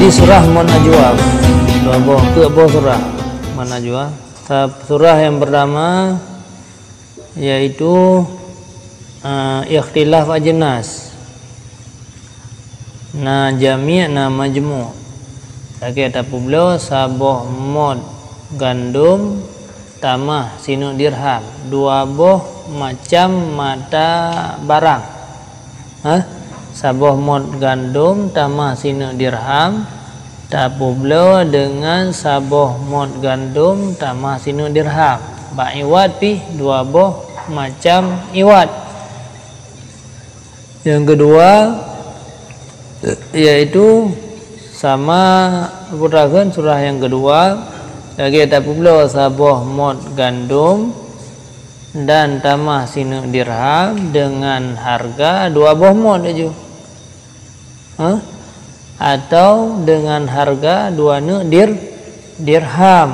di surah An-Najwa. Dua surah An-Najwa. Surah yang pertama yaitu ikhtilaf ajnas. Na jami' na majmu'. Lagi ada pula saboh mod gandum tamah sinu dirham. Dua boh macam mata barang. Saboh mod gandum tamah sinu dirham. Tapublo dengan saboh mod gandum tamah sinu dirham. Ba iwat pi dua boh macam iwat. Yang kedua yaitu sama putakan surah yang kedua lagi tapublo saboh mod gandum dan tamah sinu dirham dengan harga dua boh mod aja. Atau dengan harga dua dirham.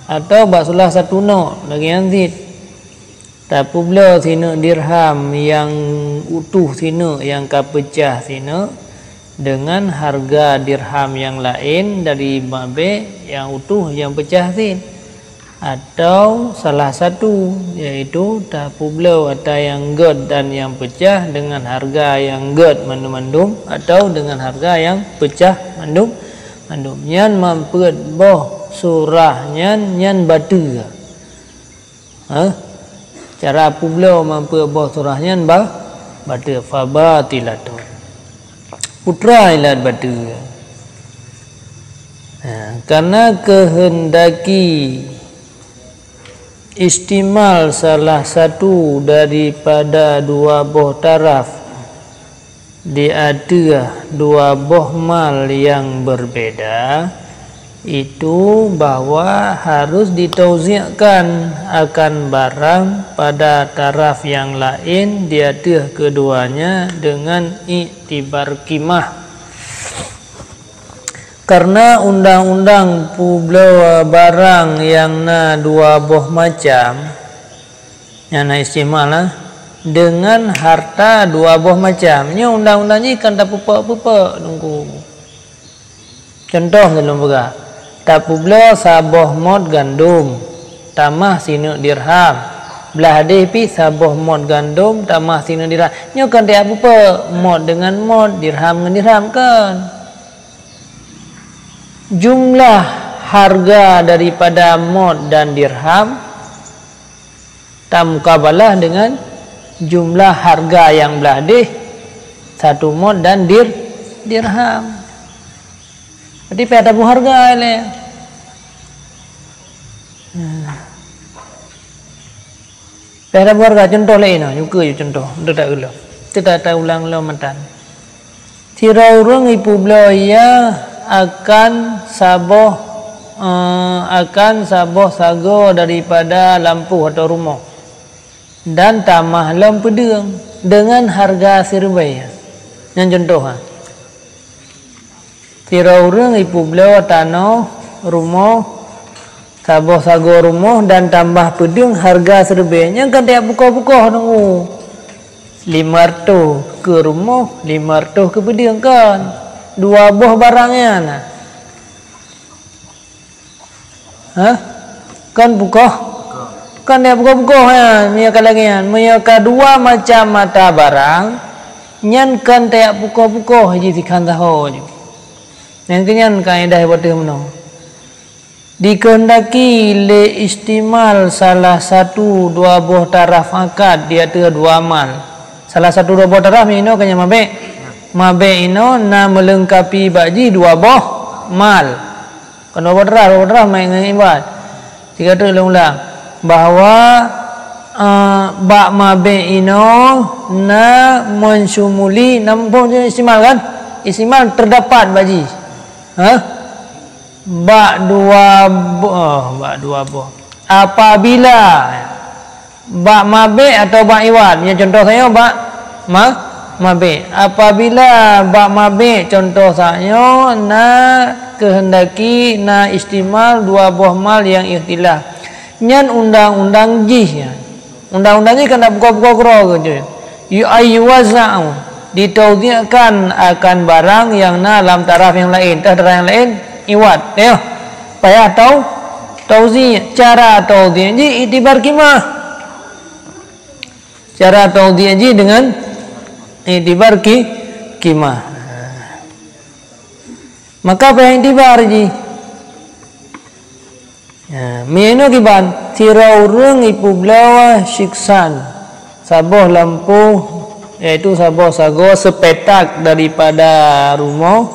Atau baksulah satu no lagi nanti. Tapublo sinu dirham yang utuh sinu yang kapecah sinu dengan harga dirham yang lain dari mabe yang utuh yang pecah sin. Atau salah satu yaitu tapublo atau yang god dan yang pecah dengan harga yang god mandum-mandum atau dengan harga yang pecah mandum nyan mampet boh surah nyan batu. Cara publo mampet boh surah nyan batu fabatilatun putra ilat batu. Karena kehendaki istimal salah satu daripada dua boh taraf di ada dua boh mal yang berbeda, itu bahwa harus ditauzi'kan akan barang pada taraf yang lain di ada keduanya dengan iktibar qimah. Karena undang-undang publo barang yang na dua boh macam yang na istimal dengan harta dua boh macam. Ini undang-undangnya kan tak pupa nunggu. Contoh dalam berah. Tak publo saboh mod gandum tamah sinu dirham. Belah hadis pi saboh mod gandum tamah sinu dirham. Ini kan tak pupa mod dengan mod, dirham dengan dirham kan. Jumlah harga daripada mod dan dirham tamkabalah dengan jumlah harga yang belah deh satu mod dan dirham. Jadi pada bu harga le. Pada bu harga contoh lain juga contoh tak ulang. Tidak ulang lo mantan. Tira urang ipu bloya akan saboh sago daripada lampu atau rumah dan tamah lampu pedang dengan harga serbai. Yang contoh tira urang ipu beliau tanah rumah saboh sago rumah dan tambah pedang harga serbai. Yang kan tiap buka-buka nunggu 500 ke rumah 500 ke pedang kan. Dua buah barangnya kan buka kan dia buka mereka lagi mereka dua macam mata barang nyan kan tiap buka haji sikan tahu yang kenyan kaedah betul menang dikehendaki le istimal salah satu dua buah taraf akad dia ada dua amal salah satu dua buah taraf ini kanya mabe ino na melengkapi baji dua boh mal. Kan dua boh darah main ibat. Tiga tu ulang bahwa bak mabe ino na mensumuli nampun istimal kan? Istimal terdapat baji. Bak dua boh. Apabila bak mabe atau bak iwat. Punya contoh saya bak mabe. Apabila bak mabe contoh saya na kehendaki na istimal dua buah mal yang ikhtilaf. Nyan undang-undang jih. Undang-undang ni kan nak buka-buka kera ke je. Yu ayyuwaza'u ditauziahkan akan barang yang dalam taraf yang lain, taraf yang lain iwat. Ya, payah tauzi, cara tauzi ji itibar kimah. Cara tauzi ji dengan itibar kimah. Maka payah itibar ji. Ya, mino kiban tirau reng ipu blawa siksan saboh lampu, yaitu saboh sago sepetak daripada rumah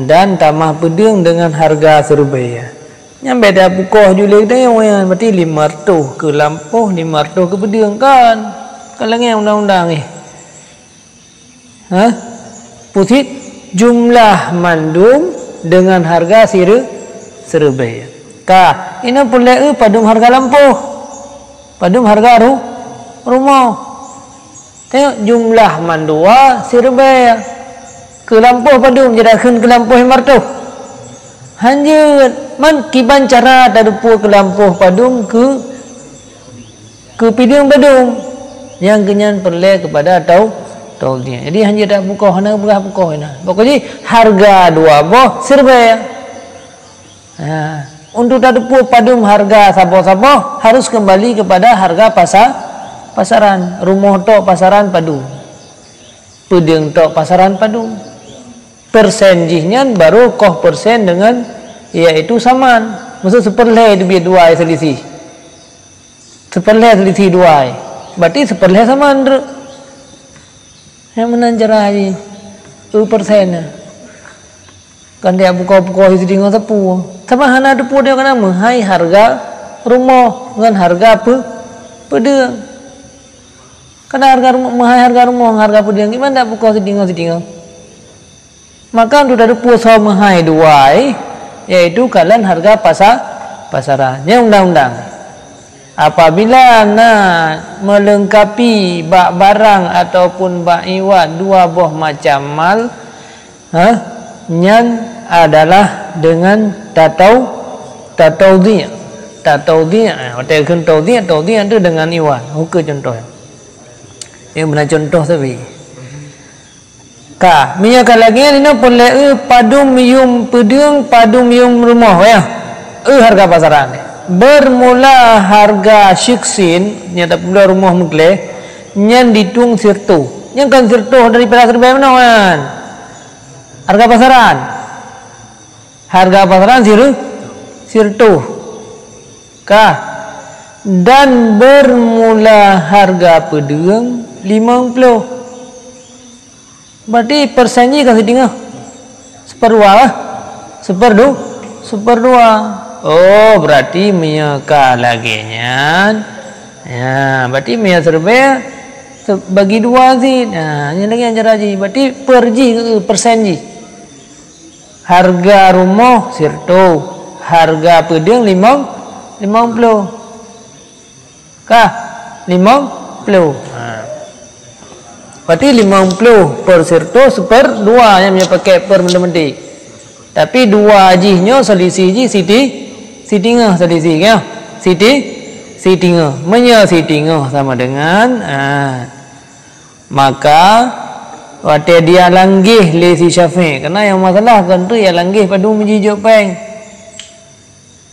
dan tamah pedung dengan harga serbaya. Nyampe dah bukoh julik dah yang berarti 500 ke lampu, 500 ke pedung kan. Kalau yang undang-undang ni. Putit jumlah mandum dengan harga serbaya. Ka, ini boleh padum harga lampu, padum harga rumah. Tengok jumlah mandua serbaya ke lampu padum jadikan ke lampu yang martu. Hanjut man kiban cara tadupu ke lampu padum ke pidung padum yang kenyan perle kepada taunya. Jadi hanjut dak buka hana buka hana. Pokoknya harga dua boh serbaya. Untuk tadupu padum harga sabo-sabo harus kembali kepada harga pasaran. Rumah tok pasaran padu, pedeng tok pasaran padu. Persen jihnya baru koh persen dengan yaitu saman. Maksud seperleh itu biar dua selisih. Seperleh selisih dua. Berarti seperleh saman. Yang menanjara haji persen. Kan dia buka-buka itu tinggal tepu. Sama hana tepu dia kena menghai harga rumah dengan harga pedeng. Karena harga rumah menghai harga rumah harga pedeng gimana tak buka setinggal. Maka untuk ada puasa menghai dua, yaitu kalian harga pasaran. Yang undang-undang. Apabila melengkapi bak barang ataupun bak iwat dua buah macam mal, nyan adalah dengan tataudhi. Hotel taudhi itu dengan iwan. Hukum contoh. Yang benar contoh tapi. Ka, minyak lagi ini boleh padum yum pedung padum yum rumah ya. Harga pasaran. Bermula harga siksin nyata pula rumah mukle nyan ditung sirtu. Yang kan sirtu daripada serbaya mana kan? Harga pasaran. Harga pasaran sirtu. Kah? Dan bermula harga pedeng 50. Berarti persennya kasih tinggal. Seperdua lah. Seperdua. Oh, berarti menyeka lagi nya. Ya, berarti menyeka serbaya bagi dua sih. Nah, ini lagi yang cara ji. Berarti persen ji. Harga rumah sirtu, harga pedeng 50. Kah? 50. Berarti 50 per sirtu seper dua yang punya pakai per benda-benda. Tapi dua jihnya selisih ji sitingah selisih ya. Sitingah. Menya sitingah sama dengan maka waktu dia langgih lesi syafi' karena yang masalah kan tu ya langgih padu menjijuk peng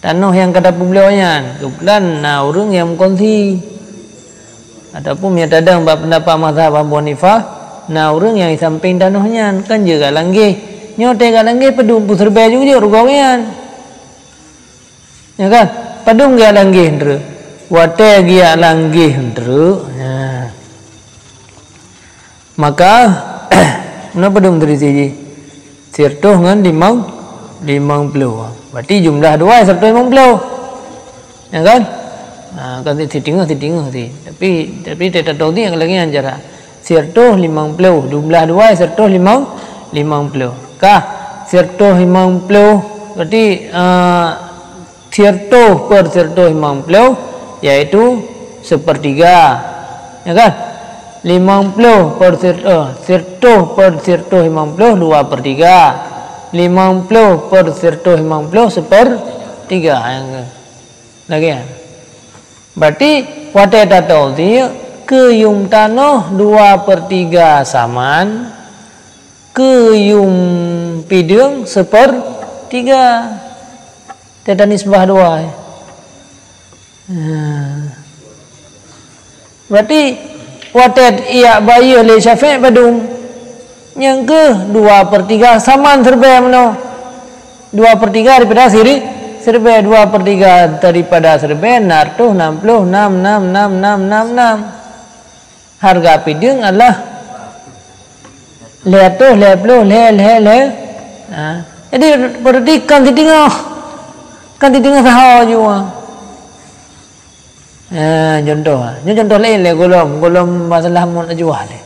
tanah yang kata beliaunya kebetulan orang yang kongsi ataupun yang tadang pendapat mazhab Abu Hanifah orang yang samping tanahnya kan juga langgih nyote ka langgih padu serba juga rugawian ya kan padu ga langgih ndre waktu dia langgih ndre maka kenapa dong dari sini? Sirtuh dengan 50. Berarti jumlah dua serta 50. Ya kan? Kan sitingah sih. Tapi tidak tahu ni yang lagi anjara. Sirtuh 50. Jumlah dua sirtuh 50. Kah? Sirtuh 50. Berarti sirtuh per sirtuh 50 yaitu sepertiga. Ya kan? 50 per sirtuh per sirtuh 50 2/3. 50 per sirtuh 50 1/3 lagi ya. Berarti wate tahu dia Keyum tanah 2/3 saman, keyum pidung 1/3. Teta nisbah 2. Berarti watet iya bayi oleh Syafi'i badung. Yang ke 2/3 saman serba mano. 2/3 daripada serba 2/3 daripada serba nartuh 66. Harga pidung adalah letuh lepluh le. Jadi berarti kan di tengah sahau juga. Contoh lain le golom masalah mau jual le.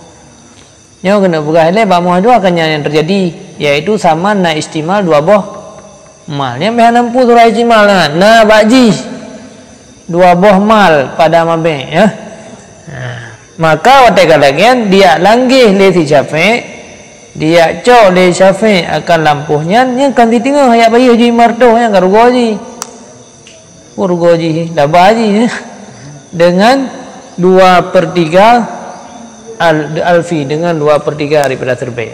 Yang kena buka le bamu dua kan yang terjadi yaitu sama na istimal 2 boh mal. Yang meh 60 surah istimal na baji 2 boh mal pada mabe ya. Maka watak kalagian dia langgih le si Syafi'i, dia cok le Syafi'i akan lampuhnya yang kan di tengah hayat bayi haji martuh yang karugoji labaji dengan 2/3 alfi dengan 2/3 daripada serba.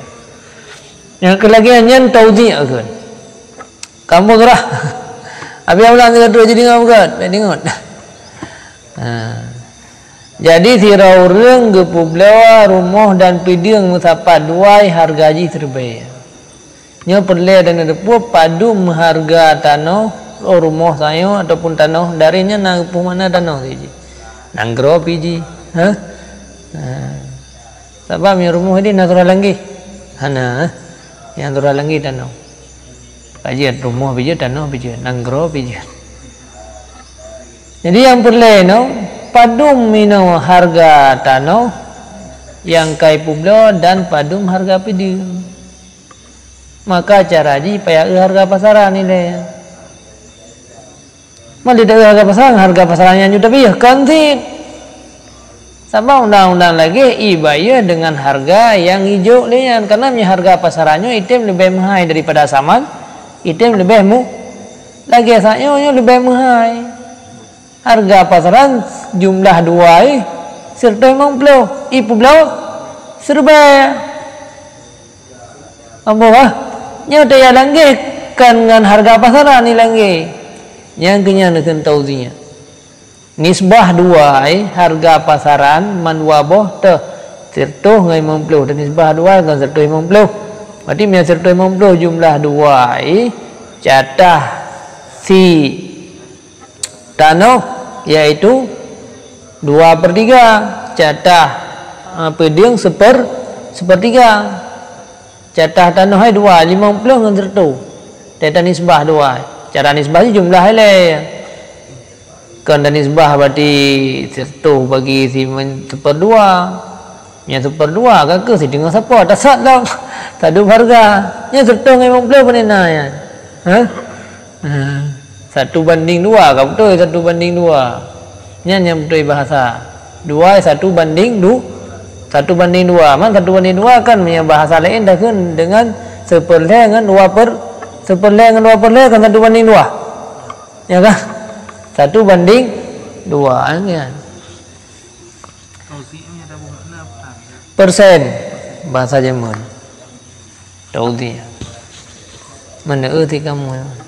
Yang kelagiannya taudhi akan kamu turah abi ulang dengan 2 jadi ngau kan tengok. Jadi tirau reng gepublewa rumah dan pidung musapa 2 harga ji terbaik. Nya perle dan depu padu harga tanah rumah saya ataupun tanah darinya nang mana tanah ji. Nanggro piji. Sebab mi rumah ini natural lagi. Hana yang natural lagi tanah. Kajian rumah piji tanah piji nanggro piji. Jadi yang perle no padum mino harga tanah yang kai publo dan padum harga pidung. Maka cara ji paya harga pasaran ini. Mali dah harga pasarannya juga tapi ya kantin. Sama undang-undang lagi ibaya dengan harga yang hijau lian karena harga pasarannya item lebih mahal daripada saman, item lebih lagi saya lebih mahal. Harga pasaran jumlah 2 serta memang belau ipu belau serba apa nya daya langge kan dengan harga pasaran ni langge yang kenya dengan tauzinya nisbah 2 harga pasaran man waboh te serta ngai mempelu dan nisbah 2 kan serta mempelu berarti nya serta mempelu jumlah 2 jatah si tanah yaitu 2/3 jatah pidung 1/3 jatah tanah 2 50 dengan sertu jatah nisbah 2 cara nisbah jumlah le kan dan nisbah berarti sertu bagi si 1/2 nya 1/2 kakak si dengan siapa tak sat dah tadu harga nya sertu dengan 50 panena ya 1/2 kau betul 1/2 nya yang betul bahasa 2 1/2 1/2 man 1/2 kan punya bahasa lain dah kan dengan 1/2 dengan 2/1/2 dengan 2/2 kan 1/2 ya kan 1/2 kan persen bahasa Jerman taudhi mana erti kamu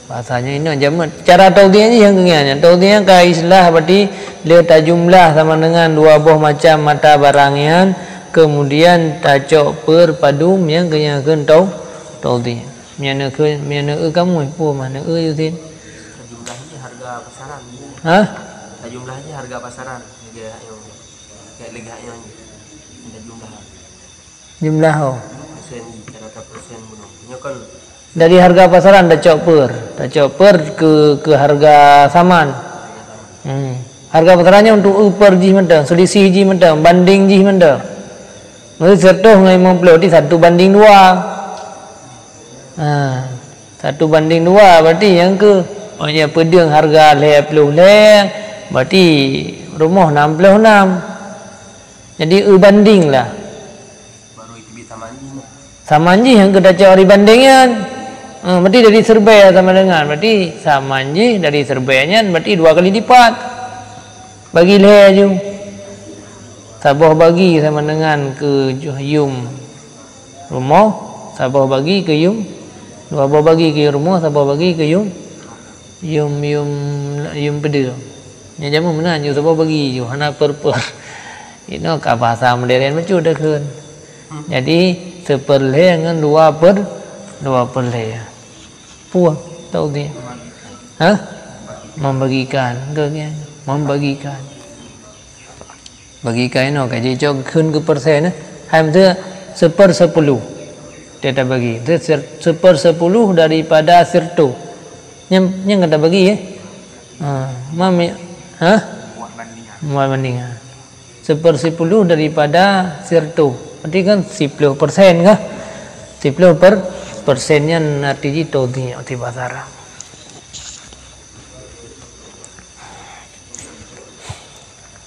bahasanya ini jamat cara taudhinya yang kengiannya taudhinya ka islah berarti dia tak jumlah sama dengan 2 buah macam mata barangian kemudian tacok per padum yang kenyakan taudhi miana kamu ipu mana yutin jumlahnya harga pasaran jumlahnya harga pasaran kayak leganya jumlah persen cara persen punya kan dari harga pasaran dah cok per ke harga saman. Harga pasarannya untuk per ji mentang, selisih ji mentang, banding ji mentang. Mesti sertuh ngai mempelot di 1/2. 1/2 berarti yang ke maknanya pedang harga 50 berarti rumah 66. Jadi banding lah. Baru itu bisa samanji yang kita cari bandingnya. Berarti dari serba sama dengan berarti samanji dari serbanya berarti 2 kali lipat bagi le sabah bagi sama dengan ke yum rumah, sabah bagi ke yum, dua bagi ke rumah, sabah bagi ke yum peda. Nya jamu mana you sabah bagi you hana per. Ini ka bahasa modern macam dah kan. Jadi seperle dengan dua perle. Puas tahu dia. Membagikan ke membagikan. Bagikan nó cái gì cho khun ke persen ham tu 1/10 dia tak bagi. Itu 1/10 daripada sirtu. Yang kata bagi mami muat bandingan. 1/10 daripada sirtu. Berarti kan 10% kah? 10%-nya artinya todi di bahasa Arab.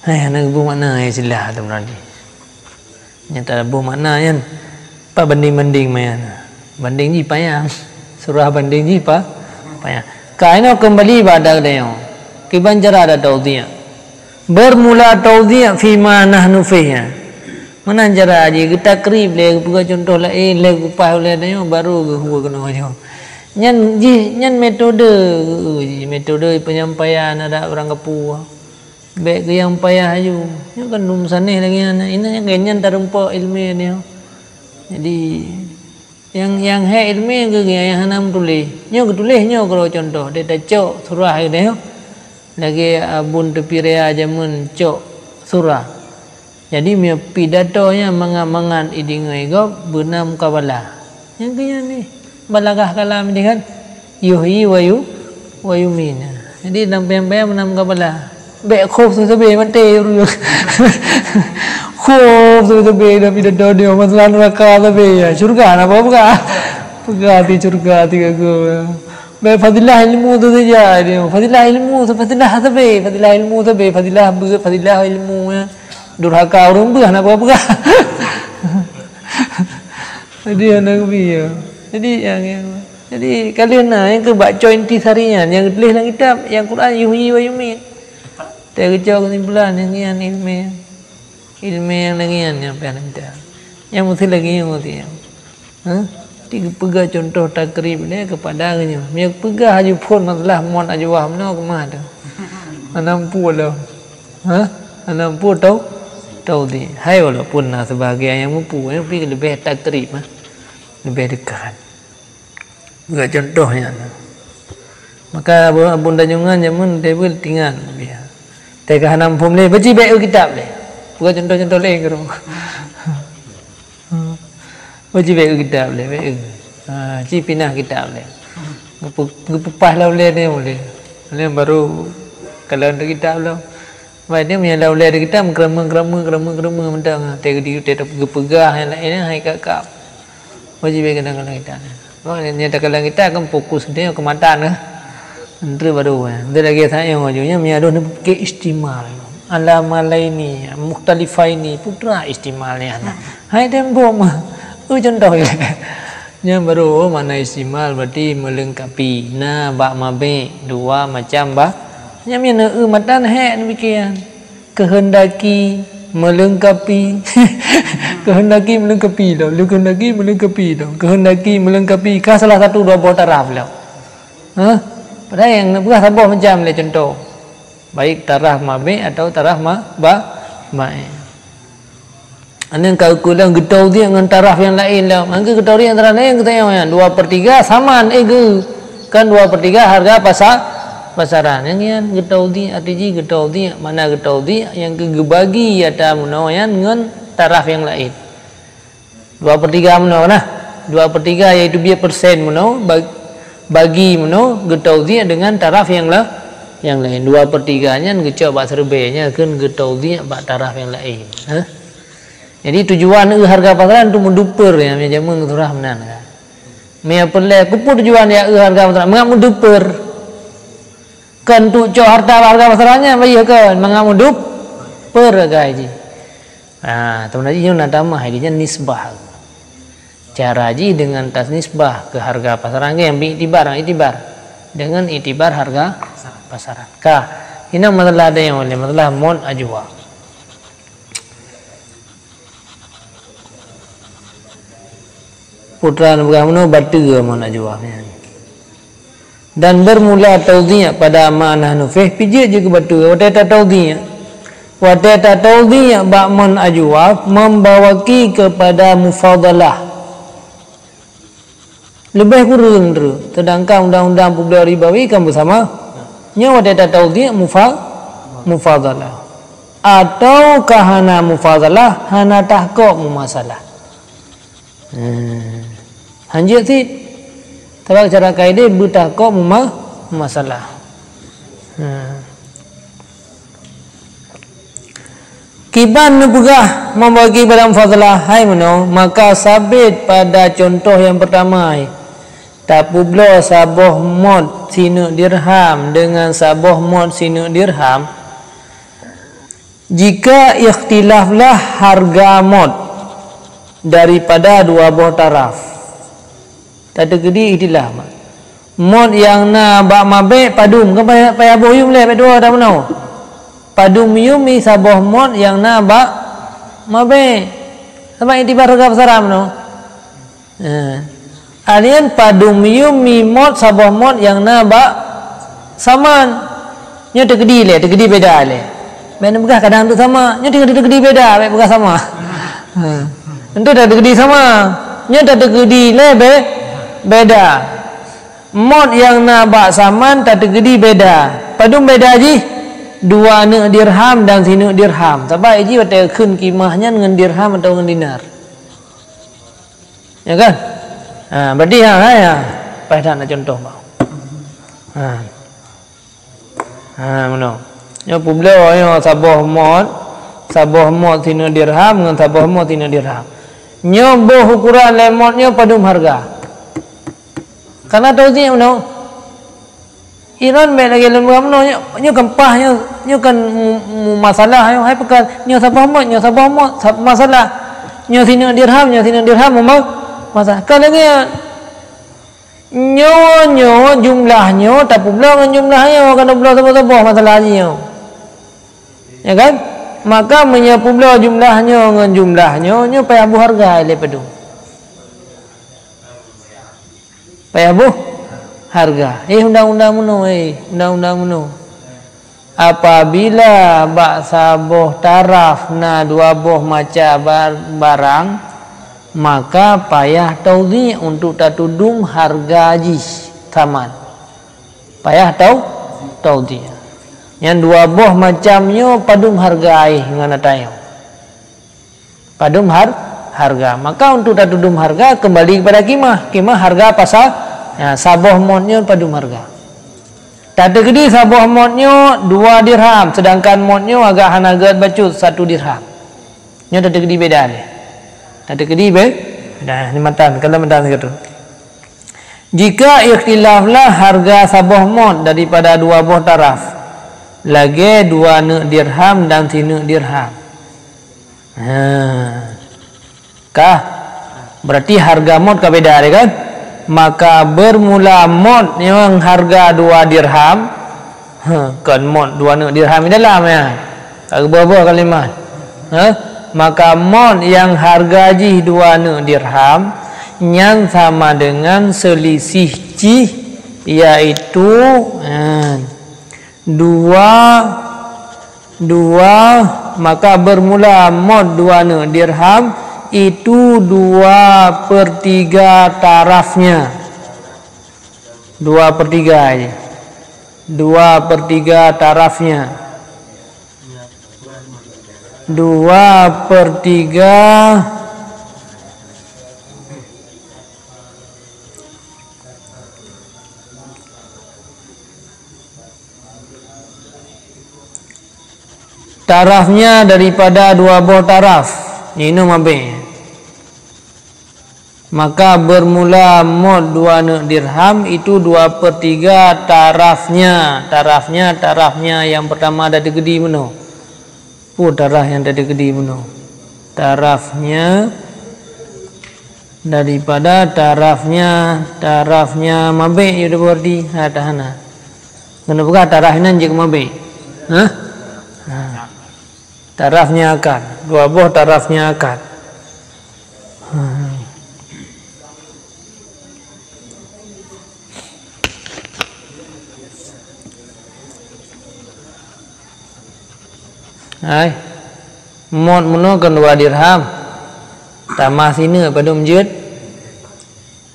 Hai anak bu makna ya sila tu berarti. Nyata bu makna kan. Pak banding mayan. Banding ni payah. Surah banding ni payah. Kaino kembali pada dia. Kiban cara ada taudiya. Bermula taudiya fi ma nahnu fiha. Mana cara aja kita krib le buka contoh lah le upah le dia baru gua kena aja. Nyan metode penyampaian ada orang kepu. Baik ke yang payah ayu. Ini kan belum sanih lagi anak. Ini yang ganyan terempak ilmu ni. Jadi yang hai ilmu ke yang hanam tulis. Nyo tulisnya kalau contoh dia dah cok surah dia. Lagi abun tepi rea jamun cok surah. Jadi dia pidatonya mangan idingai go benam kabala. Yang kaya ni balagah kalam ni kan yuhi wa yumin. Jadi nampai benam kabala. Baik khuf tu sebe mate ru. Khuf tu sebe dah pidato dia masalah neraka sebe ya. Syurga apa buka? Buka syurga tiga go. Baik fadilah ilmu tu saja dia. Fadilah ilmu tu fadilah sebe, fadilah ilmu sebe, fadilah ilmu ya. Durhaka orang buah nak apa? Jadi anak biya. Jadi kalian yang ke baca intisarinya yang tulis dalam kitab yang Quran yuhi wa yumin. Terkejar kesimpulan yang ilmu yang lagi yang penting. Yang mesti lagi yang mesti. Tiga pegang contoh takrib ni kepada nya. Yang pegang aja pun masalah mon aja wah mana ke mana. Anam pula. Anam pula tahu di. Hai walaupun sebagai yang mampu yang pergi lebih takrib lebih dekat. Pegang contohnya. Maka bunda jungan jamun table tinggal biar. Tega hanam pun le baca baik kitab le. Bukan contoh-contoh lain ke rumah. Baca baik kitab le baik. Ci pindah kitab le. Ngepupah lah le ni boleh. Ni baru kalau ada kitab lah. Baik dia punya lah le kitab kerama mentang. Tega dia tak pegah yang lain hai kakak. Baca baik kadang-kadang kitab. Oh ni tak kadang kita kan fokus dia ke matan ke. Entri baru dia lagi saya majunya miado ni ke istimal alama laini mukhtalifaini putra istimalnya hai tempo mah contoh nya baru mana istimal berarti melengkapi na ba ma be dua macam ba nya mina matan he demikian kehendaki melengkapi kehendaki melengkapi kah salah satu dua buah taraf lah padahal yang bukan sabah macam le contoh. Baik taraf mabe atau taraf ba. Anak kau kulang getau dia dengan taraf yang lain lah. Maka getau dia antara lain kita yang 2/3 samaan kan 2/3 harga pasaran. Yang getau dia artinya getau dia mana getau dia yang kebagi atau menawan dengan taraf yang lain. 2/3 menawan nah. 2/3 iaitu biar persen menawan bagi meno getau dia dengan taraf yang lain 2/3-nya ngecok bak serbenya kan getau dia bak taraf yang lain jadi tujuan harga pasaran untuk menduper ya jamun surah menan me perle kupu tujuan ya harga pasaran mengap menduper kan tu cok harga pasarannya bayi kan mengap menduper gaji teman aja nak tambah hadinya nisbah cara ji dengan tas nisbah ke harga pasaran yang itibar dengan itibar harga pasaran. Ini masalah ada yang oleh masalah mon ajwa. putra bergamno batu mana jawabnya. Dan bermula taudhi'ah pada ma'anah nufih pijak je ke batu watata taudhi'ah ba'man ajwab membawaki kepada mufadalah lebih kurang tu. Sedangkan undang-undang publik ribawi kan bersama nya watata taudhi'ah mufadalah atau kahana mufadalah hana tahqiq mumasalah. Hanjit sih sebab cara kaedah bertahqiq masalah. Kiban nepegah membagi pada mufadalah hai mano maka sabit pada contoh yang pertama tak publo saboh mod sinu dirham dengan saboh mod sinu dirham jika ikhtilaflah harga mod daripada dua buah taraf. Tak ada gedi ikhtilaf. Mod yang na bak mabe padum kan payah boyum le dua dah menau. Padum yumi saboh mod yang na bak mabe. Sama itibar harga pasaran menau. Alian padum yumi mod saboh mod yang na bak saman. Nya tegedi le, tegedi beda le. Ben begah kadang tu sama, nya tegedi beda, begah sama. Tentu dah tegedi sama. Nya dah tegedi le beda. Mod yang na bak saman tak tegedi beda. Padum beda ji. Dua ne dirham dan sinu dirham. Sebab ji wata keun kimahnya dengan dirham atau dengan dinar. Ya kan? Berarti ya. Pada nak contoh bang. Mana? Nya publik yo saboh mod sinu dirham dengan saboh mod sinu dirham. Nyoboh ukuran lemotnya padum harga. Karena tahu dia mana? Iran me lagi lemah mana? Nyo kempah nyo kan masalah hai pekan nyo sabah mod masalah. Nyo sini dirham memang masalah. Kan lagi nyo jumlahnya tak pula dengan jumlahnya kan pula sabah masalah nyo. Ya kan? Maka menyapu belah jumlahnya dengan jumlahnya nya payah bu harga le padu. Payah bu harga. Undang-undang meno. Apabila bak saboh taraf na dua boh maca barang maka payah taudhi untuk tatudum harga jis taman. Payah taudhi. Yang dua boh macamnya padum hargai dengan tayo. Padum harga. Maka untuk tatudum harga kembali kepada kimah. Kimah harga pasal ya, saboh modnya padum harga. Tak ada gede saboh modnya 2 dirham. Sedangkan modnya agak hanagat bacut 1 dirham. Nya tak ada gede beda ni. Tak ada gede beda. Ni matan. Kalau matan gitu. Jika ikhtilaflah harga saboh mod daripada 2 boh taraf. Lagi 2 ne dirham dan 3 dirham. Kah? Berarti harga mod kah beda kan? Maka bermula mod yang harga 2 dirham. Kan mod 2 ne dirham di dalam ya. Tak berapa kalimat. Maka mod yang harga ji 2 ne dirham yang sama dengan selisih ji yaitu 2 maka bermula mod 2 ne dirham itu 2/3 tarafnya 2/3 aja 2/3 tarafnya 2/3 tarafnya daripada 2 buah taraf ini mabe. Maka bermula mod 2 ne dirham itu 2/3 tarafnya yang pertama ada gede meno. Taraf yang ada gede meno. Tarafnya daripada tarafnya mabe itu berarti tahana. Kenapa tarafnya jik mabe? Tarafnya akad 2 buah tarafnya akad Hai. Mod muno kan 2 dirham. Tambah sini pada masjid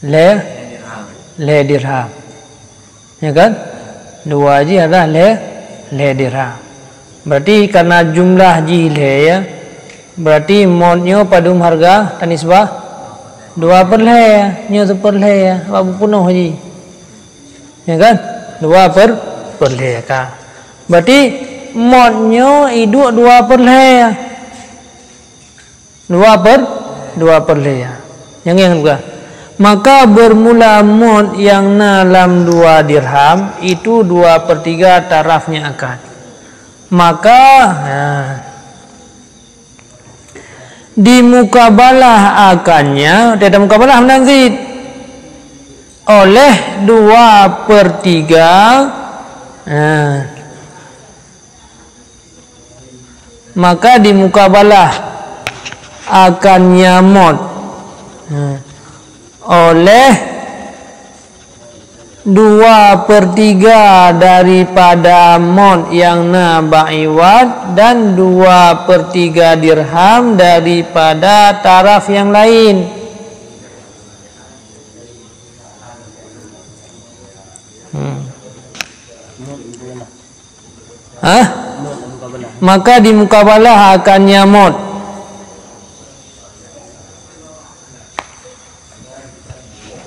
le dirham. Ya kan? 2 ji adalah le dirham. Berarti karena jumlah ji le ya. Berarti modnya pada harga tanisbah 2 per le ya. Nya per le ya. Apa penuh ji. Ya kan? 2 per le ka. Berarti modnya hidup 2 per le ya. 2 per le ya. Yang bukan. Maka bermula mod yang dalam 2 dirham itu 2/3 tarafnya akad. Maka di mukabalah akadnya tidak mukabalah menanzid oleh 2/3. Maka di mukabalah akadnya mod oleh 2/3 daripada mod yang ba'iwad dan 2/3 dirham daripada taraf yang lain. Maka di mukabalah akannya mod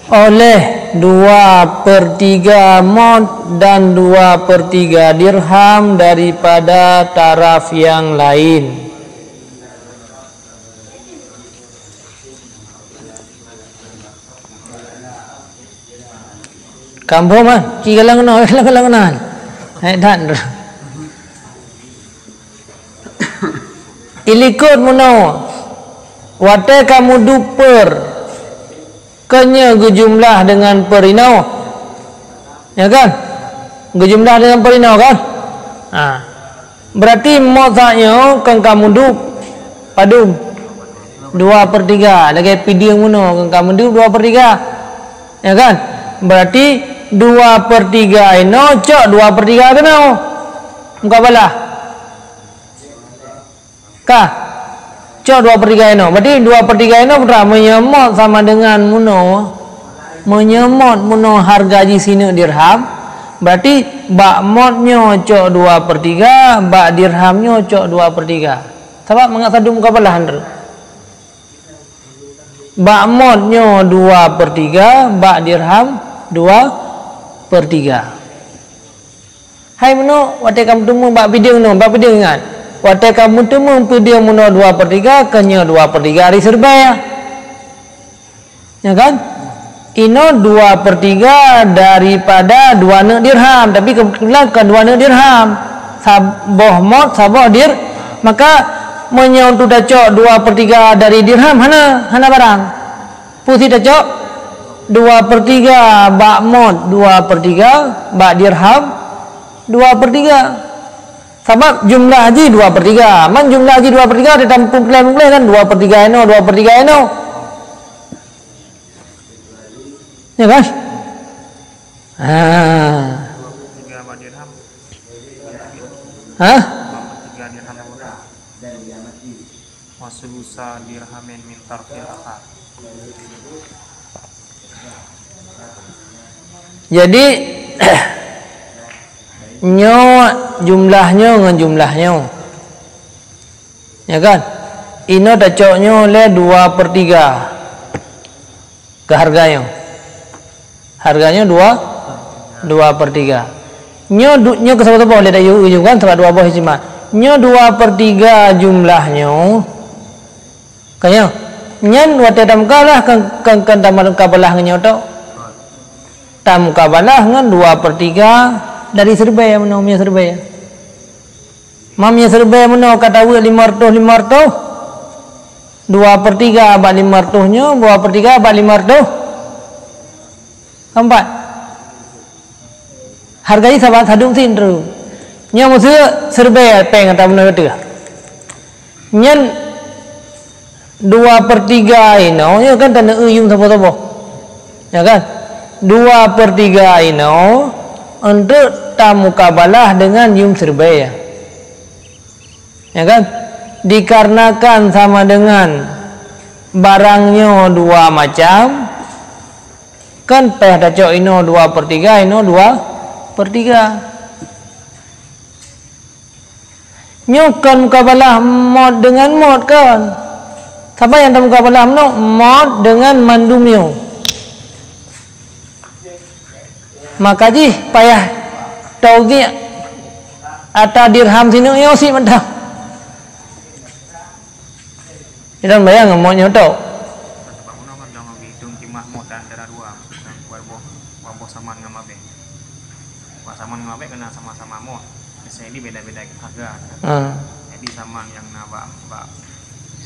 oleh 2/3 mod dan 2/3 dirham daripada taraf yang lain. Kampung mah, cigalang kenal. Dan ilikut muno, wate kamu duper, kenya gejumlah dengan perinau, ya kan? Gejumlah dengan perinau kan? Berarti mozaknya kan kamu dup, padum 2/3, lagi piding muno kan kamu dup 2/3, ya kan? Berarti 2/3 ino cok 2/3 kena muka balah kah cok 2/3 ino. Berarti 2/3 ino berapa menyemot sama dengan menyemot muno harga di sini dirham. Berarti bak modnya cok 2/3, bak dirhamnya cok 2/3. Sebab mengasadu muka balah handre. Bak modnya 2/3, bak dirham 2/3. Hai meno wate kamu temu bak video ingat. Wate kamu temu video meno 2/3 kenya 2/3 hari serba ya. Ya kan? Ino 2/3 daripada 2 nek dirham, tapi kebetulan ke 2 nek dirham. Saboh mod saboh dir, maka menyautu dacok 2/3 dari dirham hana barang. Putih dacok 2/3 bak mod 2/3 bak dirham 2/3. Sebab jumlah haji 2/3. Man jumlah haji 2/3 ditampung plan kan 2/3 eno 2/3 eno. Ya kan? 2/3 bak dirham. Hah? 2/3 dirham wasulusa dirhamin min tarfil akad. Jadi nyo jumlahnya dengan jumlahnya, ya kan? Ino dacoknya le 2/3 ke harganya. Harganya 2/3. Nyo ke sahabat boleh dah ujung kan sebab 2 buah cuma. Nyo 2/3 jumlahnya. Kaya nyen wate tamkalah kan tamal kabalah nyoto. Tam kabalah ngan 2/3 dari Serbia meno mia Serbia. Mamia Serbia meno kata we 500 2/3 bak 500 nya 2/3 bak 500 4. Harganya sahabat sadung sindru. Nya musuh Serbia peng kata meno tu. Nyen 2/3 ino nya kan tanda uyum sapa-sapa. Ya kan? 2/3 ino untuk tamukabalah dengan yum Serbia. Ya kan? Dikarenakan sama dengan barangnya dua macam, kan peh dacok ino 2/3, ino 2/3. Nyukan mukabalah mod dengan mod kan. Siapa yang tak mukabalah mod dengan mandumnya. Maka ji payah tauzi atau dirham sini yo si mentah. Kita bayang modnya tau. Sebab mana kan dah hitung kimah mod dan antara dua dan warbo saman dengan mabe. Pak saman dengan mabe kena sama-sama mod. Saya ini beda-beda harga. Jadi saman yang nabak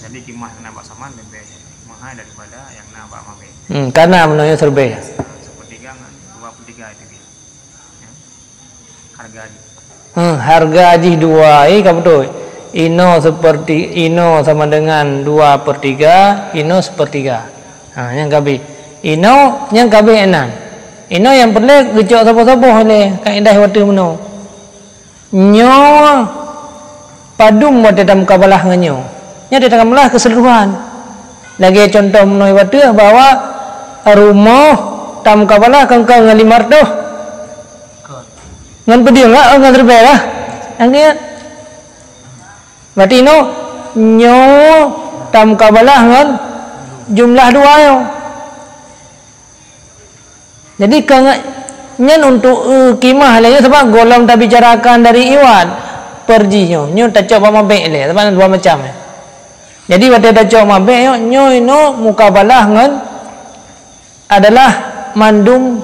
jadi kimah yang nabak saman lebih mahal daripada yang nabak mabe. Karena menurutnya serbe. Sepertiga kan 2/3 itu dia. Ya. Harga aja. Harga aji dua kamu betul. Ino seperti ino sama dengan 2/3, ino 1/3. Yang kabi. Ino yang kabi enan. Ino yang perlu gecok sapa-sapa oleh kaedah waktu meno. Nyo padum wate dalam mukabalah ngenyo. Nya di dalam mukabalah keseluruhan. Lagi contoh menoi waktu bahwa rumah dalam mukabalah kangkang 500. Ngan pediang enggak ngan terbelah. Yang dia berarti no nyo tam kabalah ngan jumlah dua yo. Jadi nyen untuk kimah lainnya sebab golong tak bicarakan dari iwan perjinya nyo tak coba mabek le sebab dua macam ya. Jadi waktu tak coba mabek yo nyo ino mukabalah ngan adalah mandum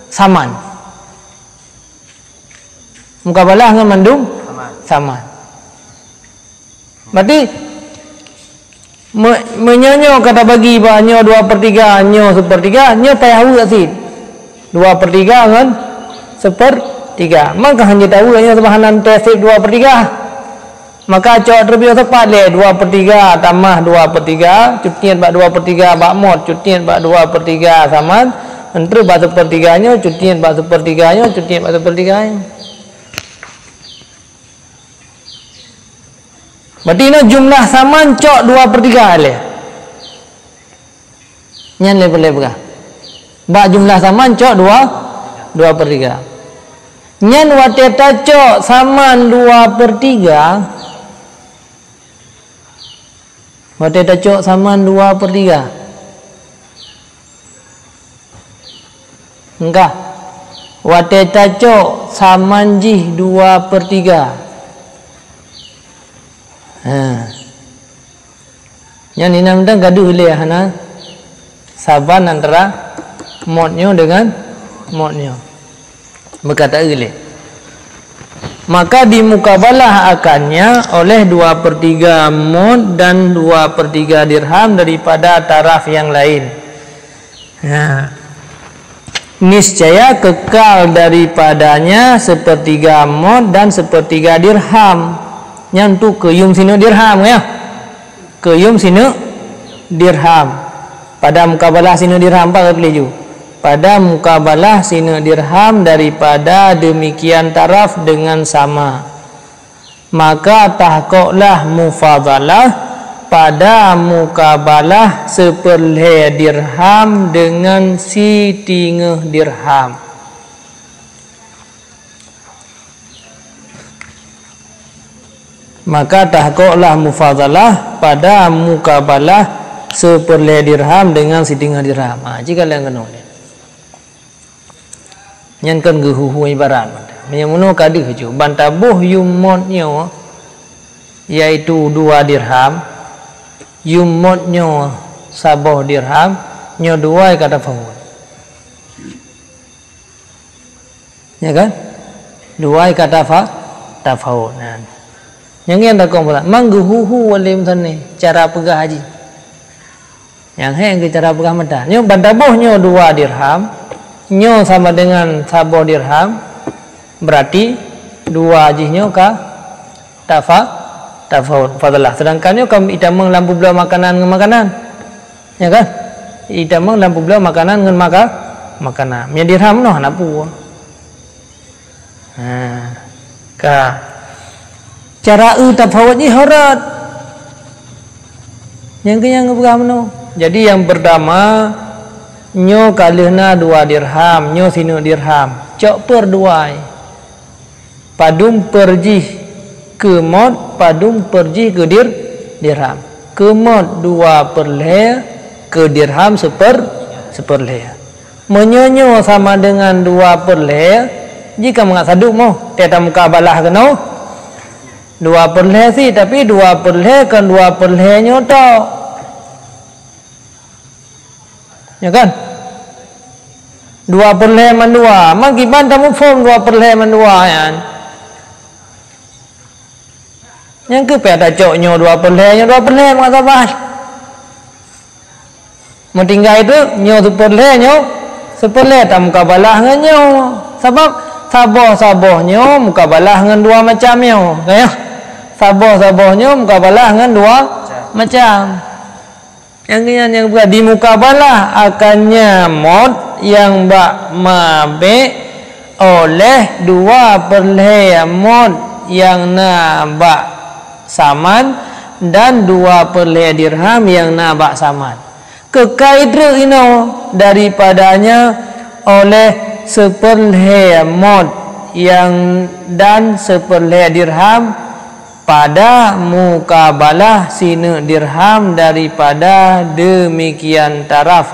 saman. Mukabalah ngan mandum saman. Berarti menyonyo kata bagi banyo 2/3, nyo 1/3, nyo payah tahu asid 2/3 kan 1/3. Maka hanya tahu nyo sebahanan tesip 2/3. Maka cok terbiasa tepat le 2/3 tambah 2/3 cutian bak 2/3 bak mod cutian bak 2/3 sama entre bak 1/3 nyo cutian bak 1/3 nyo cutian bak 1/3 nyo. Berarti ini jumlah saman cok 2/3 le. Nyan le berah. Bak jumlah saman cok 2/3. Nyan wateta cok saman 2/3. Wateta cok saman 2/3. Enggak. Wateta cok saman jih 2/3. Yang ini namanya gaduh le hana saban antara modnya dengan modnya berkata gile. Maka di mukabalah akannya oleh 2/3 mod dan 2/3 dirham daripada taraf yang lain. Niscaya kekal daripadanya 1/3 mod dan 1/3 dirham. Yang tu keyum sini dirham ya. Keyum sini dirham. Pada mukabalah sini dirham apa keliju? Pada mukabalah sini dirham daripada demikian taraf dengan sama. Maka tahqiqlah mufadalah pada mukabalah 1/2 dirham dengan 1/3 dirham. Maka tahqiqlah mufadalah pada mukabalah 1/2 dirham dengan 1/3 dirham. Jika kalian kenal ni. Nyan kan gehuhu ibarat. Menyamuno kadih ju. Bantabuh yumotnya yaitu 2 dirham. Yumotnya saboh dirham. Nyo 2 kata fahun. Ya kan? 2 kata tafawun. Yang yang tak kau pula mangguhuhu walim sana cara pegah haji. Yang hang ke cara pegah mata. Nyo bantabuhnya 2 dirham. Nyo sama dengan saboh dirham. Berarti 2 hajinyo ka tafawun fadalah. Sedangkan nyo kami itamang lampu belau makanan dengan makanan. Ya kan? Itamang lampu belau makanan dengan makanan. Nya dirham noh nak pu. Ka cara tafawut ni horat. Yang kenyang berapa? Jadi yang pertama nyo kalihna 2 dirham, nyo sinu dirham. Cok per 2. Padum perji ke mod, padum perji ke dirham. Ke mod 2 per le, ke dirham seperle. Menyonyo sama dengan 2 per le. Jika mengat saduk mo, tiada mukabalah kena 2 per le sih, tapi 2 per le kan 2 per le nyo tok. Ya kan? 2 per le man 2. Mak giban tamu form 2 per le man 2 kan. Yang ke pada coknyo 2 per le, nyo 2 per le mengat sabah. Mau tinggal itu nyo super le nyo seperle tak mukabalah dengan nyo. Sebab saboh-sabohnya mukabalah dengan 2 macam nyo. Kaya saboh-sabohnya mukabalah dengan 2 macam. Yang di mukabalah akannya mod yang bak mabe oleh 2 per le mod yang nabak saman dan 2 per le dirham yang nabak saman. Kekaidra ino daripadanya oleh seperle mod yang dan seperle dirham pada mukabalah sinu dirham daripada demikian taraf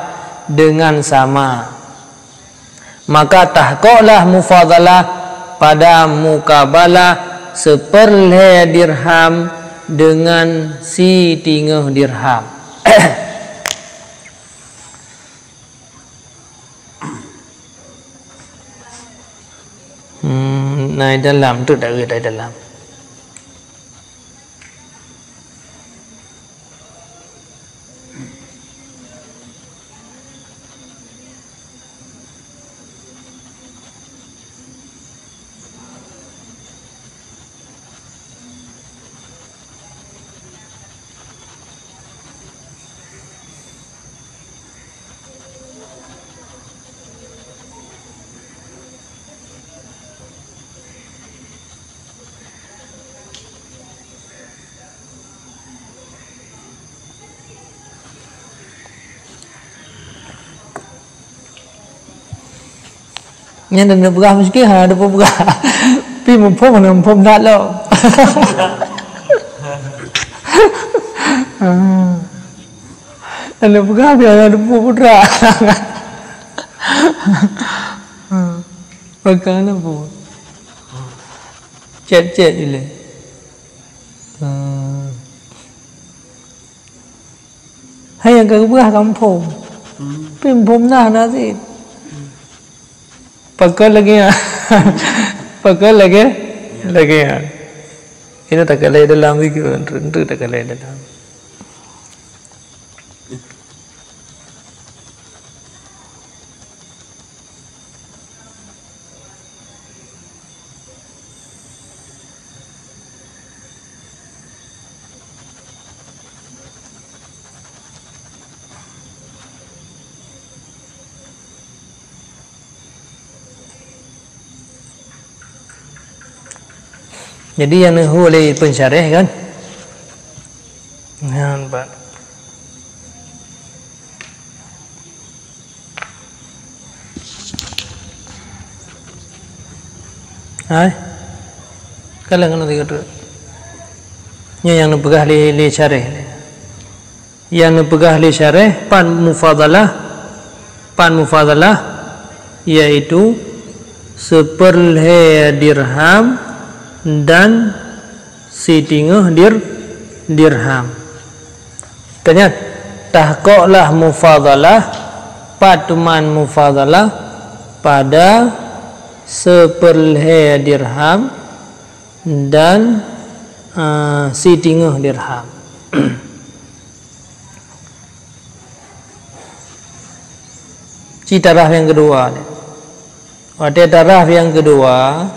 dengan sama. Maka tahqiqlah mufadalah pada mukabalah seperle dirham dengan si tingah dirham. Naik dalam tu dah ada dalam. Yang dah nak berah mesti ada berah. Pi mumpung mana mumpung dah lo. Ada berah biar ada berah. Bagaimana bu? Chat dulu. Hai yang kau berah kampung. Pi mumpung dah nasi. Pakai lagi ya, pakai lagi ya. Ini tak kalai dalam lagi, tentu tak kalai dalam. Jadi yang nahu oleh pensyarih kan. Nampak. Hai. Kalau kena tiga tu. Yang napegah li syarih. Yang napegah li syarih pan mufadalah yaitu seperle dirham dan setingah dirham. Tanya tahqiqlah mufadalah patuman mufadalah pada seperle dirham dan setingah dirham. Taraf yang kedua. Pada taraf yang kedua.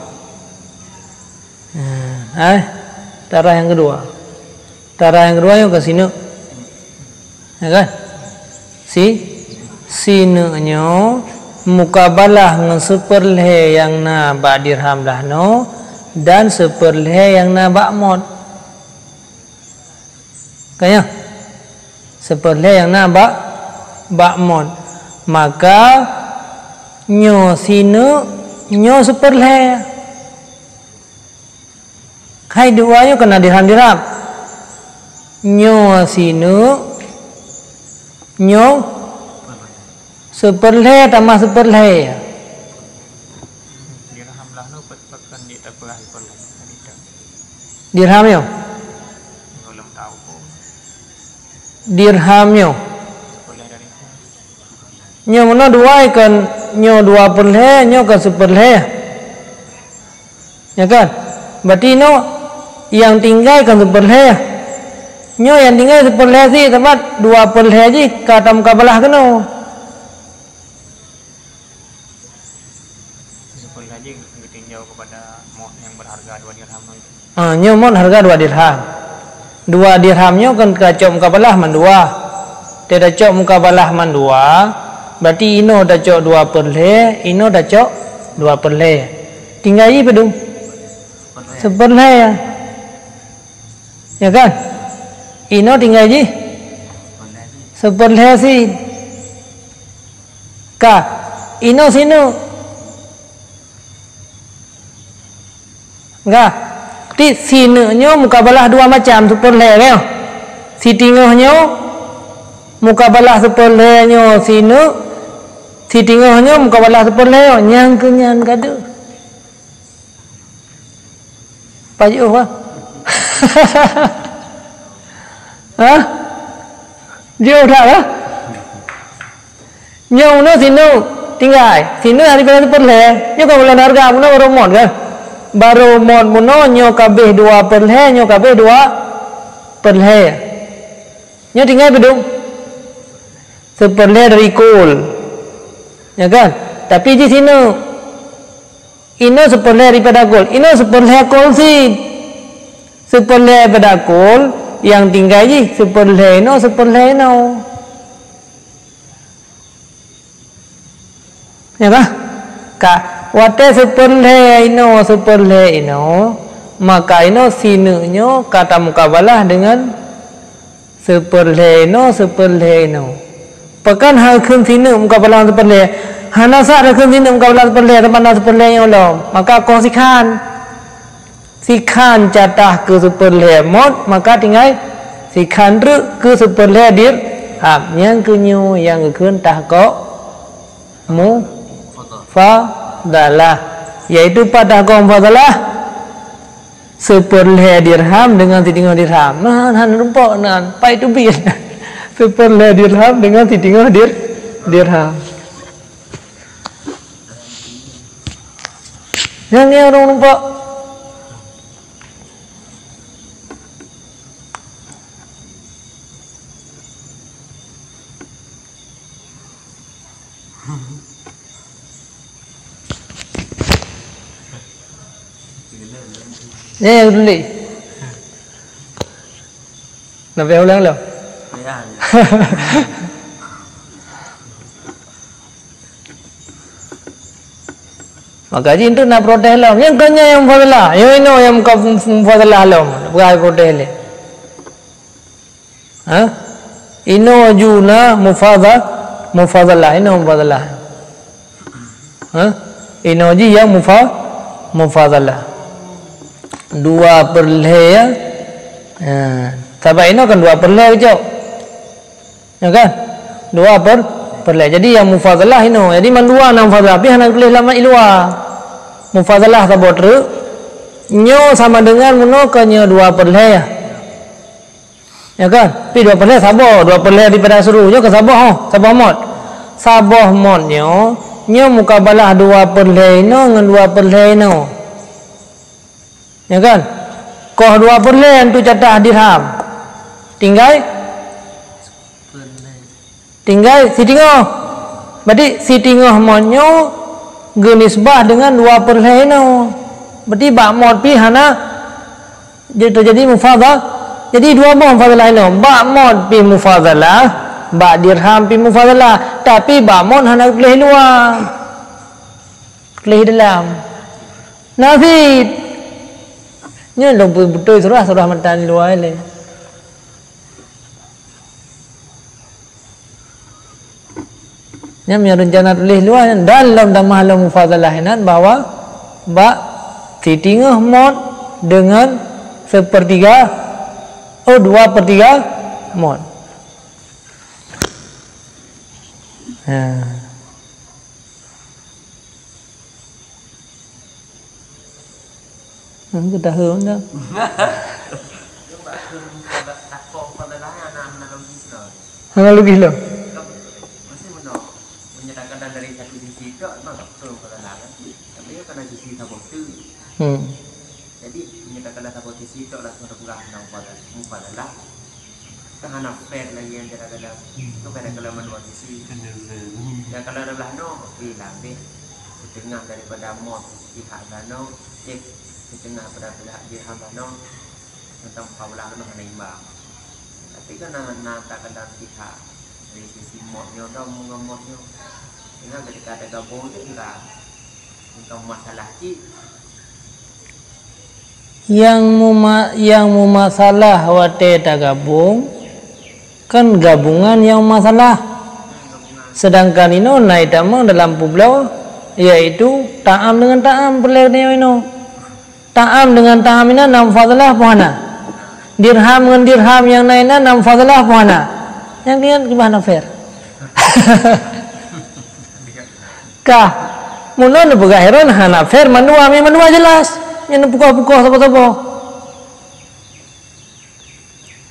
Taraf yang kedua. Taraf yang kedua yang ke sini. Ya kan? Sinenyo mukabalah dengan seperle yang na ba dirham dah no dan seperleh yang na ba'mod. Kayaknya seperleh yang na ba'mod. Maka nyo sinu nyo seperleh. Hai duanya kena dirham. Nyo sinu nyo seperleh tambah seperleh. Dirham lah no pekan di tapah seperleh. Dirham yo. Belum tahu kok. Dirham yo. Seperleh dari Nyo mana dua ikan nyo 2 perleh nyo kan seperleh. Ya kan? Berarti no yang tinggal kan seperleh. Nyo yang tinggal seperleh sih tempat 2 perleh aja kata mukabalah kena. seperleh aja ditinjau kepada mod yang berharga 2 dirham no itu. Nyo mod harga 2 dirham. 2 dirham nyo kan kacok mukabalah man 2. Dia dah cok mukabalah man 2. Berarti ino dah cok 2 perleh, ino dah cok 2 perleh. Tinggal aja pedung. Seperleh ya. Ya kan? Ino tinggal aja. Seperleh sih. Ka, ino sinu. Enggak. Ti sinunya mukabalah 2 macam seperleh kan? Si tingahnya mukabalah seperlehnya sinu. Si tingahnya mukabalah seperleh nyang kenyan kadu. Pajuk apa? Hah? Dia udah lah. Nyong no sinu tinggal. Sinu hari pada seperleh. Nyo kalau bulan harga muno baru mod kan? Baru mod muno nyo kabeh 2 perleh, nyo kabeh 2 perleh. Nyo tinggal bedung. Seperleh dari kul. Ya kan? Tapi di sini ino seperleh daripada kul. Ino seperleh kul sih. Seperleh pada kul yang tinggal je seperleh ino seperleh ino. Ya kan? Ka wate seperleh ino maka ino sinunya kata mukabalah dengan seperleh ino. Pekan hal kun sinu mukabalah seperleh. Hana sa ada kun sinu mukabalah seperleh teman seperleh yang lo. Maka kau sikan jatah ke seperleh mod maka tinggal sikan ru ke seperleh dir ham yang kenyu yang kun tah kau mu fadalah yaitu pada kau fadalah seperleh dirham dengan tidingah dirham. Nah, rumpok nan pai tu bil. Seperleh dirham dengan tidingah dirham. Yang ni orang rumpok. Ni dulu. Nak ulang lo. Maka jin tu nak protes lah. Yang kanya yang fadalah. Yang ino yang muka fadalah lah. Bukan protes le. Ha? Ino juna mufadalah. Ino mufadalah. Ha? Ino ji yang mufadalah. 2 perleh ya. Sebab ino kan 2 perleh kecok. Ya kan? 2 perleh. Jadi yang mufadalah ino. Jadi man 2 nam fadalah. Tapi hendak tulis lama ilua. Mufadalah sabot ru. Nyo sama dengan muno ke nyo 2 perleh ya. Ya kan? Tapi 2 perleh sabot. 2 perleh daripada suruh. Nyo ke sabot. Sabot mod. Sabot mod nyo. Nyo mukabalah 2 perleh ino dengan 2 perleh ino. Ya kan? Koh 2 perleh tu catah dirham. Tinggal si tinggal. Berarti si tinggal monyo genisbah dengan 2 perleh ino. Berarti bak mod pi hana terjadi mufadalah. Jadi 2 mufadalah ino. Bak mod pi mufadalah, bak dirham pi mufadalah. Tapi bak mod hana kelih luar. Kelih dalam. Nafid Nya dong betul surah matan luar le. Nya rencana tulis luar dalam tamah mufadalahinan bahwa titingah mod dengan 1/3 2/3 mod. Kita tahu dah. Analogi lo. Masih menyatakan dari satu sisi itu betul keterangan, tapi karena sisi tabung itu. Jadi menyatakan tabung sisi itu adalah suatu belah adalah karena fair lagi yang kadang-kadang itu kadang-kadang dua sisi. Dan kalau ada belah no, bilang deh setengah daripada mod pihak dano, setengah pada pihak dirham dano tentang paulah no hanya imbang. Tapi karena nata kadang pihak dari sisi modnya atau modnya, sehingga ketika ada gabung itu enggak untuk masalah yang mu masalah wate tak gabung kan gabungan yang masalah. Sedangkan ini naik tamang dalam pulau yaitu ta'am dengan ta'am perlakuannya ini. Ta'am dengan ta'am ini nam fadlah puana. Dirham dengan dirham yang lainnya nam fadlah puana. Yang lihat gimana fair? Kah mula nu begahiran hana fair manua jelas. Yang pukul-pukul apa-apa.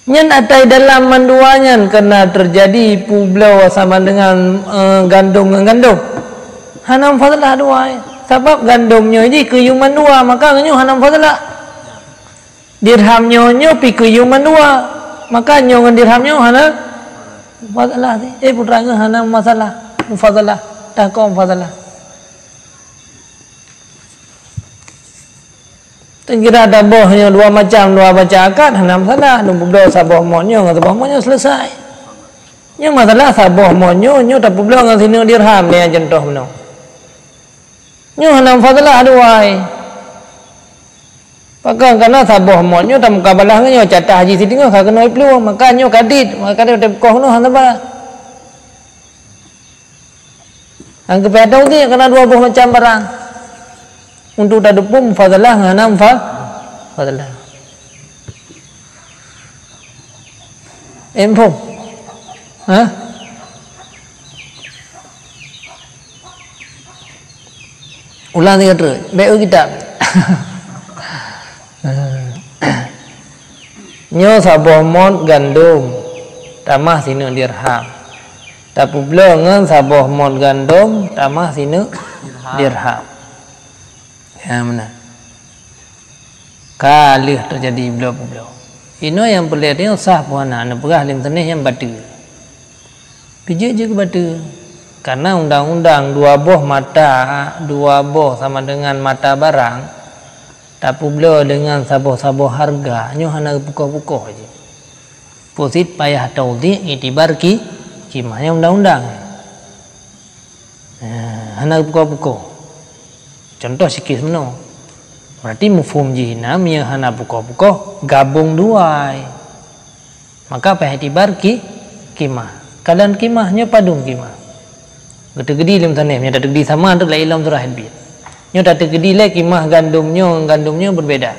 Yang atai dalam manduanya kena terjadi pulau sama dengan gandum dengan gandum. Hanam fadlah dua. Sebab gandumnya ini keyuman dua, maka nyo hanam fadlah. Dirhamnya nyo pi keyuman dua, maka nyo dengan dirhamnya hanam fadlah. Putra nyo hanam masalah, fadlah, takom fadlah. Kira ada bohnya dua macam, dua baca akad, hanam salah, numpuk sabah monyo, sabah monyo selesai. Yang masalah sabah monyo, nyo tak pula dengan sini dirham ni yang contoh meno. Nyo hanam fadlah aduai. Pakai karena sabah monyo tak mukabalah nyo catah haji sini nyo kena peluang, maka nyo kadit, maka dia koh no hanam ba. Anggap ada uti kena dua buah macam barang. Untuk tak dupum fadlah nganam fadlah. Empom. Ulang tiga terus. Baik kita. Nyo sabah mon gandum. Tamah sini dirham. Tapi belum sabah mon gandum. Tamah sini dirham. Ya mana? Kalih terjadi beliau. Ino yang perlihatnya sah puana, anu pegah lim tenih yang batu. Pijak je ke batu. Karena undang-undang dua boh sama dengan mata barang. Tapi beliau dengan saboh-saboh harga, nyo hana pukoh-pukoh aja. Posit payah taudhi itibar kimahnya undang-undang. Hana pukoh-pukoh. Contoh sikit meno. Berarti mufhum jihna yang hana bukoh-bukoh gabung dua. Maka apa itibar kimah. Kalian kimahnya padung kimah. Gede-gede lim tanem, nya tak gede sama tu lai ilam surah hadbit. Nya tak gede le kimah gandumnya berbeda.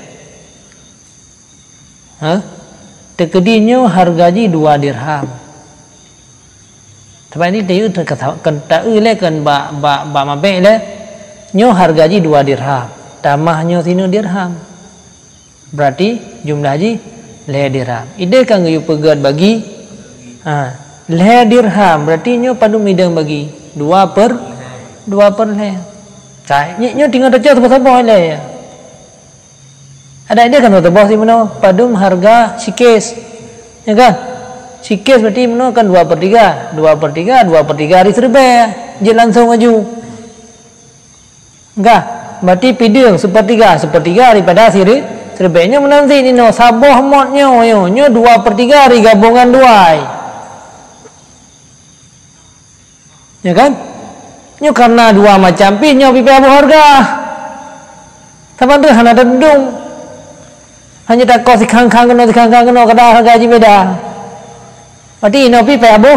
Tegedinya hargaji 2 dirham. Sebab ini dia tak le kan ba mabek le. Nyo hargaji 2 dirham, tamahnya sini dirham. Berarti jumlah haji le dirham. Ide kan gayu pegat bagi le dirham, berarti nyo padu midang bagi 2 per le. Cai nyo tinggal baca sabah le ya. Ada ide kan sabah si meno padum harga sikes. Ya kan? Sikes berarti meno kan 2/3 hari serba. Je langsung maju. Enggak, berarti pidung 1/3 daripada siri serbenya menanti ni no sabah modnya nyo 2/3 hari gabungan 2. Ya kan? Nyo karena 2 macam pi nyo pipi abu harga. Tapan tu hana dendung. hanya tak kau si kang keno kada harga je beda. Berarti ino pi pe abu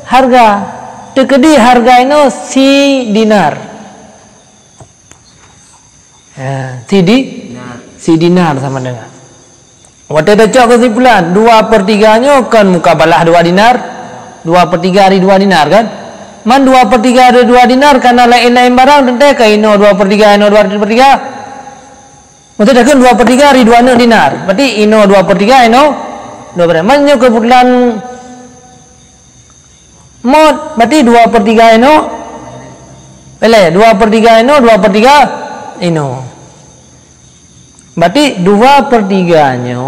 harga tekedi harga ino si dinar. Ya, si dinar sama dengan. Waktu dah cak kesimpulan 2/3-nya kan mukabalah 2 dinar. 2/3 dari 2 dinar kan? Man 2/3 dari 2 dinar karena lain-lain barang tentu ke ino 2/3 ino 2/3. Maksud dah kan 2/3 dari 2 dinar. Berarti ino 2/3 ino 2/3. Man nyo kebetulan mod berarti 2/3 ino boleh 2/3 ino 2/3 ino. Berarti 2/3 nya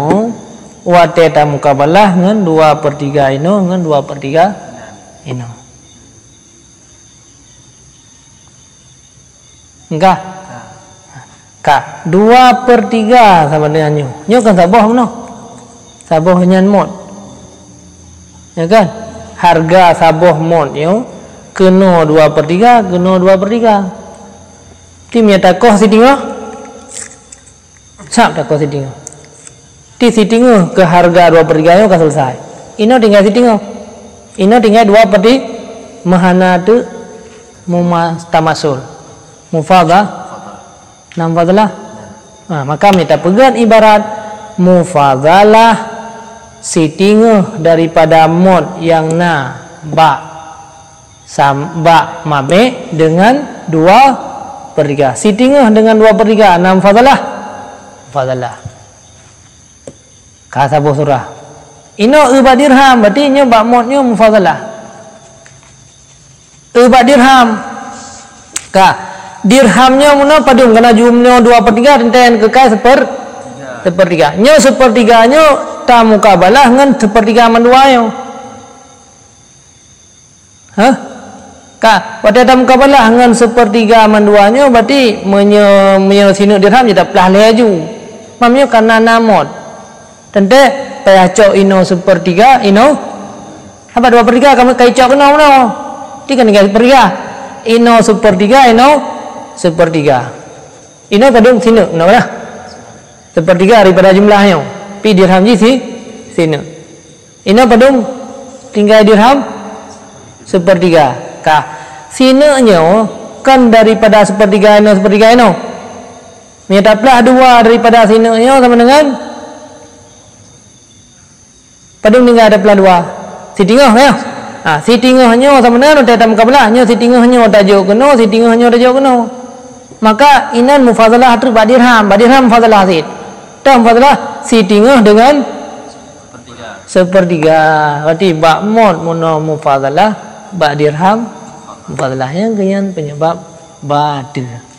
wate ta mukabalah ngan 2/3 ino ngan 2/3 ino. Enggak? Ka 2/3 sama dengan nyo. Nyo kan saboh mano? Saboh nyan mod. Ya kan? Harga saboh mod nyo kena 2/3 kena 2/3. Ti miata koh si tengok. Sap tak kau sitting. Ti sitting ke harga 2/3 nya kan selesai. Ino tinggal sitting. Ino tinggal 2/3 mahana tu mustamasul. Mufadha nam fadlah. Maka kita pegang ibarat mufadhalah sitting daripada mod yang na ba samba mabe dengan 2/3. Sitting dengan 2/3 nam fadhalah. Fadalah. Kata buah surah. Ino ubat dirham berarti nyo bak modnya mufadalah. Ubat dirham. Ka dirhamnya muna padung kena jumlah 2/3 tenten kekai 1/3. Nyo 1/3 nyo ta mukabalah ngan 1/3 mandua yo. Hah? Ka pada ta mukabalah ngan 1/3 mandua nyo berarti menyo sinu dirham je tak pelah laju. Mamnya karena namot. Tentu payah cok ino 1/3 ino apa 2/3 kamu kai cok kena mana? Ti kan 1/3. Ino 1/3 ino 1/3. Ino padung sini, no lah. 1/3 daripada jumlahnya. Pi dirham ji sini. Ino padung tinggal dirham 1/3. Ka sini nya kan daripada 1/3 ino 1/3 ino. Minta 2 daripada sini sama dengan padung tinggal ada pelah 2 si tingah ya. Si tingahnya sama dengan tak mukabalah nya si tingahnya tajuk kena si tingahnya tajuk kena. Maka inan mufadalah tu badirham mufadalah sid. Dan mufadalah si tingah dengan 1/3. Berarti bak mod muno mufadalah badirham mufadalah yang keyan penyebab badir.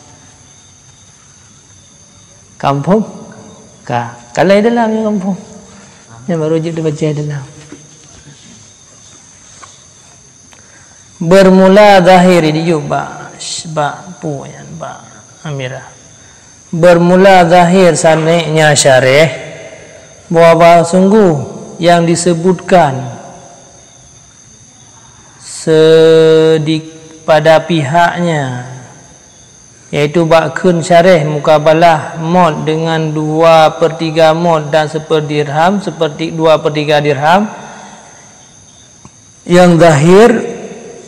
Kampung kalau dalam yang kampung yang baru je dibaca dalam bermula zahir di juba pu yan ba amira bermula zahir sananya syarih bahwa sungguh yang disebutkan pada pihaknya yaitu bakun syarih mukabalah mod dengan 2/3 mod dan 1 dirham seperti 2/3 dirham yang zahir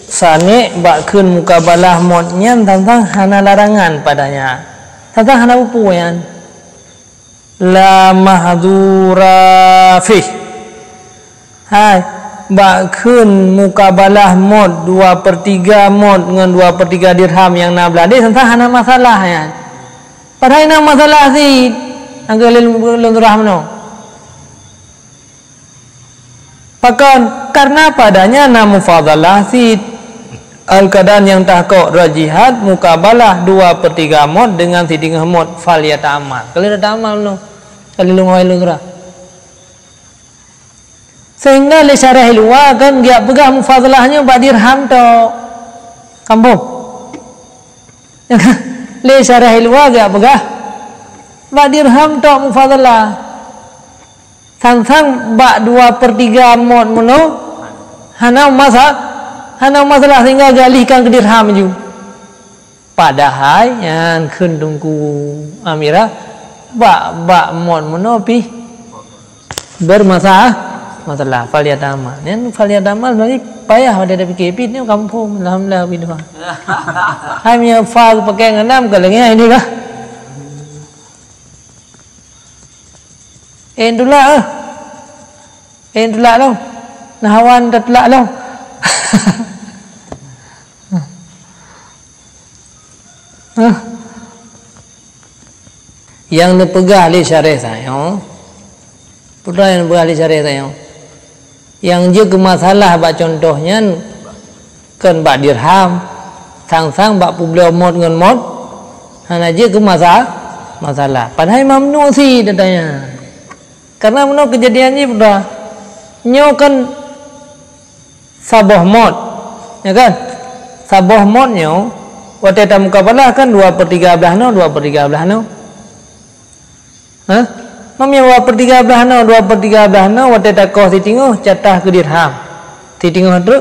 sani bakun mukabalah modnya tentang hana larangan padanya tentang hana upuan la mahdura fih hai bakun mukabalah mod 2/3 mod dengan 2/3 dirham yang nak beladi tentang hana masalah ya. Padahal ini masalah sih angka lelun dirham no. Bahkan karena padanya nama mufadalah sih al-keadaan yang tahqiq rajihat mukabalah 2/3 mod dengan 3 mod fal yata'amal. Kalau dah amal no. Kalau lelun dirham sehingga le syarah luar kan dia pegang mufadhalahnya bak dirham to kampung le syarah luar dia pegang bak dirham to mufadhalah sang bak 2/3 mod mono hana masalah sehingga galihkan ke dirham ju padahal yang kendungku amira bak mod monopi masalah faliat amal. Ni faliat amal ni payah ada PKP ni kampung alhamdulillah bidua. Hai punya fa pakai ngandam ke lagi ini kah? Entulak lo. Nahawan tetlak lo. Yang nepegah li syarih saya. Putra yang nepegah li syarih saya. Yang je ke masalah bak contohnya kan bak dirham sang-sang bak publio mod ngan mod hana je ke masalah padahal mamnu si datanya karena mana kejadiannya putra nyo kan saboh mod ya kan saboh mod nyo waktu ta mukabalah kan 2/3 belah no 2/3 belah no Mamnya 2/3 belah no 2/3 belah no waktu tak kau si tinggal catah ke dirham si tinggal tu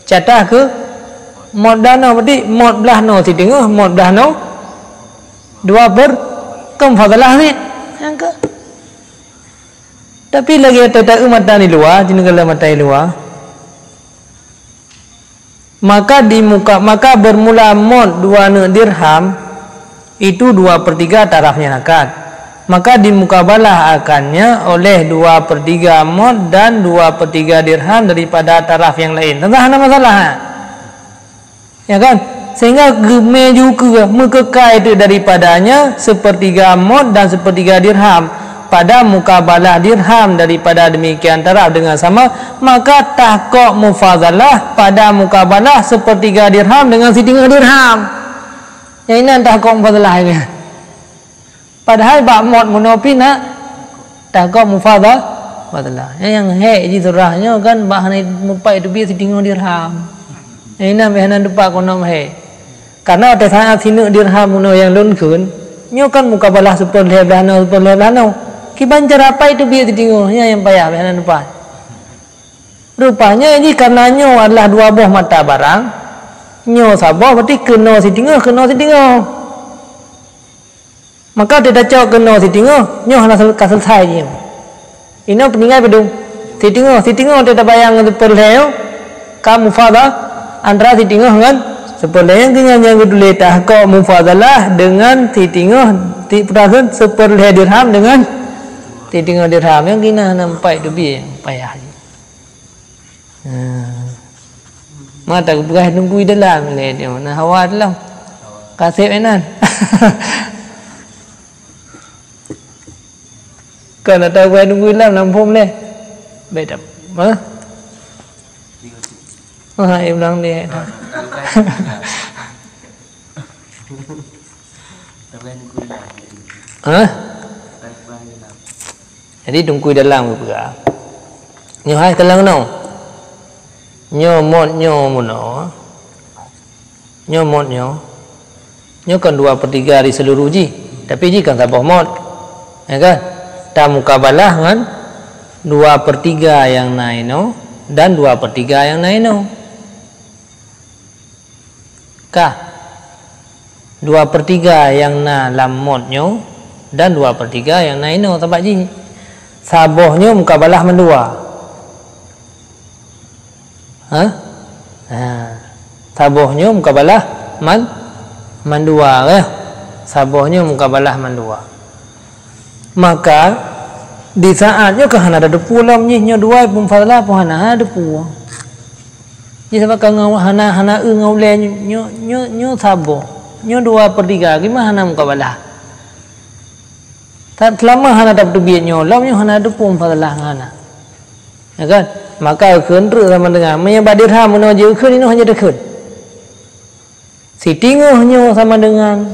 catah ke mod dana berarti mod belah no si tinggal mod belah no 2/3 fadalah ni angka tapi lagi tak mata ni luar jenengala mata luar maka bermula mod 2 dirham itu 2/3 tarafnya akad maka dimukabalah akannya oleh 2/3 mod dan 2/3 dirham daripada taraf yang lain. Tak ada masalah. Ya kan? Sehingga geme juga mengkekai itu daripadanya 1/3 mod dan 1/3 dirham. Pada mukabalah dirham daripada demikian taraf dengan sama, maka tahqiq mufadalah pada mukabalah 1/3 dirham dengan 1/3 dirham. Yang ini tahqiq mufadalah ini. Padahal bak mod monopi nak tahqiq mufadalah. Yang hek ji surahnya kan bak hanai mupai tu bi 1/3 dirham. Yang ini behana depak kono hek. Karena ada saat sinu dirham mono yang lun kun, nyo kan mukabalah 1/2 belah no. Kiban cara apa itu biar ditinggalnya yang payah behana depan. Rupanya ini karena nyo adalah 2 buah mata barang. Nyo sabah berarti kena si tinggal. Maka dia dah cakap kena si tinggal, nyo hendak selesai je. Ini peninggal pedung. Si tinggal dia dah bayang 1/2 kamu fada antara si tinggal dengan 1/2 yang kedua tahqiq mufadalah dengan si tinggal perasaan 1/2 dirham dengan tinggal dirham yang kena nampak tu biar payah je. Mata berah tunggu dalam le dia mana hawa dalam. Kasih enan. Kan ada berah tunggu dalam nampum le. Baik tak? Yang bilang dia. Jadi tunggu dalam juga. Nyo hai kelang no. Nyo mod nyo muno. Nyo mod nyo. Nyo kan 2/3 di seluruh ji. Tapi ji kan sabah mod. Ya kan? Ta mukabalah kan 2/3 yang naino dan 2/3 yang naino. Kah? 2/3 yang na lam mod nyo dan 2/3 yang naino tabat ji. Sabohnya mukabalah mendua. Sabohnya mukabalah mandua. Sabohnya mukabalah mandua. Maka di saatnya kahana ada depu lam nyo 2 pun fadalah pun hana depu. Jadi sebab kau hana ngau le nyo saboh. Nyo 2/3 gimana hana mukabalah? Tak selama hana dapat duit nyolam nyo hana ada pun fadalah hana. Ya kan? Maka kendru sama dengan menyebab dirham meno je keun ini hanya dekut. Si tingguh nyo sama dengan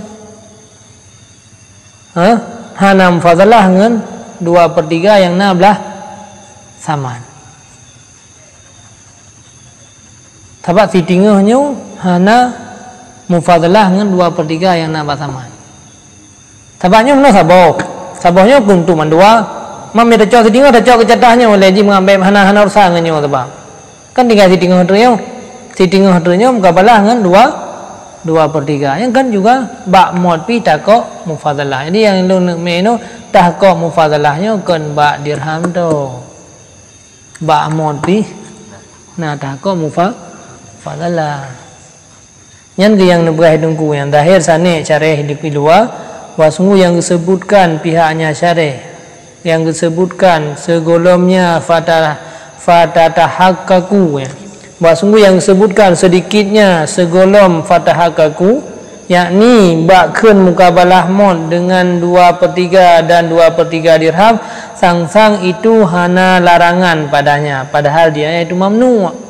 hana fadalah dengan 2/3 yang na belah saman. Sebab si tingguh nyo hana mufadalah dengan 2/3 yang na belah saman. Sebabnya meno sabok. Sabahnya pun tu mandua. Mam dia cakap tinggal dah cakap kecatahnya oleh ji mengambil hana urusan dengan nyo sebab. Kan tinggal si tinggal tu nyo. Si tinggal tu nyo mukabalah dengan 2/3 yang kan juga ba mod pi tahqiq mufadalah. Jadi yang lu nak main tu tahqiq mufadalahnya kan ba dirham tu. Ba mod pi nah tahqiq mufadalah. Yang ke yang nebrah dengku yang zahir sana syarih di luar wasmu yang disebutkan pihaknya syarih yang disebutkan segolomnya fatatahaqaqu ya. Wasmu yang disebutkan sedikitnya segolom fatahaqaqu yakni bakun mukabalah mod dengan 2/3 dan 2/3 dirham sang-sang itu hana larangan padanya padahal dia itu mamnu.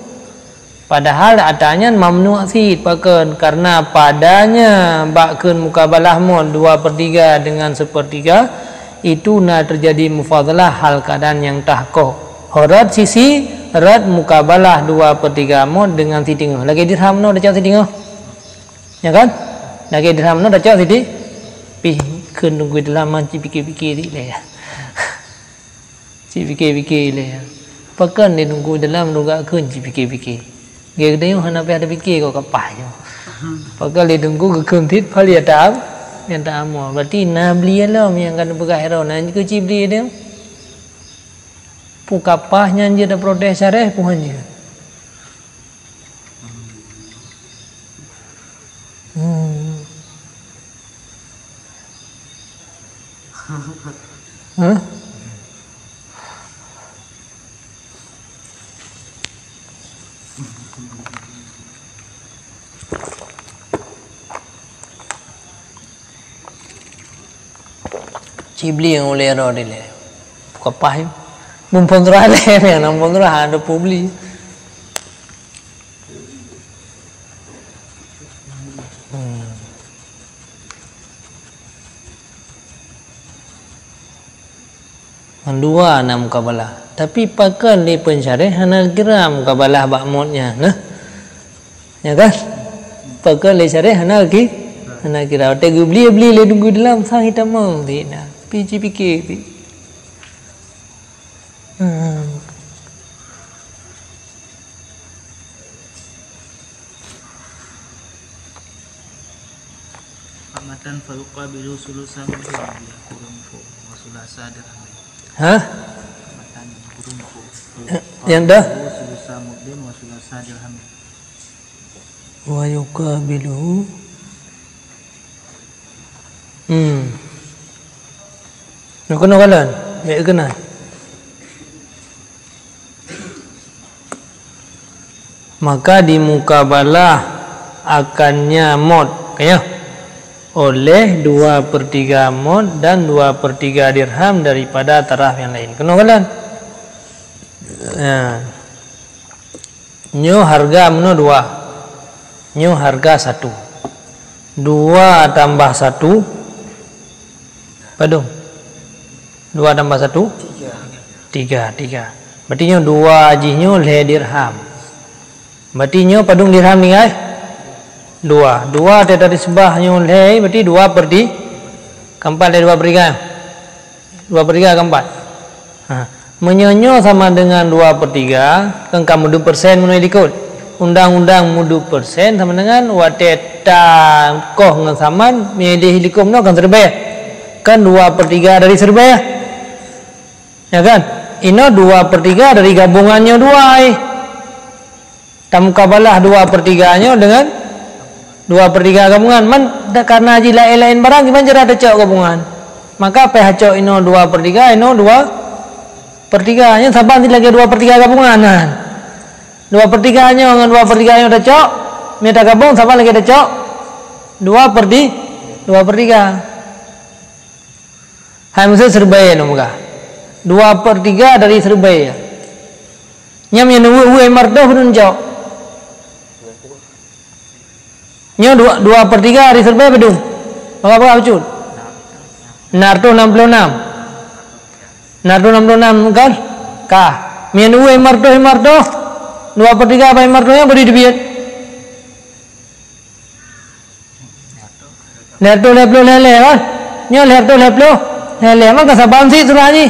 Padahal atanya mamnu sid pakan karena padanya bakun mukabalah mod 2/3 dengan 1/3 itu nak terjadi mufadalah hal keadaan yang tahqiq. Horat sisi rad mukabalah 2/3 mod dengan titinga. Lagi dirham no dah cak titinga. Ya kan? Lagi dirham no dah cak titi. Pi keun tunggu dalam manci fikir-fikir le ya. Ci fikir-fikir le ya. Pakan dia tunggu dalam nunggu keun ci fikir-fikir. Dia kata hana pe ada fikir kau kapah je. Pakai dia tunggu ke kuntit pali ada yang tak amu. Berarti nak beli lah yang kan bergairah nan ke cibli dia. Pu kapah nyan je dah protes syarah puhan je. Hah? Cibli yang oleh roh dia, kapah yang mumpundra le, yang mumpundra ada publi. Dua enam mukabalah, tapi pakai di pensyarih hana kira mukabalah bakmodnya, nah, ya kan? Pakai di syarih hana kira. Tegu beli le tunggu dalam sang hitam mau, tidak. Piji fikir ti. Pamatan faluqabilu sulusan dia kurungfu wasulasa dirham. Hah? Pamatan kurungfu. Yang dah Sulusan mudin wasulasa dirham. Wa yuqabilu nak kena kalan? Baik kena. Maka di mukabalah akannya mod, kaya oleh 2/3 mod dan 2/3 dirham daripada taraf yang lain. Kena kalan? Ya. Nyo harga meno 2. Nyo harga 1. 2 tambah 1 padung 2 tambah 1 3. Berarti nyo 2 aji nyo le dirham. Berarti nyo padung dirham ni ai 2 dari sebah nyo le berarti 2/3 keempat le 2/3 keempat. Menyonyo sama dengan 2/3 kan kamu 2% menurut ikut undang-undang mudu persen sama dengan wateta koh dengan saman milih likum no kan serbaya kan 2/3 dari serbaya ya kan ino 2/3 dari gabungannya 2 tamkabalah 2/3 nya dengan 2/3 gabungan man karena aji lain barang gimana cara ada cok gabungan maka apa cok ino 2/3 ino 2/3 nya saban lagi 2/3 gabungan 2/3 nya dengan 2/3 nya ada cok minta gabung saban lagi ada cok 2/3 hai mesti serbaya no muka 2/3 dari serbaya nyam yang uwe mardoh pun cok nyo 2/3 dari serbaya bedung maka apa cut narto 66 kan kah mian uwe mardoh 2/3 apa mardohnya beri dibiat narto leplo lele kan nyo narto leplo lele maka saban sih surani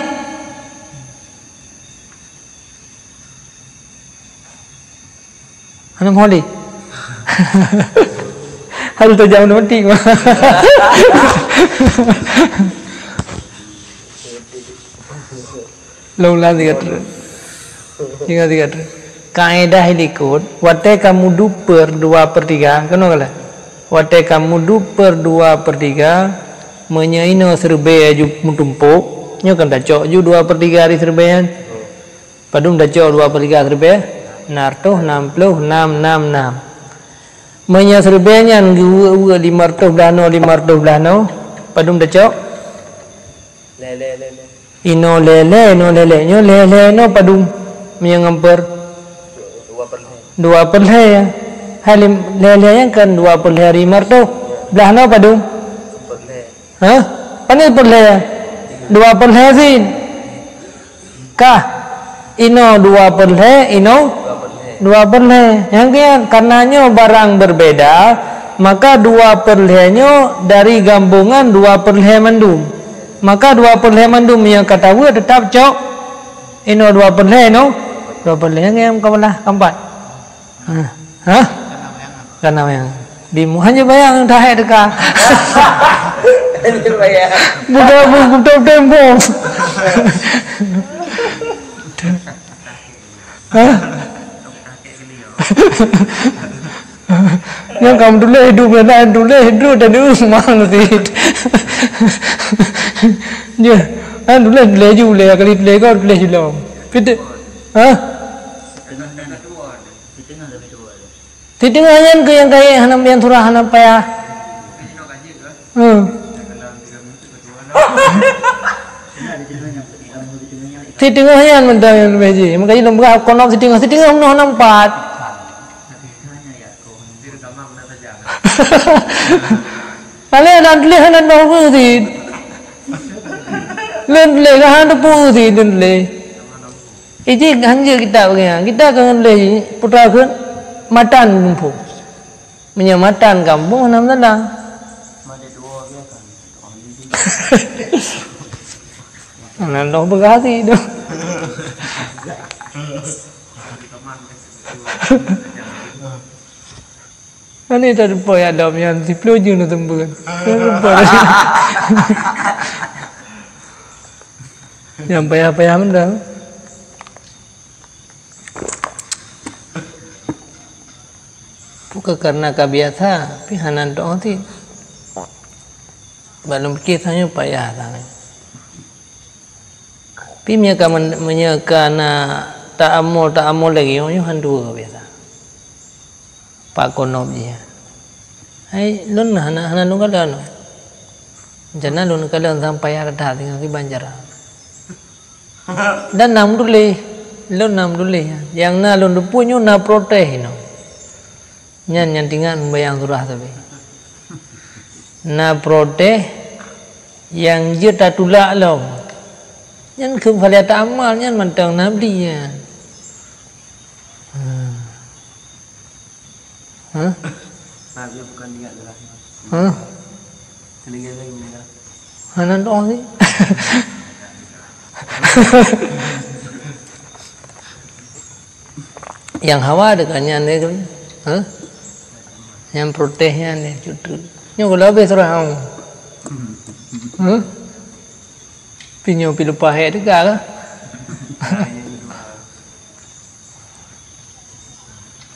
anu holi Harus tajam mati mah. Laulah tiga terus. Kaedah ikut wate kamu du per 2/3 kan kala. Wate kamu du per 2/3 menyaino serbe aju mutumpuk nyo kan dacok ju 2/3 di serbean. Padung dacok 2/3 serbe nartoh 66. Menya serbenya nggu 500 blano padung dacok le ino lele nyo lele no padung menyengemper 2/2 ya. Halim lele yang kan 2/2 500 blano padung hah panil perle 2/2 sin kah ino 2/2 ino 2/2 yang kia karenanya barang berbeda maka 2/2-nya dari gabungan 2/2 mandum maka 2/2 mandum yang kata gue tetap cok ino 2/2 no 2/2 yang kabelah keempat hah karena yang bimu hanya bayang dah dekat buka tempo hah yang kamu dulu hidup dan dan mang sih dia dulu juga kali kau dulu juga fit hah di tengahnya ke yang kayak hanam yang surah hanam payah di tengahnya mentah yang beji makanya lembah konop di tengah nampak kalian ada lihat ada apa sih Len kan ada apa sih len ini hanya kita kan le putra kan matan kampung menyamatan kampung namanya Nando berkasi dong. Ani tak lupa ya dam yang si peluju nu tembukan. Yang payah-payah mendang. Bukan karena kebiasa, pihanan doang ti. Belum kisahnya payah tangan. Pimnya kaman menyekana ta'amul lagi yo handu biasa. Pak konob dia. Hai lun hana nu kalan. Jana lun kalan sampai ada tinggal di Banjar. Dan nam dulu yang na lun punya na proteh no. Nyan tinggal bayang surah tapi. Na proteh yang dia tak tulak lo. Nyan kembali amal nyan mentang nabi ya. Nabi bukan dia adalah. Telinga lagi mendengar. Hanan doang sih. Yang hawa dekannya nih tu. Yang protehnya nih cutu. Nyo kalau habis orang. Pinyo pilupah itu kan?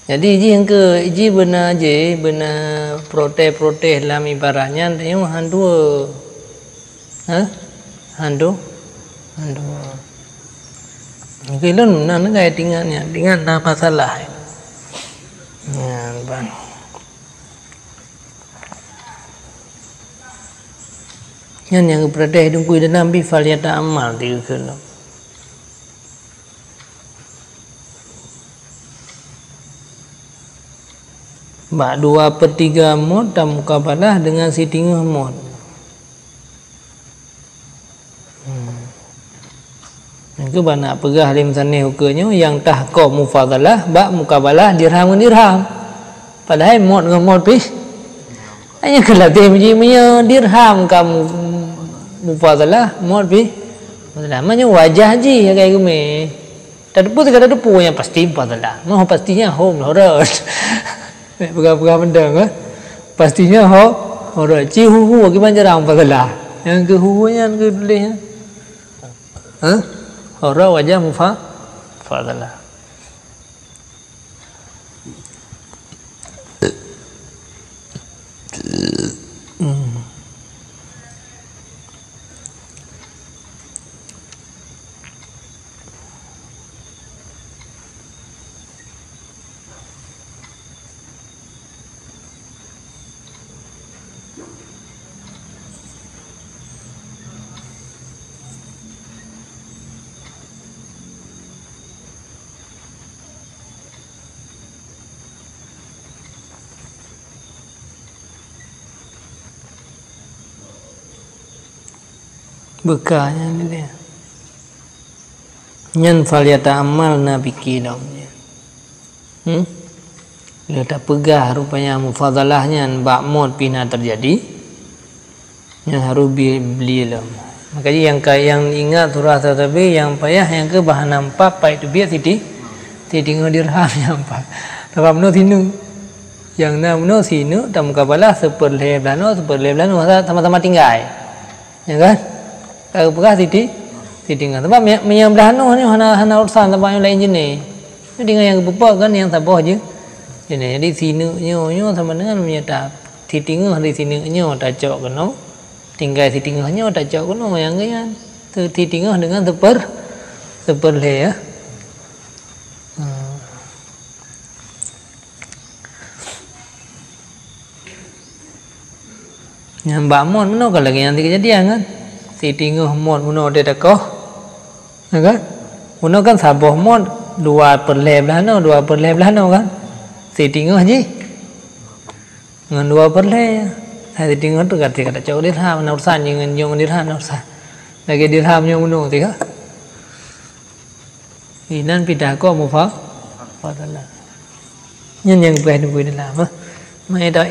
Jadi yang ke benar je benar proteh dalam ibaratnya yang handu, handu. Kilon mana gaya tinggalnya apa salah? Bang. Yang proteh itu kui dalam bifaliata amal tiga kilo. Bak 2/3 mod dan mukabalah dengan si tinggal mod. Itu banyak pegah lim saneh hukumnya yang tahqo mufadalah bak mukabalah dirham. Padahal mod dengan mod pis. Hanya kelatih punya dirham kamu mufadalah mod pis. Namanya wajah ji kayak gini. Terdepu kata depu yang pasti mufadalah. Mau pastinya home horor. Pegah-pegah benda kan pastinya ci hu bagaimana jarang fadalah. Yang ke hu-nya ke tulisnya. Wajah fadalah. Bekahnya ni dia. Nyan faliyata amal nabi kidam. Dia tak pegah rupanya mufadalahnya ba'mud pina terjadi. Yang harus beli lah. Makanya yang ingat surah tetapi yang payah yang ke bahan nampak pai tu biar titi tinggal dirham yang pak. Tapi menurut sini yang nak menurut sini tak mukabalah seperleh belano sama-sama tinggal. Ya kan? Kalau pegah titi tinggal. Sebab yang belano ni hana urusan tempat yang lain jenis. Ni tinggal yang bepa kan yang tabah je. Jadi sini nyo sama dengan menyetap. Tinggal di sini nyo tak cok kena. Tinggal di tinggalnya tak cok kena yang kan. Tinggal dengan seperleh ya. Yang Mbak Mon mana kalau lagi nanti kejadian kan? Si tinggal Mon mana ada dekoh, kan? Mana kan saboh Mon 2/2 kan? Si tinggal je, dengan 2/2. Saya tinggal tu kata cakap dirham, urusan dengan yang dirham urusan. Lagi dirhamnya mana tiga? Inan pindah kau fadalah. Yang boleh tunggu dalam. Mai dah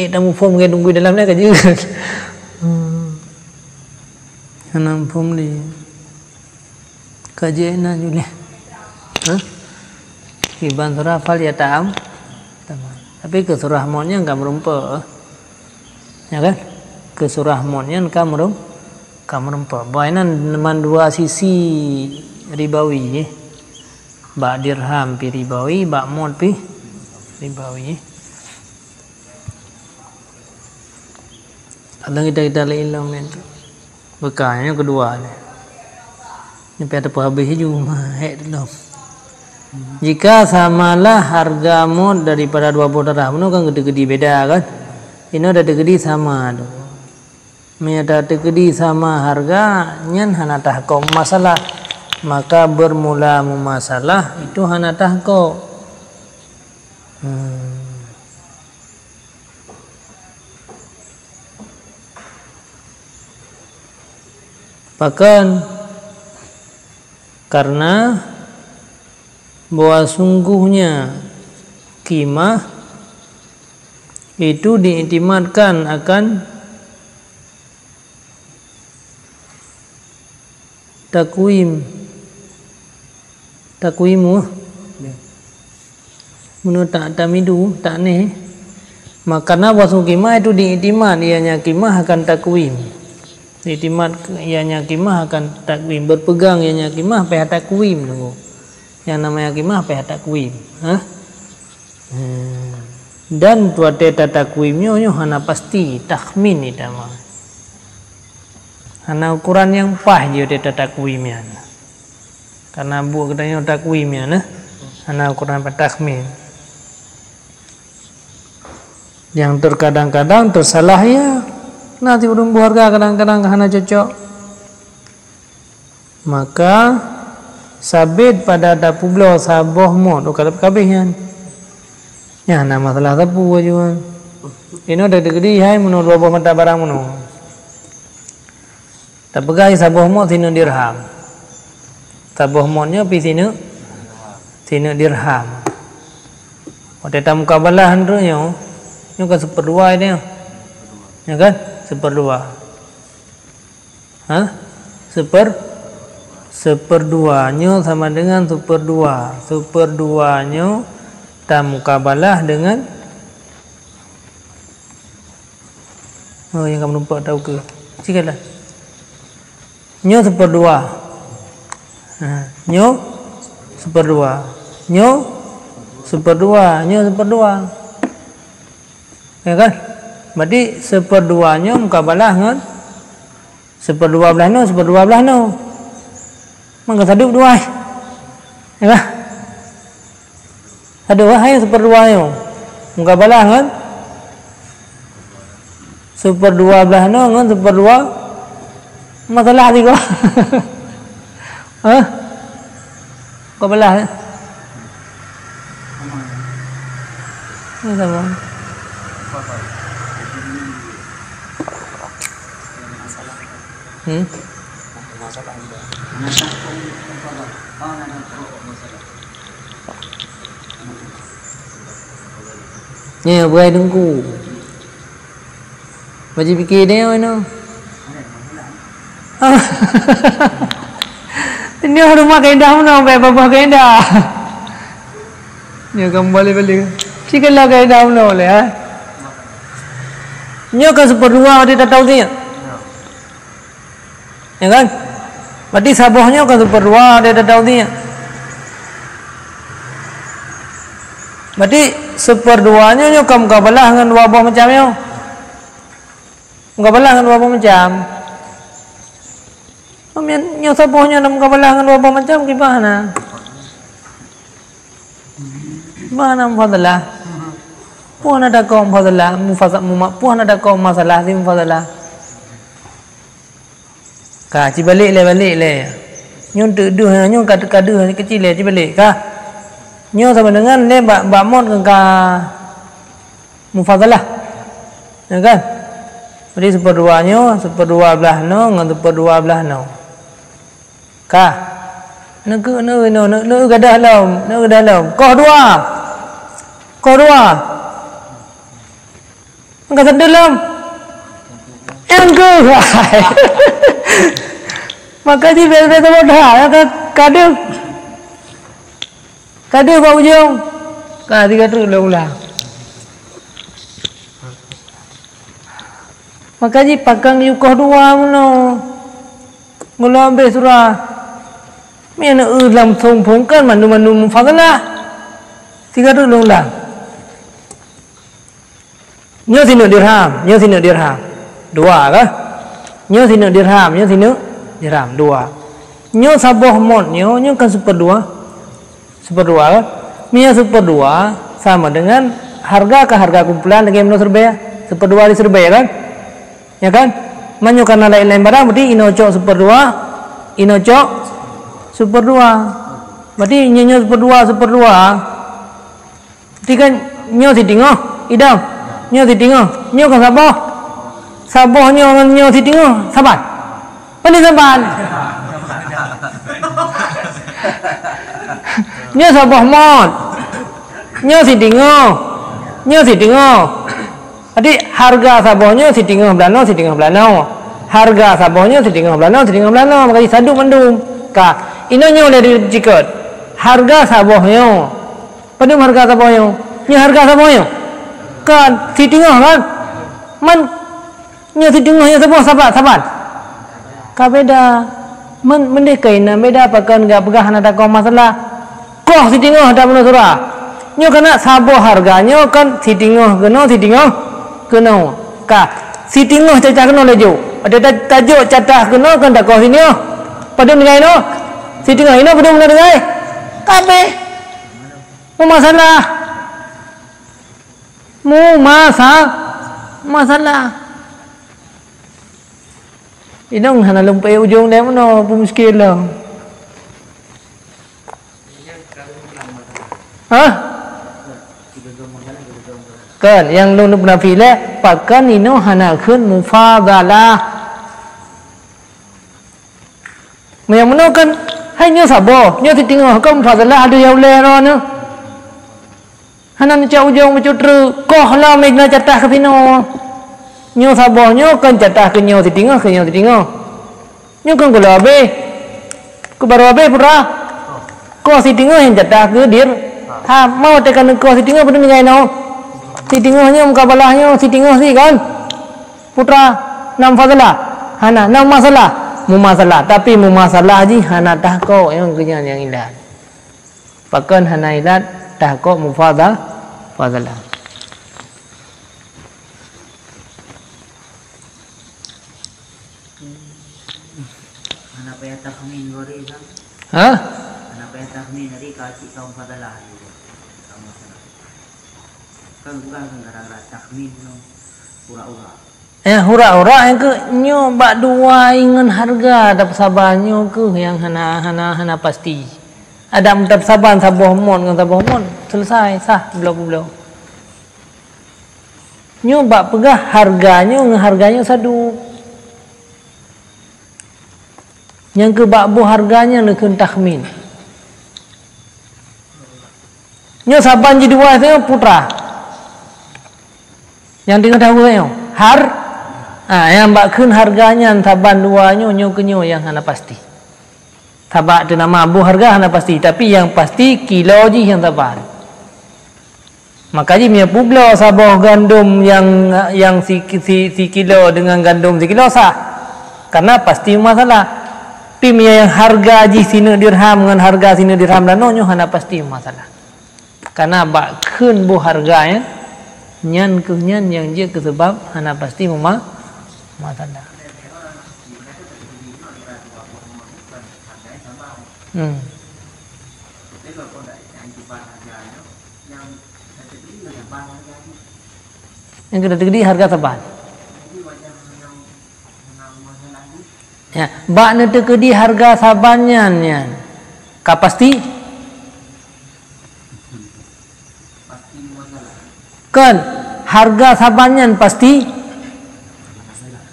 tamu form ke tunggu dalam ni kerja. Hanam form ni. Kerja na jule. Iban surah fal ya ta'am. Tapi ke surah monnya enggak merumpa. Ya kan? Ke surah monnya enggak merumpa. Bainan man dua sisi ribawi. Ba dirham pi ribawi, ba mon pi ribawi. Kadang kita ilmu ni tu. Bekahnya kedua ni. Ni pada habis juga hek dulu. Jika samalah harga mod daripada 20 dirham, itu kan gede-gede beda kan? Ini ada gede sama tu. Menyata gede sama harga nyan hana tahko masalah. Maka bermula masalah itu hana tahko. Bahkan karena bahwa sungguhnya qimah itu diiktimadkan akan takwimu menurut tamidu tak nih makanya bahwa qimah itu diiktimad ianya qimah akan takwim. Iktimad ianya qimah akan takwim, berpegang ianya qimah pihak takwim tunggu. Yang namanya qimah pihak takwim. Dan tuat teta takwimnya hana pasti takhmin itu mah. Hana ukuran yang pah je teta takwimnya. Karena bu katanya takwimnya nah. Hana ukuran takhmin. Yang terkadang-kadang tersalah ya. Nanti berumbu harga kadang-kadang hana cocok. Maka sabit pada dapu beliau saboh mod ukalap kabehnya. Ya nama masalah tapu juga. Ini ada gede hai menurut 20 mata barang menurut. Tak pegai saboh mod sini dirham. Saboh modnya pi sini dirham. Pada tamu kabalah hendaknya. Ini kan 1/2 dia. Ya kan? 1/2. Seperduanya sama dengan 1/2. 1/2-nya tak mukabalah dengan Oh, yang kamu nampak tahu ke? Silalah. Nyo seperdua. Nyo seperdua. Nyo seperdua. Nyo seperdua. Ya kan? Berarti seperduanya mukabalah kan? Seperdua belah no, seperdua belah no. Mangga sadu dua. Ya kan? Sadu hai seperduanya. Mukabalah kan? Seperdua belah no kan seperdua. Masalah tiga. Hah? Mukabalah. Ini sama. Ni berai dengku. Baca fikir dia mana? Ini rumah kaedah mana? Bapa kaedah. Ni kembali balik. Sikitlah kaedah mana boleh ha? Ni kan seperdua dia tak tahu dia. Ya kan? Berarti sabohnya kan seperdua dia tak tahu dia. Berarti seperduanya nyo kamu kabalah dengan wabah macam nyo. Mukabalah dengan wabah macam. Nyo sabohnya nak mukabalah dengan wabah macam gimana? Mana mufadalah? Puan ada kaum mufadalah, puan ada kaum masalah di mufadalah. Ka ci balik le. Nyo tuduh nyo kadu kecil le ci balik ka. Nyo sama dengan le bak mod ka mufadalah. Ya kan? Jadi seperduanya, seperdua belah no dengan seperdua belah no. Ka. Nak gadah dalam. Kau dua. Enggak dalam. Yang ke. Maka di beza bodoh, kadu kau ujung, tiga tu ulang. Maka di pakang yukoh dua mana, mula ambil surah, mana ulam sompong kan mandu mufadalah, tiga tu ulang. Nyo sinu dirham, dua kan? Nyo sinu dirham, dua. Nyo saboh mod nyo kan seperdua kan? Mia seperdua sama dengan harga kumpulan lagi menurut Surabaya. Seperdua di Surabaya kan? Ya kan? Manyo karena lain-lain barang berarti inocok seperdua. Berarti nyo seperdua. Berarti kan nyo sitingo, idam. Nyo sitingo, nyo kan saboh. Saboh nyo sitingo, saban. Pani saban. Nyo saboh mod. Nyo sitingo. Jadi harga sabohnya sitingo belano. Harga sabohnya sitingo belano. Maka sadu mendum. Ka ino nyo le dicikot. Harga sabohnya. Padum harga sabohnya. Nyo harga sabohnya. Ka sitingo kan? Man nyo sitingo nyo saban. Ka beda. Mendekai na beda pakan enggak pegah ada kau masalah. Koh sitingo ada mana surah. Nyo kena saboh harganya kan sitingo kena. Ka sitingo cacah kena lejo. Ada tajuk catah kena kan dak kau sini. Padum dengan no. Sitingo ino padum dengan. Kabe. Masalah. Inong hana lumpai ujung dia mana pemuskil lah. Hah? Kan yang lu nafi le pakan ino hana khun mufadalah. Yang mana kan hanya saboh, nyo tinggal kan mufadalah ada yang le ro ne. Hana ni cau ujung macutru, koh lah megna catah ke sino. Nyo sabohnya kan catah ke nyo tinggal. Nyo kan gula abe. Ku baru abe pura. Ko si tinggal yang catah ke dir. Ha mau tekan ko si tinggal pun ngai no. Si tinggalnya muka balahnya si tinggal si kan. putra nam fadlah hana nam masalah mumasalah tapi mumasalah ji hana tahko yang kenyan yang ilat pakan hana ilat tahko mufadalah fadalah Anak payah tahmin gori kan? ha Anak payah tahmin dari kasih kaum fadalah juga. Kamu sana. Kan bukan gara-gara tahmin no. Pura-pura. hura-hura yang ke nyo bak dua ingan harga dapat sabanyo ke yang hana pasti ada dapat saban saboh mon dengan saboh mon selesai sah belau nyo bak pegah harganya sadu yang ke bak bu harganya nekun tahmin nyo saban jadi dua itu putra yang tinggal tahu nyo yang bak kun harganya saban dua nyo kenyo yang hana pasti tabak tu nama bu harga hana pasti tapi yang pasti kilo ji yang saban makanya punya publo saboh gandum yang si kilo dengan gandum si kilo sah karena pasti masalah tim yang harga ji sini dirham dengan harga sini dirham dan nyo hana pasti masalah karena bak kun bu harganya nyan kunyan yang dia kesebab hana pasti masalah yang kena tegedi harga saban ya bak na tegedi harga sabannya nyan ka pasti kan harga sabannya pasti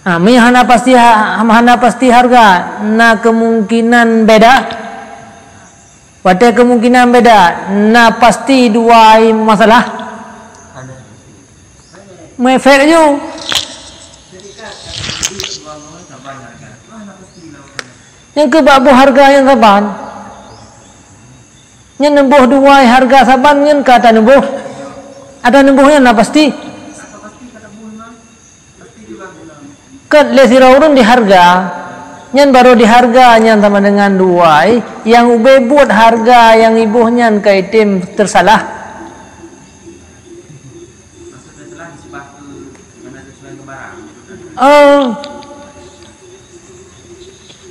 hana pasti harga na kemungkinan beda pada kemungkinan beda na pasti dua masalah mefek je yang ke babu harga yang saban yang nembuh dua harga saban yang kata nembuh ada nembuhnya na pasti kan lesira urun di harga nyan baru di harga nyan sama dengan dua yang ube buat harga yang ibuhnya kaitim tersalah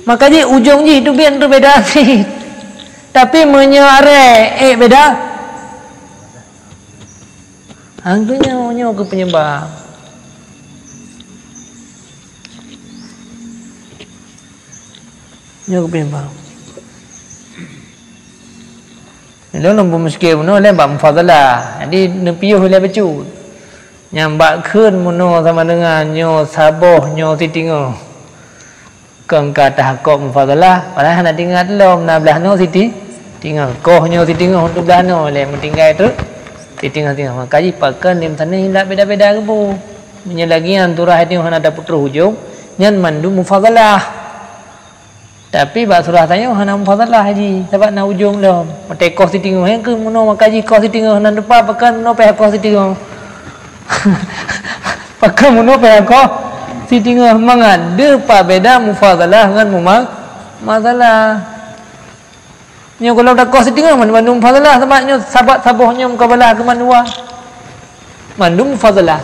makanya ujung ji itu biar berbeda sih tapi menyare beda hantunya nyo ke penyebab nyo ke penyebab lo nombor muskil no le bam fadalah jadi nepiuh le becut nyambak kun muno sama dengan nyo saboh nyo titingo keng kata kok mufadalah padahal nak tinggal lom na belah no siti tinggal koh nyo titingo untuk belah no le tinggal tu tinggal makanya pakan dim sana hilap beda-beda ke bu menyelagian turah itu hana dapat terhujung nyan mandu mufadalah tapi bak surah tanya hana mufadalah haji sebab na ujung lom mate koh titingo hang ke muno makaji koh titingo hana depa pakan muno peh koh titingo pakai muno payako si tinggal mengada pa beda mufadalah dengan masalah nyo kalau dak kos tinggal mandum mufadalah sebabnya sabohnya mukabalah ke manua mandum mufadalah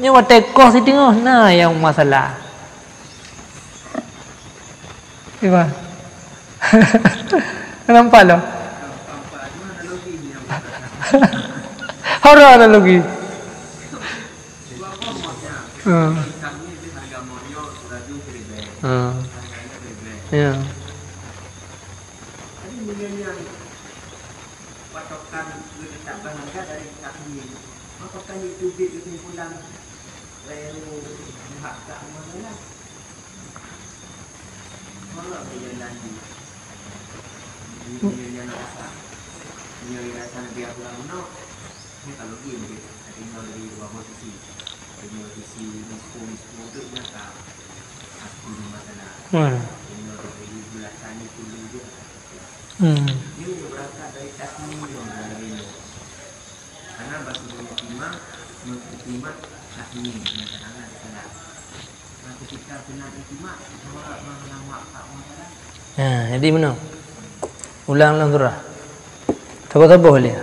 nyo wate kos tinggal nah yang masalah iba nampak lo horor analogi ya. Patokan ditetapkan harga dari tahmin. Apakah itu kesimpulan hak keamanan? Kalau dia nanti dia nak rasa dia rasa dia pulang no. Ini kalau ini tinggal dari dua posisi. Posisi misku tu nak aku masalah. Tinggal dari belasan itu dia. Ini berangkat dari tahmin dari karena bahasa timah tahmin, karena salah. kita benar ijma bahwa mengamak tak masalah. Nah, jadi mana? Ulang surah. Sabar-sabar boleh.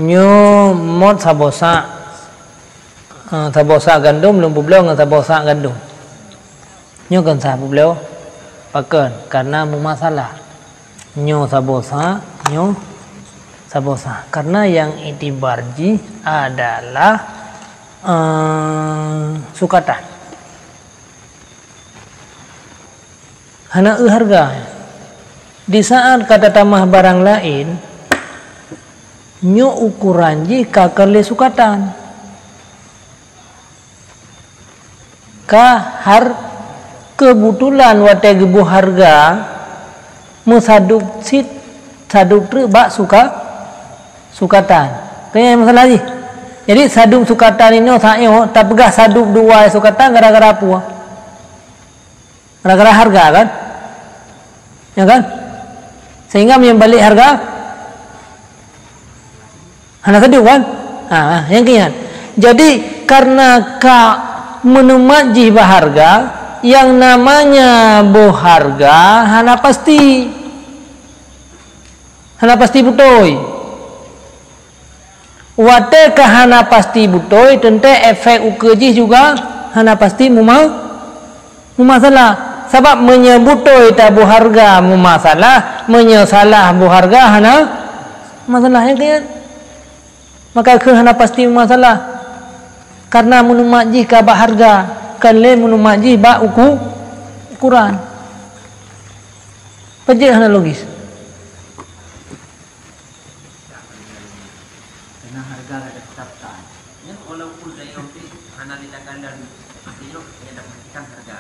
Nyo mod sabosa. Sabosa gandum belum publao dengan sabosa gandum. Nyo kan sah publao. Pakan karena masalah. Nyo sabosa, nyo sabosa. Karena yang itibarji adalah sukatan. Hana harga. Di saat kata tamah barang lain, nyo ukuranji kakale sukatan. Kahar kebetulan wate gebu harga musaduk sit saduk tre bak sukatan. Tanya masalah ni. Jadi saduk sukatan ini sayo tak pegah saduk dua sukatan gara-gara apa? Gara-gara harga kan? Ya kan? Sehingga menyembalik harga hana saduk kan? Yang kian. Jadi karena menumaji baharga yang namanya boharga hana pasti butoi wate hana pasti butoi tente efek ukeji juga hana pasti mumasalah sebab menyebutoi tak boharga mumasalah menyesalah boharga hana masalahnya kan maka ke hana pasti mumasalah karena menumaji ka baharga kan le menumaji ba ukuran pejik hana logis Karena harga ada tetapkan. Ya walaupun saya nanti analitakan dan artinya ya dapatkan harga.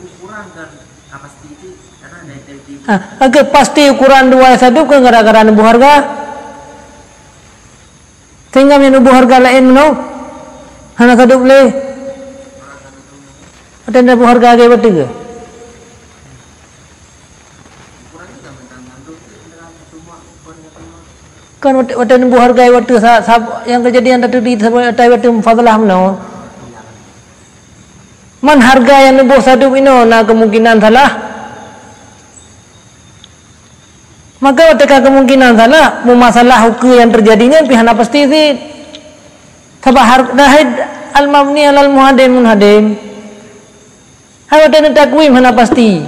Ukuran dan pasti itu karena ada yang agak pasti ukuran dua satu ke gara-gara nubuh harga sehingga nubuh harga lain menau hana saduk le ada nubuh harga ke betul ke kan wate nubuh harga waktu yang kejadian tadi waktu fadlah menau man harga yang nubuh saduk ino na kemungkinan salah maka ketika kemungkinan salah masalah hukum yang terjadinya pihana pasti sih sabah harga al-mabni al-muhadim munhadim ada takwim hana pasti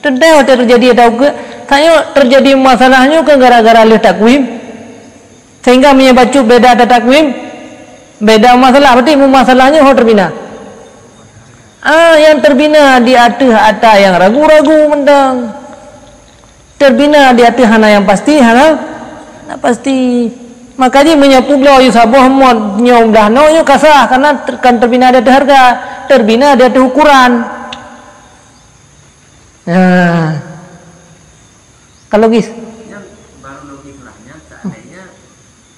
tentu terjadi tahu ke saya terjadi masalahnya ke gara-gara le takwim sehingga menyebabkan beda ada takwim beda masalah berarti masalahnya terbina yang terbina di atas yang ragu-ragu mendang terbina di atas hana yang pasti hana pasti makanya menyapu beliau yusabuh mod nyom dah no yu kasah karena kan terbina di atas harga terbina di atas ukuran kalau gis yang baru logis lahnya seandainya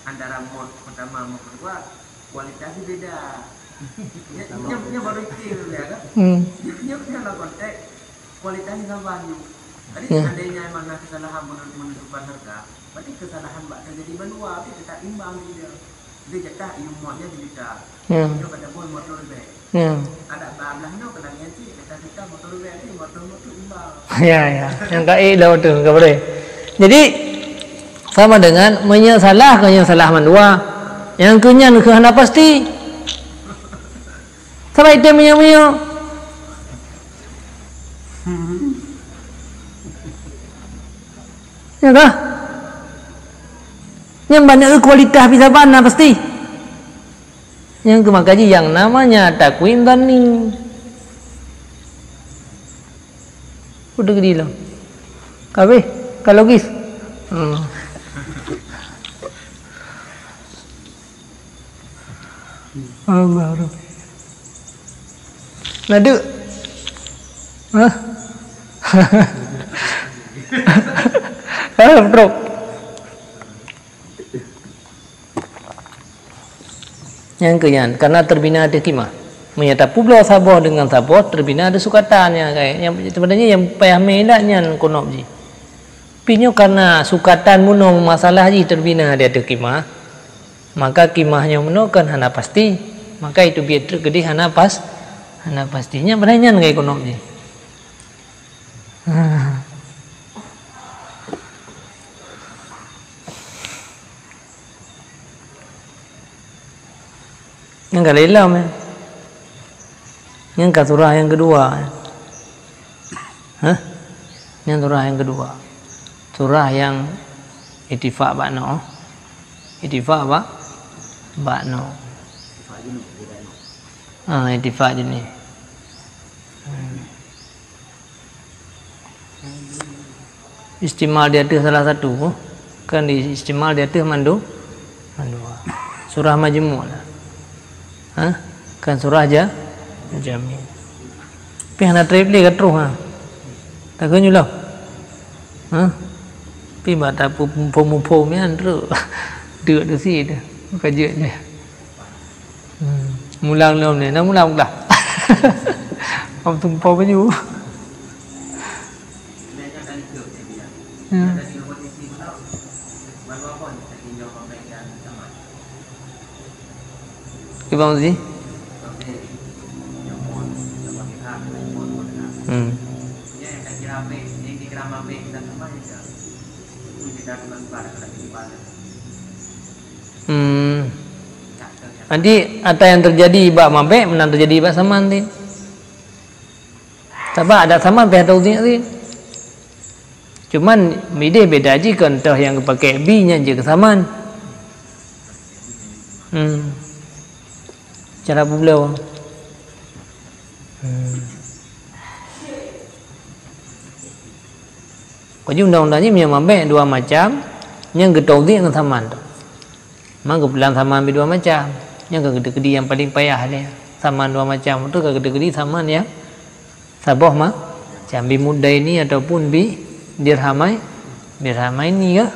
antara mod pertama mod kedua kualitasnya beda nya baru itu ya kan nya dalam konteks kualitasnya sama tadi seandainya mana kesalahan menentukan harga berarti kesalahan mbak terjadi manual tapi tetap imbang dia jatah ilmunya digital itu kata pun motor lebih ada belah no kena ngenci kita motor lebih ini motor imbang ya yang kai dah tu enggak boleh jadi sama dengan menyesalah mandua yang kenyan ke hana pasti sama itu menyo ya kah yang banyak kualitas bisa mana pasti yang kemakaji yang namanya takwim tani udah gede lah kabe kalau gis Allah nadu bro yang kenyan karena terbina ada kimah menyata pulau sabah dengan sabah terbina ada sukatannya kayak yang sebenarnya yang payah medaknya konop ji pinyo karena sukatan muno masalah ji terbina ada kimah maka kimahnya muno kan hana pasti maka itu biar tergede hana Nah pastinya pertanyaan ke ekonomi. Yang kali ilam ya. Yang ke surah yang kedua. Yang surah yang kedua. Surah yang Ittifaq bakno. Ittifaq apa? Bakno. Ittifaq jenis. Istimal dia tu salah satu. Kan di istimal dia tu mandu. Surah Majmu' lah. Kan surah aja Jami. Tapi hana triple kat terus tak kau nyulau. Tapi mata pom ni andro. Duduk di sini kerja je. Mulang lom ni, nak mulang dah. Om tumpau baju. Kibang sih? Nanti apa yang terjadi bak mabe menang terjadi bak saman tin. Sebab ada saman pihak tauzik tin. Cuman mideh beda aja kan tah yang pakai b nya je kesamaan. Cara beliau. Jadi undang-undangnya punya mabe dua macam, yang ketauzik dengan samaan tu. Mang kebetulan samaan dua macam. Yang gede-gede yang paling payah dia. Samaan dua macam tu gede-gede samaan yang saboh mah. Jambi muda ini ataupun bi dirhamai ni ke?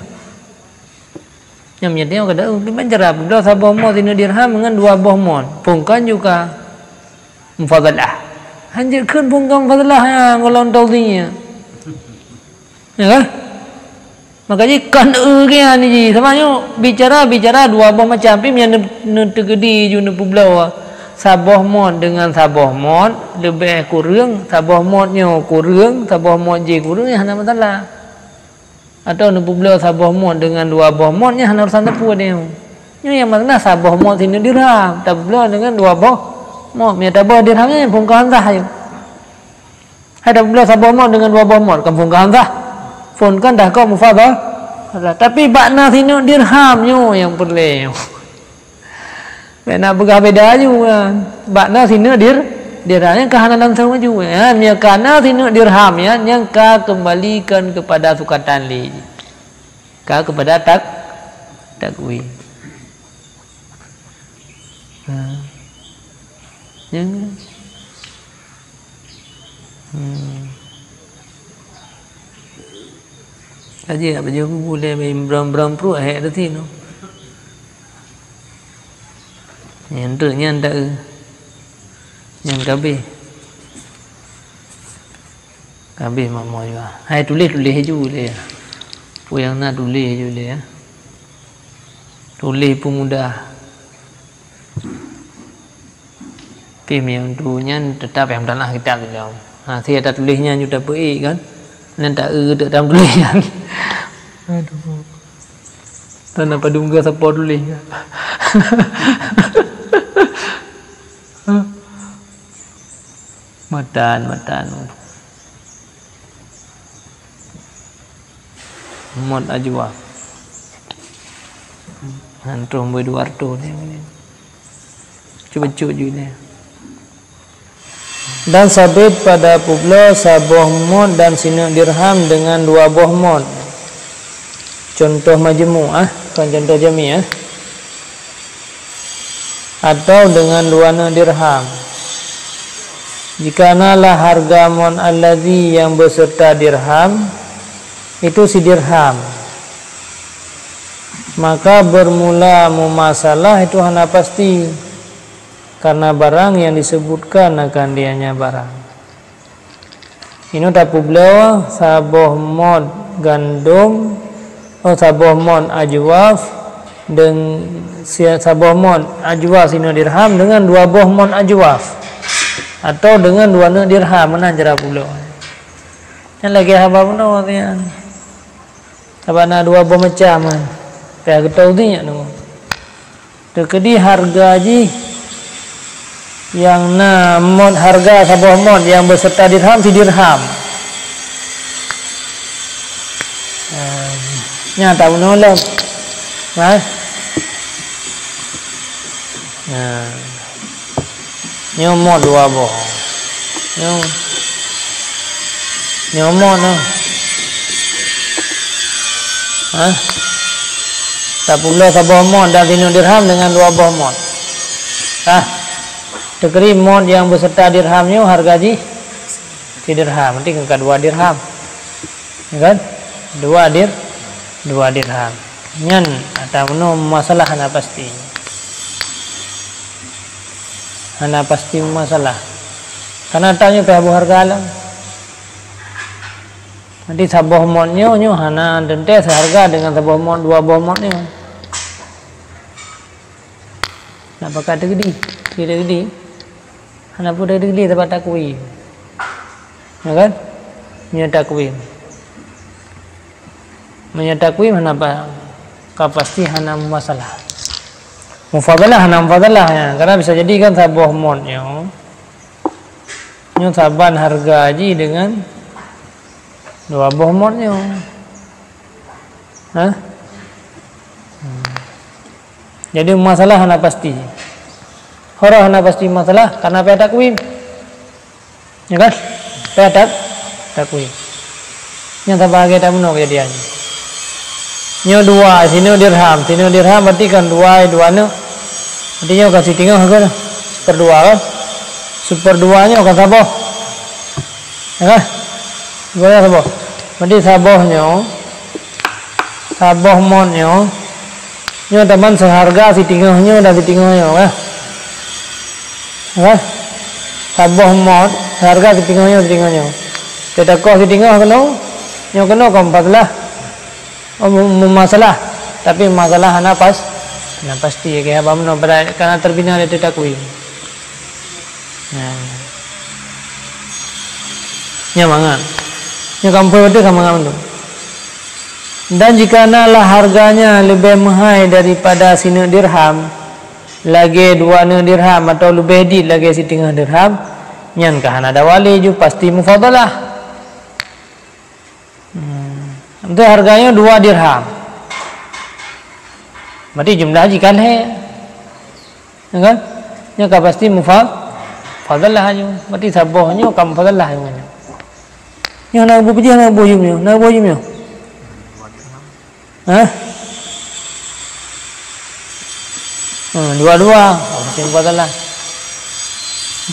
Yang menyatakan kata bicara bila saboh mon sini dirham dengan dua boh mon. Pungkan juga mufadalah. Hanjir kan pungkan mufadalah yang kalau tauziknya. Ya kan? Makanya kan kia ni ji samanya bicara dua boh macam tapi yang tergedi ju ne pulau saboh mon dengan saboh mon lebih kurang saboh monnya kurang saboh mon je kurang ya hana masalah atau ne pulau saboh mon dengan dua boh monnya hana urusan tepu dia ni yang masalah saboh mon sini dirham pulau dengan dua boh mon ya saboh dirhamnya pungkahan sah je ada pulau saboh mon dengan dua boh mon kan pungkahan sah pun kan dah kau mufadah tapi bakna sini dirhamnya yang perlu nak berbeza juga bakna sini dirhamnya kehanan sama juga ya karena sini dirham ya yang ka kembalikan kepada sukatan li ka kepada takwi yang aja apa je boleh main bram pro ada tu no yang tu yang tak yang kabeh mama juga hai tulis je boleh pu yang nak tulis je boleh ya tulis pun mudah tapi yang tu nya tetap yang dalam kitab tu saya ada tulisnya sudah baik kan nan tak tak dalam tulisan. Aduh. Tanah padungga siapa tulis. Matan. Mod ajwa. Antrum Eduardo ni. Cuba ni. Dan sabit pada pulau saboh mon dan sinu dirham dengan dua boh mon. Contoh majmu' kan contoh jami' atau dengan dua dirham. Jikanalah harga mon allazi yang beserta dirham itu si dirham, maka bermula mumasalah itu hana pasti. Karena barang yang disebutkan akan dianya barang. Ini tapu beliau saboh mon gandum, saboh mon ajwaf dan saboh mon ajwaf sino dirham dengan dua boh mon ajwaf atau dengan 2 ne dirham mana jera pula. Yang lagi haba benar artinya. Sabana 2 boh macam kan. Kayak getau tu nya tu. Tekedi harga ji yang na mod harga sabah mod yang beserta dirham si dirham. Nyata menolak. Nah. Nah. Nyomot 2 boh. Nyomot no. Hah? Tak pula sabah mod dan tinu dirham dengan 2 boh mod. Hah? Tekeri mod yang beserta dirhamnya harga ji si dirham. Nanti ke 2 dirham. Ya kan? 2 dirham. Nyan atau no masalah hana pasti. Hana pasti masalah. Karena tanya pihak harga lah. Nanti sabah modnya nyo hana dente seharga dengan sabah mod 2 boh modnya. Nak pakai tegedi, tegedi. Hana pun tegedi tempat takwim. Ya kan? Takwim. Takwim hana apa? Pasti hana masalah. Mufadalah hana mufadalah ya. Karena bisa jadi kan sabah modnya. Nyo saban harga haji dengan 2 boh modnya. Hah? Jadi masalah hana pasti. Hora hana pasti masalah karena pihak takwim. Ya kan? Pihak takwim. Yang tak bahagia tak menang kejadiannya. Nyo 2, sini dirham berarti kan 2 ne. Berarti nyo kasih tinggal harga 1/2 kan? 1/2 nya kan sabah. Ya kan? Gimana sabah? Berarti sabah modnya nyo teman seharga si tinggalnya dan si tinggalnya kan? Kan? Sabah mod seharga si tinggalnya. Tidak kau si tinggal kena nyo kena kompatlah. Masalah, tapi masalah hana pasti kayak apa mana karena terbina dari takwim. Ya mangan. Ya kampung itu sama mangan tu. Dan jika nalah harganya lebih mahal daripada sini dirham, lagi 2 ne dirham atau lebih di lagi setengah dirham, nyan kahana ada wali ju pasti mufadalah. Itu harganya 2 dirham. Berarti jumlah haji kan hai. Ya kan? Nya pasti mufadalah ju. Berarti sabahnya kam fadalah ju. Nya nak bu nak bojumnya. Hah? 2 mungkin fadalah.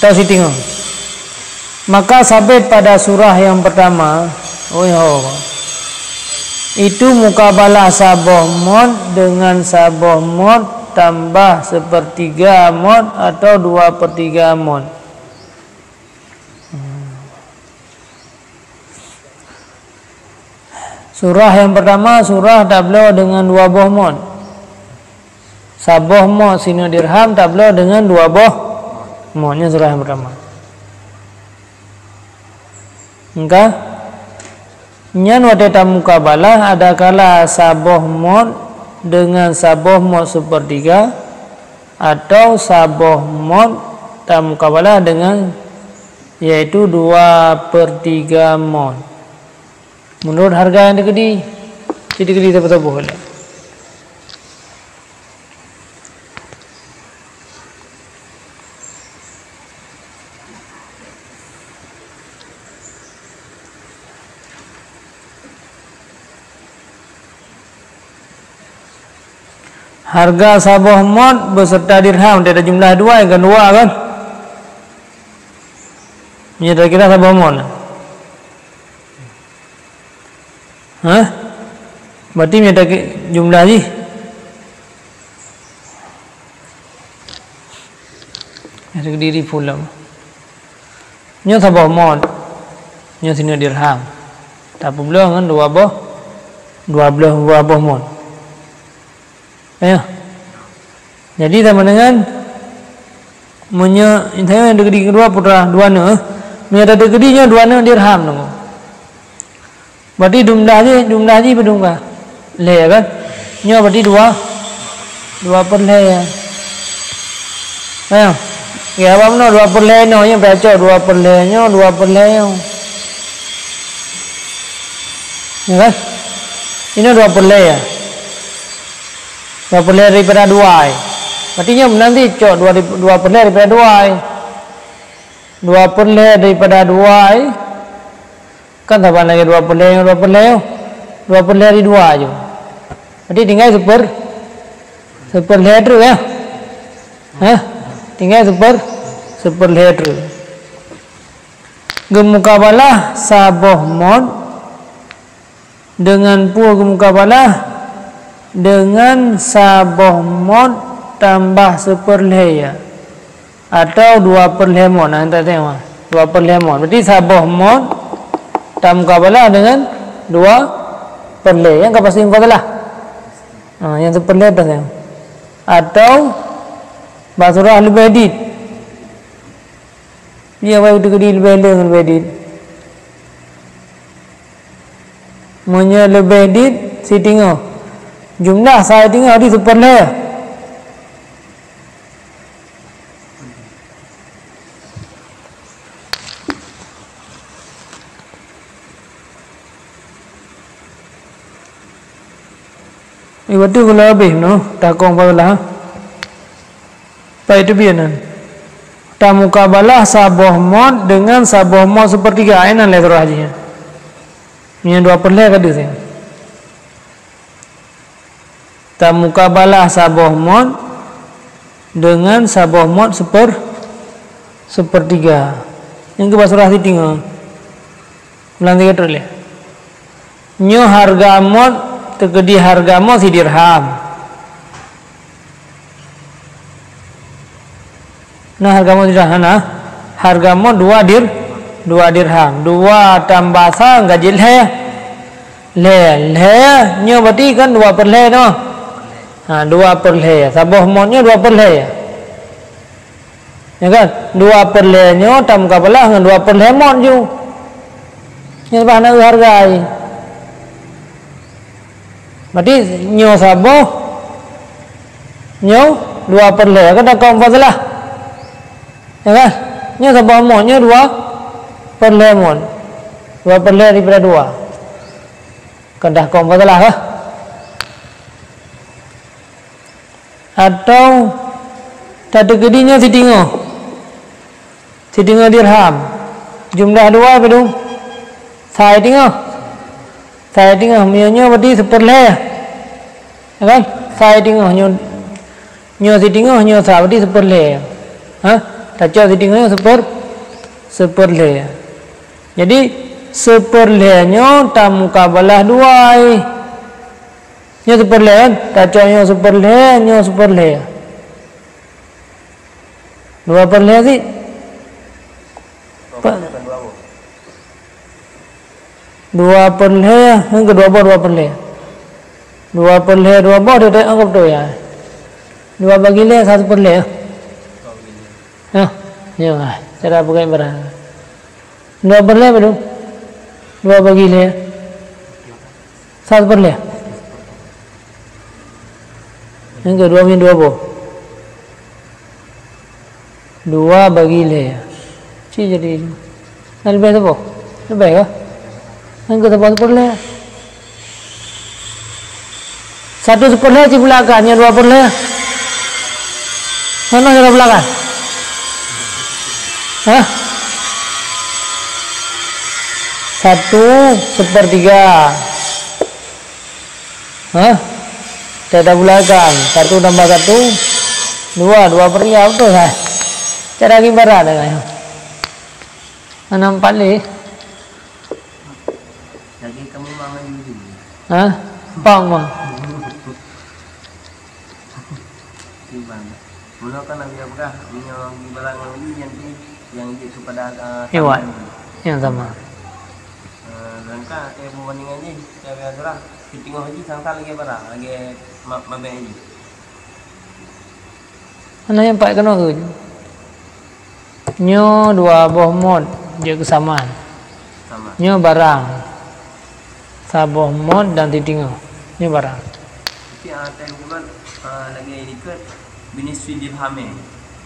Tahu siting. Maka sabit pada surah yang pertama, itu mukabalah sabah mod dengan sabah mod tambah 1/3 mod atau 2/3 mod. Surah yang pertama surah tablo dengan 2 boh mod. Sabah mod sini dirham tablo dengan 2 boh modnya surah yang pertama. Enggak? Nyan wadata mukabalah ada kala sabah mod dengan sabah mod 1/3 atau sabah mod tak mukabalah dengan yaitu 2/3 mod. Menurut harga yang dikedi, betul boleh. Harga sabah mod beserta dirham dia ada jumlah 2 yang kedua kan? Ini kira sabah mod. Hah? Berarti ni ada jumlah ni. Ada diri pula. Nyo sabah mod. Nyo sini dirham. Tapi belum kan 2 boh mod. Ya. Jadi sama dengan Munya intanya yang gedi kedua putra 2 ne. Munya ada gedinya 2 ne dirham nunggu. Berarti jumlah je berdungkah. Le kan? Nyo berarti 2 per le ya. Ayo. Ya apa no 2 per le no yang baca 2 per le nyo 2 per le. Ya kan? Ini 2 per le ya. 2 per le daripada 2. Berarti nanti cok 2 per le daripada 2. 2 per le daripada 2. Kan tambah lagi 2 per le 2 per le. 2 per le dari 2 aja. Berarti tinggal super le terus ya. Hah? Tinggal super le terus. Gemukabalah saboh mod dengan gemukabalah dengan saboh mod tambah super le ya. Atau 2 per le mod. Nah, kita tengok. 2 per le mod. Berarti saboh mod tambah mukabalah dengan 2 per le. Yang pasti mukabalah. Yang super le atas yang. Atau basurah lebih edit. Dia baik itu di lebih dengan lebih edit. Munya lebih edit si tengok. Jumlah saya tengok di super le. Iwatu kalau habis no, takong padalah. Baik itu bianan. Tamukabalah saboh mod dengan saboh mod sepertiga. Enak lah terus aja. Ini 2 per le kada sih. Tamukabalah saboh mod dengan saboh mod sepertiga. Yang ke basurah tinggal. Ulang 3 terus le. Nyo harga mod tegedi harga mod si dirham. Nah harga mod dirham nah. Harga mod 2 dirham. 2 tambah sa gaji le nyo berarti kan 2 per le no. 2 per le. Saboh modnya 2 per le ya. Ya kan? 2 per le nyo tambah belah dengan 2 per le mod ju. Ini bahan hargai. Berarti nyo saboh nyo 2 per le kan dah kau lah. Ya kan? Nyo saboh mod nyo 2 per le mod. 2 per le daripada 2. Kan dah kau lah kah? Atau tadi gedinya si tinggal dirham. Jumlah 2 apa dong? Saya tinggal nyo berarti super le. Ya kan? Saya tinggal nyo si tinggal nyo sa berarti super le. Hah? Taco si tinggal super le. Jadi super le nyo tamukabalah 2. Nyo super le kan? Taco nyo super le. 2 per le sih. Dua per le, yang kedua 2 per le. 2 per le 2 dia tak anggap tu ya. 2 bagi le 1 per le. Ya, cara pakai berapa? 2 per le belum? 2 bagi le 1 per le. Yang kedua min 2 apa? 2 bagi le. Cik jadi. Lebih apa? Lebih kah? Yang kedua super le. 1 super le di belakangnya 2 per le. Mana cara belakang? Hah? 1/3. Hah? Data belakang 1 tambah 1 2 per 3 betul kan? Cara gimana dengan 6 le. Jadi kamu mau ini. Hah? Pang mah. Timbang. Mula kan lagi apa? Minyak barang ini yang itu pada hewan yang sama. Langkah banding aja. Saya adalah tengok haji sangka lagi barang lagi mabe haji. Mana yang pak kena tu? Nyo dua boh mod dia kesamaan. Sama. Nyo barang. Saboh mod dan titingo. Nyo barang. Tapi ada bulan lagi ikut biniswi dirham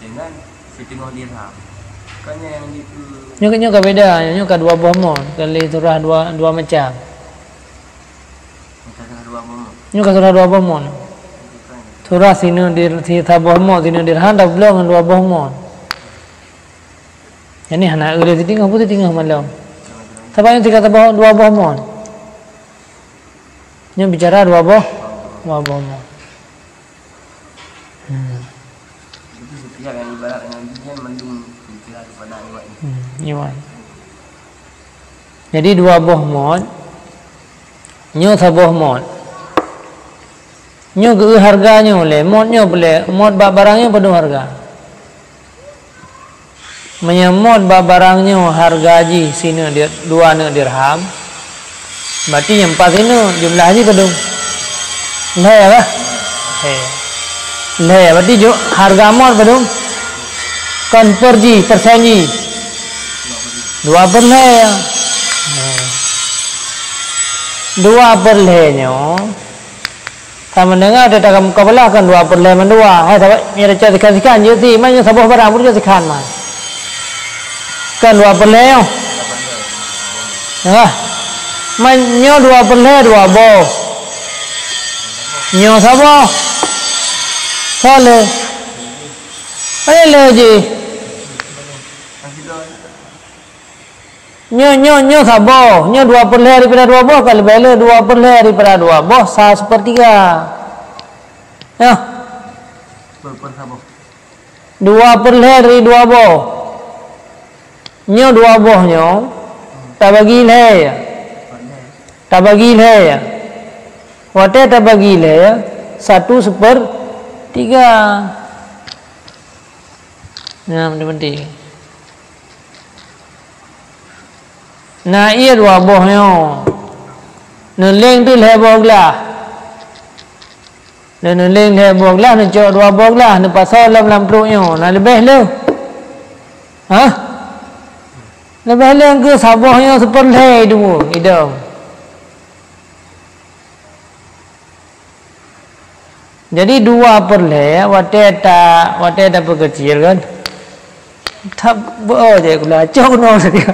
dengan setengah dirham. Kanya yang itu. Nyo ka beda, nyo ka dua boh mod, kali surah dua macam. Kita dua bomo. Nyo ka surah dua boh mod. Surah sinu saboh mod sinu dirham dah belum dua boh mod. Ini hana ule titingo putih tinggal malam. Sebab yang tiga dua boh mod. Nyo bicara dua boh mod. Itu setiap yang ibarat dengan dia mendung bicara kepada iwan ini. Iwan. Jadi dua boh mod. Nyo saboh mod. Nyo ke harganya oleh modnya boleh mod barangnya penuh harga. Menyemot barangnya harga haji sini dia 2 dirham. Berarti yang 4 ini jumlah haji penuh. Lah ya lah. Lah ya berarti harga mod penuh. Kan perji persenji. 2 per le. 2 per le nya. Sama dengan ada dalam kabelah kan 2 per le mendua. Hai sahabat, ni ada cakap-cakap je si, mana sabuh barang pun cakap mah. Kan 2 per le. Ya. Menyo 2 per le 2 boh. Nyo sabuh. Sale. Ai le je. Nyo saboh. Nyo 2 per le daripada 2 boh kalau bela 2 per le daripada 2 boh 1/3. Ya. Per saboh. 2 per le dari 2 boh. Nyo 2 boh nyo. Tak bagi le ya. Tak bagi le ya. Wate tak bagi le ya. 1/3. Nah, penting. Nah, ia 2 boh nyo. Neleng tu le boh lah. Neleng le boh lah, nak cok 2 boh lah, nak pasal dalam perut nyo. Nah, lebih le. Ha? Lebih le ke saboh nyo seperle tu, hidung. Jadi 2 per le, wate tak perkecil kan? Tak je kula cok no saja.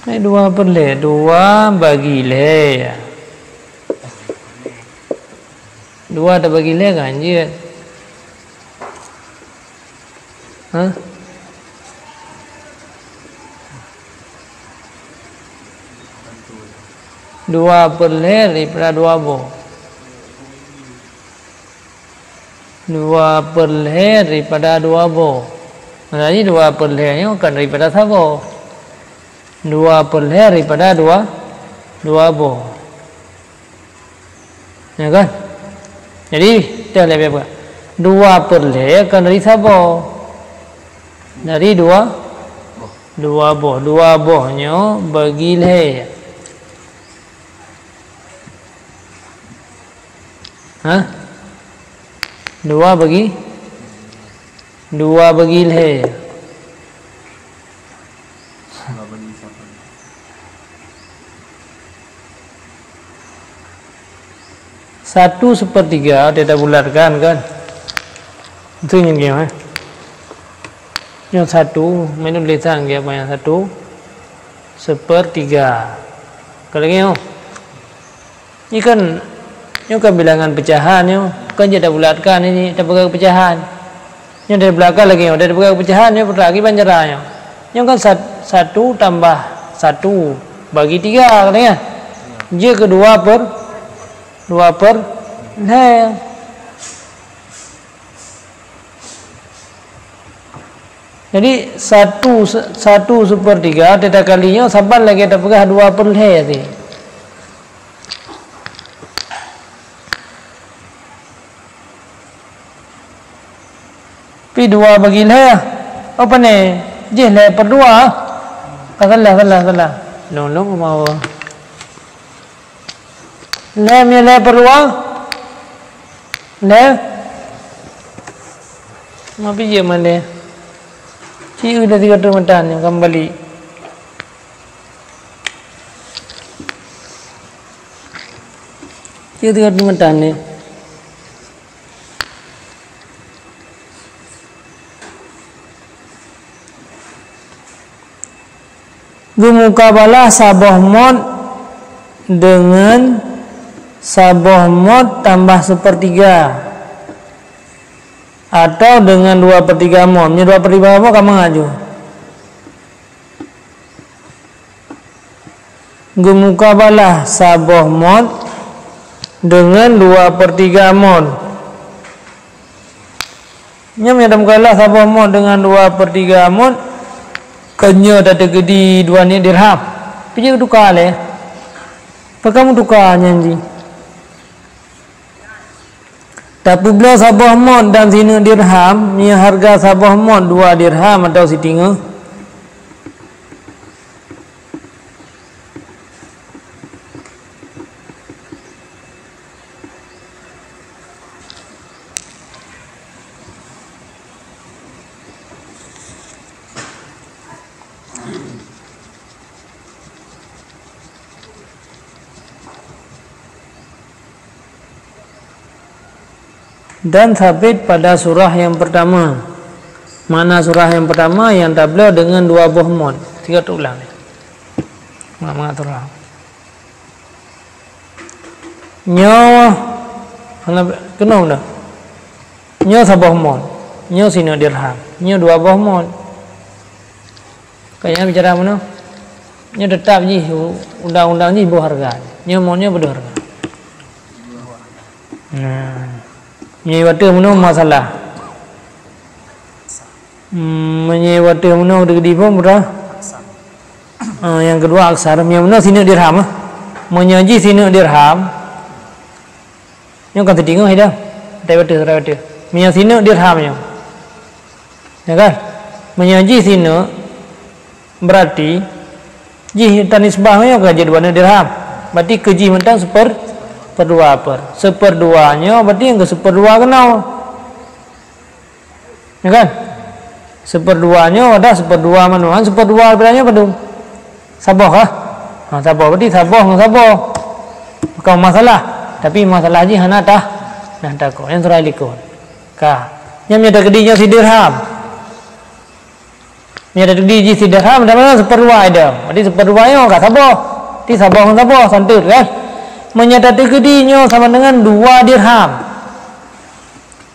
Ini 2 per le, 2 bagi le. 2 tak bagi le kan je. Ha? 2 per le daripada 2 boh. 2 per le daripada 2 boh. Jadi 2 per le nya kan daripada saboh. 2 per le daripada 2 boh. Ya kan? Jadi kita lihat apa? 2 per le kan dari saboh. Dari 2 boh. 2 bohnya bagi le. Ha? 2 bagi le. Satu 1/3 dia dah bulatkan kan? Itu yang dia. Yang 1 minum lisan dia apa yang 1 1/3. Kalau ni ini kan bilangan pecahan ni kan dia dah bulatkan ini dah pegang pecahan. Yang dari belakang lagi yang dari pegang pecahan ni lagi banjaranya. Yang kan 1 tambah 1 bagi 3 katanya. Dia ke 2 per le. Jadi 1/3 tidak kalinya sabar lagi tak pegang 2 per le tadi. Pi dua bagi le. Apa ni? Je le per dua. Salah. Long mau. Le mi le per dua. Le. Mau pi je mana? Ci udah 3 metan yang kembali. Ci 3 metan ni. Mukabalah sabah mod dengan sabah mod tambah 1/3 atau dengan 2/3 mod. Ini 2/3 mod kamu ngaju. Mukabalah sabah mod dengan 2/3 mod. Nyam ya mukabalah sabah mod dengan 2/3 mod. Kenya dah tergedi 2 ni dirham. Pergi tukar le. Apa kamu tukar nyanyi? Tapi bila sabah mod dan sini dirham, ni harga sabah mod 2 dirham atau sitinga. Dan sabit pada surah yang pertama. Mana surah yang pertama yang tabla dengan 2 buah mod. 3 ulang. Mengatur lah. Nyo kenapa dah? Nyo sabah mod. Nyo sini dirham. Nyo 2 buah mod. Kayaknya bicara mana? Nyo tetap je undang-undang je buah harga. Nyo modnya berharga. Menyewata mana masalah. Menyewata mana udah gede pun berapa? Yang kedua aksar. Yang mana sini dirham. Menyaji sini dirham. Yang kan tertinggal hidup. Terwata. Menyaji sini dirhamnya. Ya kan? Menyaji sini berarti jih tanisbahnya kerja 2 dirham. Berarti keji mentang 1/2 berarti yang ke 1/2 kenal. Ya kan? 1/2 ada 1/2 manuan 1/2 beranya pada sabah kah? Sabah berarti sabah dengan sabah. Bukan masalah. Tapi masalah je hana tah. Nah takut yang surah likun. Kah? Yang ada gedinya si dirham. Yang ada gedi si dirham dah mana 1/2 ada. Berarti 1/2 kah sabah. Ti sabah dengan sabah santur kan? Menyatakan gedinya sama dengan 2 dirham.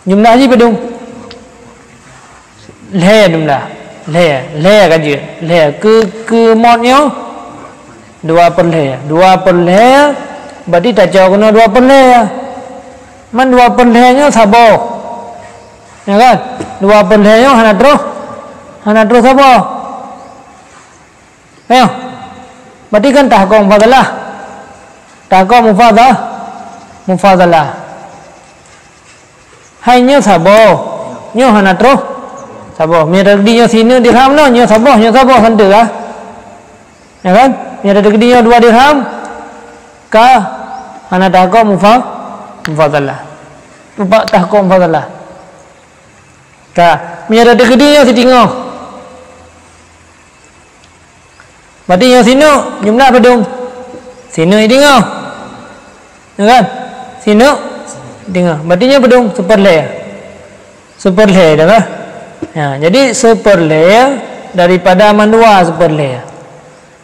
Jumlah je pedung. Le jumlah. Le kaji. Le ke modnya 2/2. 2/2 berarti tak jauh kena 2/2. Man 2/2 sabah. Ya kan? 2/2 hana terus sabah. Ayo. Berarti kan tahqiq fadalah. Tahqiq mufadalah. Hanya sabah. Nyo hana terus sabah. Mira dia sini dirham no, nyo sabah santu kah? Ya kan? Mira dia 2 dirham kah hana tahqiq mufadalah. Lupa tahqiq mufadalah. Kah mira dia setinggal. Berarti yang sini jumlah pedung. Sini tinggal. Ya kan? Sini tinggal. Berarti nya pedung 1/2 dah kan? Ya, jadi 1/2 daripada mandua 1/2.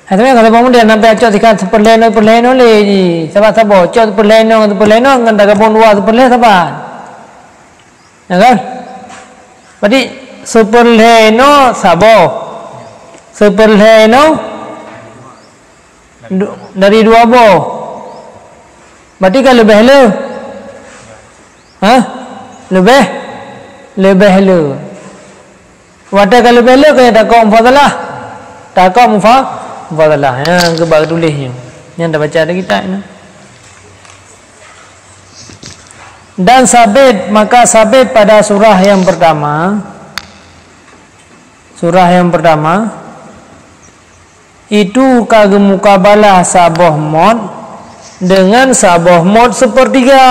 Tapi kalau kamu dia nampak cok sikat 1/2 le ji. Sebab cok 1/2 kan tak gabung 2 1/2 saban. Ya kan? Berarti 1/2 sabah. 1/2 dari 2 buah. Berarti kan lebih le. Lebih le. Wadah kalau lebih le kaya tahqiq mufadalah. Tahqiq mufadalah. Yang kebak tulisnya. Yang dah baca ada kita ini. Dan sabit, maka sabit pada surah yang pertama surah yang pertama itu kagem mukabalah saboh mod dengan saboh mod sepertiga.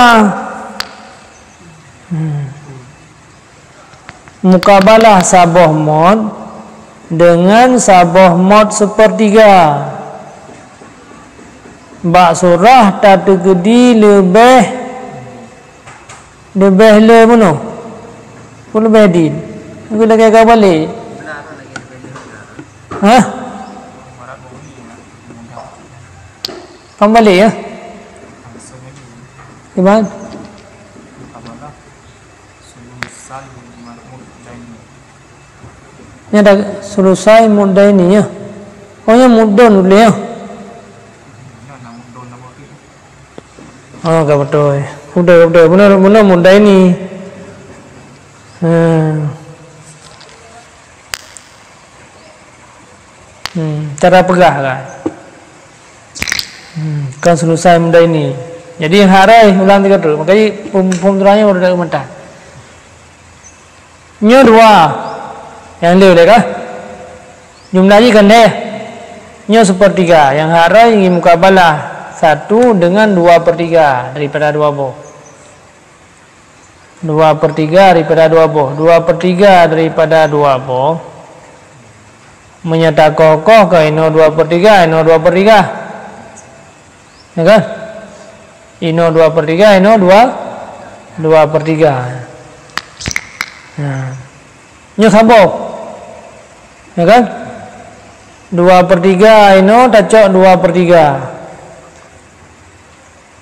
Mukabalah saboh mod dengan saboh mod sepertiga. Bak surah tatu gedi lebih le mana? Pun lebih din. Aku dah kaya balik. Hah? Kembali ya? Gimana? Ini ada selesai mudah ini ya. Pokoknya mudah dulu ya. Oh, enggak betul. Udah benar mudah ini. Cara pegah kan? Kan selesai mudah ini. Jadi harai ulang 3 dulu. Makanya pembentukannya udah mentah. Nyo 2 yang lewat kah? Jumlahnya kan deh. Nyo sepertiga. Yang harai ingin mukabalah 1 dengan 2/3 daripada 2 boh. 2/3 daripada 2 boh. 2/3 daripada 2 boh. Menyata kokoh ke ino 2/3, ino 2/3. Ya kan? Ino 2/3, ino 2/3. Nah. Nyo sabok. Ya kan? 2/3 ino tacok 2/3.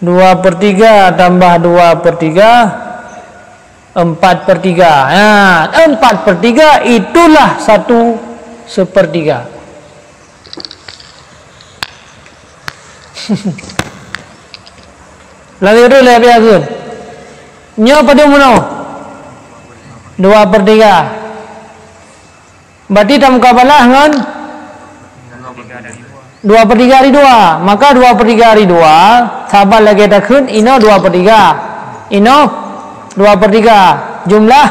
2/3 tambah 2/3 4/3. Nah, 4/3 itulah 1/3. Lalu itu lebih agun. Nyo pada mana? 2/3. Berarti tam mukabalah dengan 2/3 dari 2. Maka 2/3 dari 2 sabar lagi takun ino 2/3. Ino 2/3. Jumlah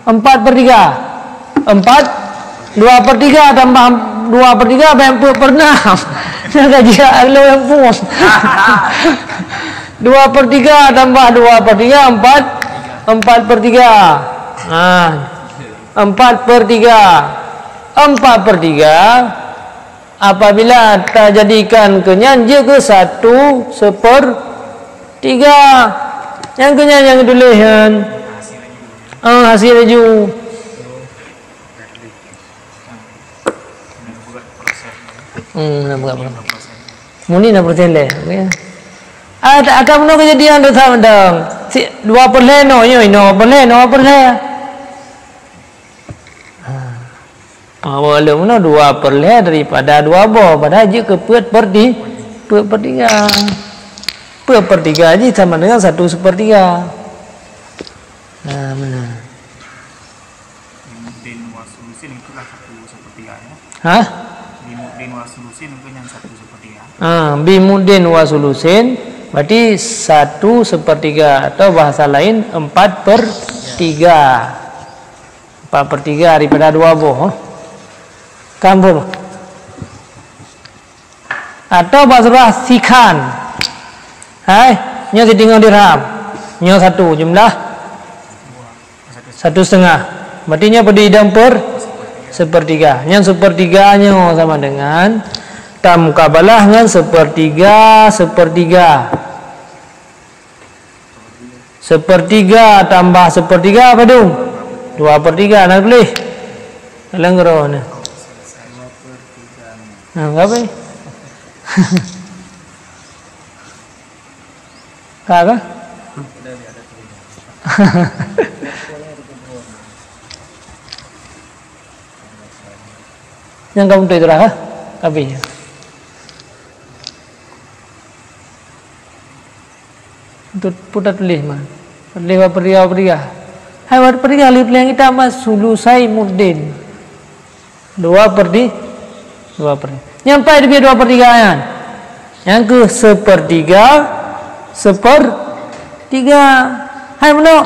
4/3. 2/3 tambah 2/3 4/6. Jangan dia lo yang pun. 2/3 tambah 2/3 4/3. 4/3 apabila tak jadikan kenyan je ke 1/3 yang kenyan yang tulisan hasil laju muni nak percaya ada mana kejadian tu sama dong 2% no yo ino perlen no perlen walaupun 2% daripada 2 boh pada je ke 4/3 je sama dengan 1/3. Nah benar. Limuddin wasulusin itulah 1/3 ya. Hah? Limuddin wasulusin itu yang 1/3. Bimuddin wasulusin berarti 1/3 atau bahasa lain 4/3. 4/3 daripada 2 boh. Kampung. Atau bahasa sikan. Hai, nyo setinggal dirham. Nyo 1 jumlah 1/2. Berarti nyo pada idam per 1/3. Yang 1/3 nyo sama dengan tam mukabalah dengan 1/3 tambah 1/3 apa dong? 2/3 nak boleh? Lenggro ni. Nah, apa ni? Kagak? Yang kamu tu itulah, tapi itu putar tulis mah. Perliwa. Hai wat perliwa yang kita mas sulusai muddin. 2/3. Nyampai dia 2/3 kan? Yang ke 1/3. Hai mana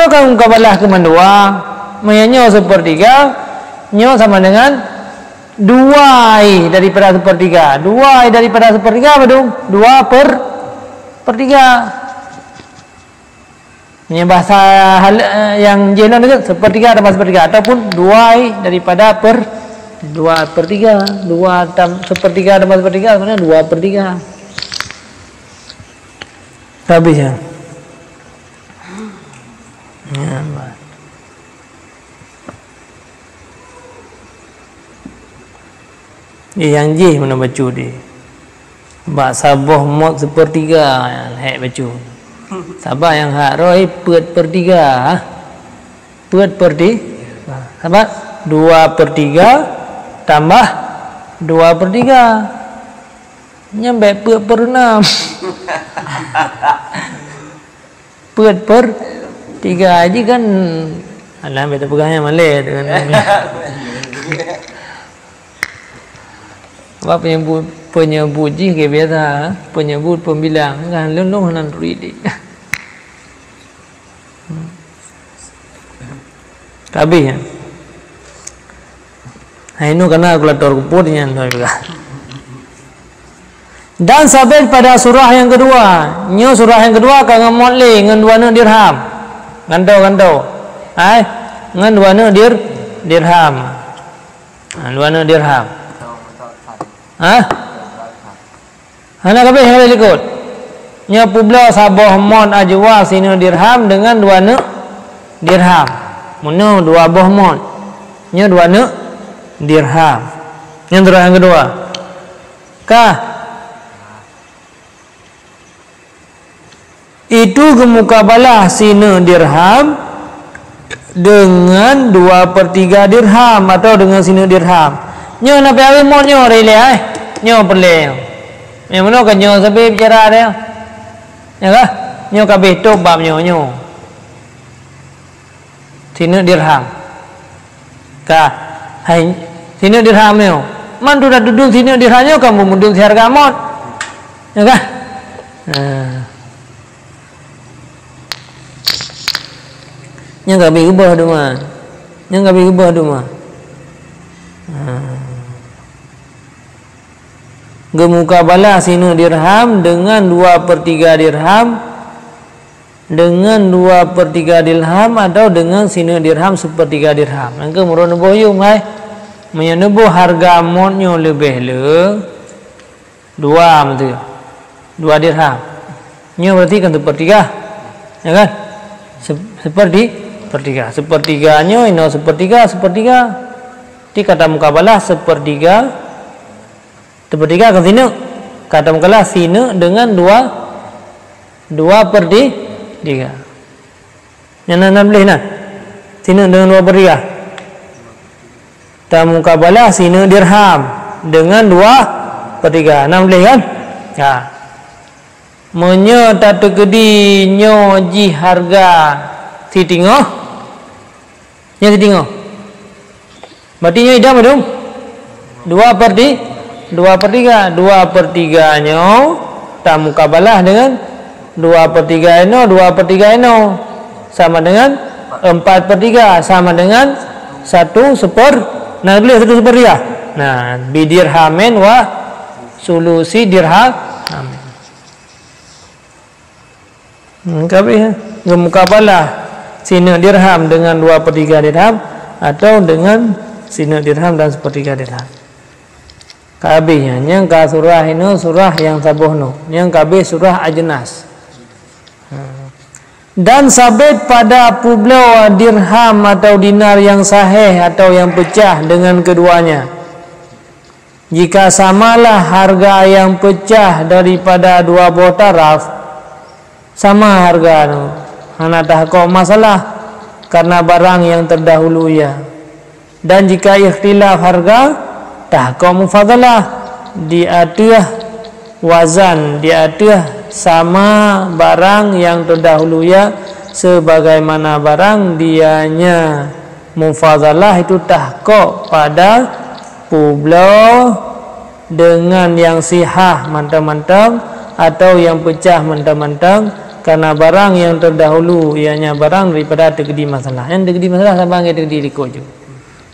kamu kabalah ke mandua? Mayanya 1/3 nyo sama dengan 2i daripada sepertiga. 2i daripada sepertiga apa dong? 2/3. Ini bahasa yang jenon itu sepertiga tambah sepertiga ataupun 2i daripada 2/3. 1/3 tambah sepertiga sebenarnya 2/3. Habis ya. Yang J mana baca dia. Bak saboh mod 1/3 hek baca. Sabar yang hak roi pet per 3. Pet per 3. Sabar 2/3 tambah 2/3. Nyampe pet per 6. Pet per 3 aja kan. Alah beta pegangnya malai dengan apa penyebut je ke biasa, penyebut pembilang kan lelong nan ridi. Kabeh ya. Hai no kana kalkulator kuput nya noi bega. Dan sabit pada surah yang kedua. Nyo surah yang kedua kang ngemole ngan 2 dirham. Gantau. Hai, ngan 2 dirham. 2 dirham. Hah? Hana kabeh yang ikut. Nya publa saboh mon ajwa sini dirham dengan 2 dirham. Muno 2 boh mon. Nya 2 dirham. Yang surah yang kedua. Kah? Itu gemukabalah sini dirham dengan 2/3 dirham atau dengan sini dirham. Nyo na pe mo nyo rele ai. Nyo perle. Yang mana kan nyo sampai bicara dia. Ya kah? Nyo kabeh tok bab nyo. Sini dirham. Kah? Hai sini dirham nyo. Man tu dah duduk sini dirhamnya kamu munduk harga mod. Ya kah? Nya kabeh ubah duma. Nya kabeh ubah duma. Gemukabalah sini dirham dengan 2/3 dirham dengan 2/3 dirham atau dengan sini dirham 1/3 dirham. Nangka murah nubuh yung hai. Menyenubuh harga modnya lebih le 2 betul. 2 dirham. Nya berarti kan 1/3. Ya kan? 1/3. 1/3-nya ino 1/3. Di kata mukabalah 1/3 ke sini. Kata mukabalah sini dengan 2/3. Yang nak boleh nak? Sini dengan 2/3. Kata mukabalah sini dirham dengan 2/3. Nak boleh kan? Ya. Menyo tak terkedi nyo ji harga si tingoh. Nya si tingoh. Berarti nyo idam dong. 2/3 nyo tak mukabalah dengan 2/3 eno sama dengan 4/3 sama dengan 1/4. Nah boleh 1/4. Nah bidirhamin wa sulusi dirham. Kabeh mukabalah sini dirham dengan 2/3 dirham atau dengan sini dirham dan 1/3 dirham. Kabehnya yang ka surah ini surah yang sabohno, yang kabeh surah ajnas. Dan sabit pada publau dirham atau dinar yang sahih atau yang pecah dengan keduanya. Jika samalah harga yang pecah daripada dua buah taraf, sama harga tu. Hana tahqiq masalah karena barang yang terdahulu ya. Dan jika ikhtilaf harga, tahqiq mufadalah diatur wazan, diatur sama barang yang terdahulu ya sebagaimana barang dianya mufadalah itu tahqiq pada publau dengan yang sihah mantap-mantap atau yang pecah mantap-mantap karena barang yang terdahulu ianya barang daripada terjadi masalah. Yang terjadi masalah sama yang terjadi di kojo.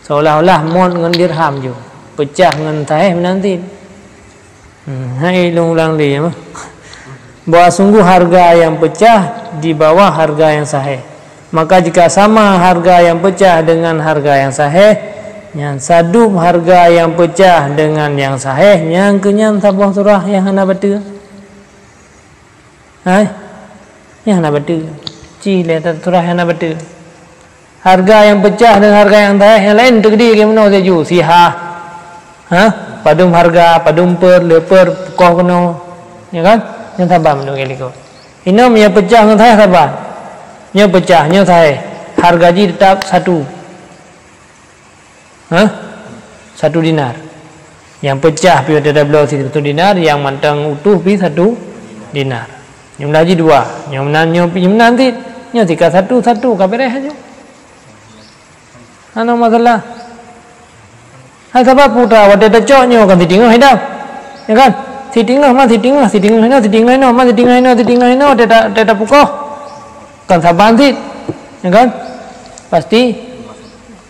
seolah-olah mod dengan dirham je, pecah dengan sahih menanti. Hai ulang dia mah. Bahwa sungguh harga yang pecah di bawah harga yang sahih. Maka jika sama harga yang pecah dengan harga yang sahih, yang sadup harga yang pecah dengan yang sahih, yang kenyang tabah surah yang hana betul. Hai, yang hana betul. Cile surah yang hana betul. Harga yang pecah dengan harga yang sahih, yang lain tergedi gimana saja. Siha, padum harga, padum per, leper, kau kena, ya kan? Yang tabah menurut kaliku. Ini yang pecah dengan sahih tabah. Nya pecah, nya sahih. Harga ji tetap 1. 1 dinar. Yang pecah pi ada belau 1 dinar, yang mantang utuh pi 1 dinar. Yang lagi 2. Yang menanti nya 3 1 kabereh aja. Ano masalah? Hai sebab putra wada coknya kan ditinggal hidup. Ya kan? Ditinggal tidak pukul. Kan sabantit. Ya kan?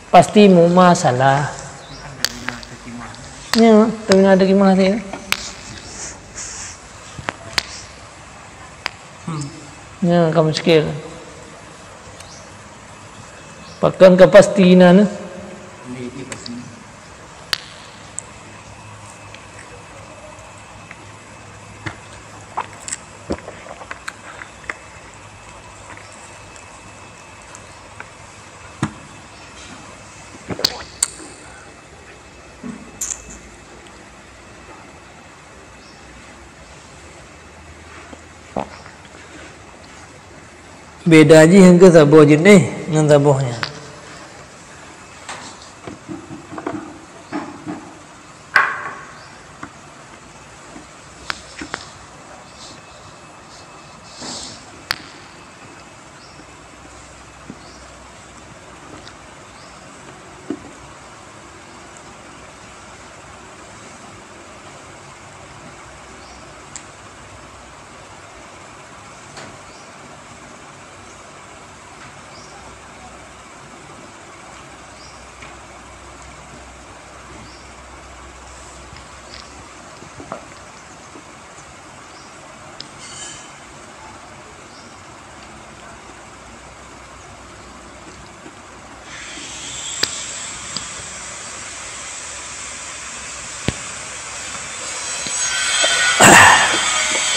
Pasti mau masalah. Ya, tapi ada gimana sih? Ya, kamu skill. Pakan kepastian. Beda aja yang ke sabuh jenis dengan sabuhnya.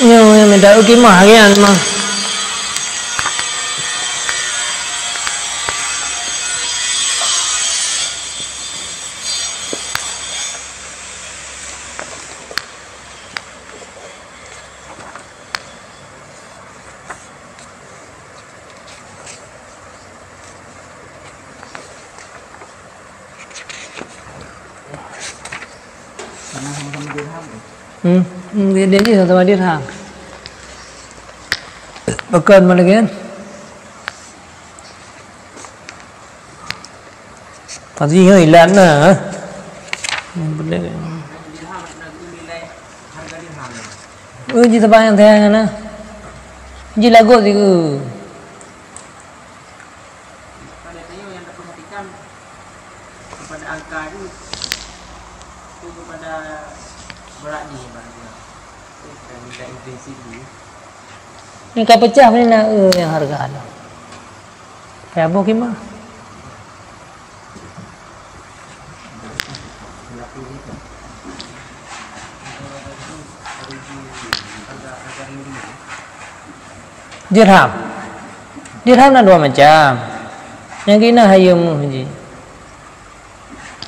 Yang minta ukimah kan mah. Dia je sama dirham. Pekan mana kan? Pasti hilang lah. Boleh kan? Ji sebab yang saya kan? Ji lagu tu. Pada saya yang tak perhatikan kepada angka itu kepada berat ni barangnya. Dan tidak intensif ni. Ni kau pecah ni nak yang harga ada. Kayak apa gimana? Dirham. Dirham ada 2 macam. Yang kena hayam je.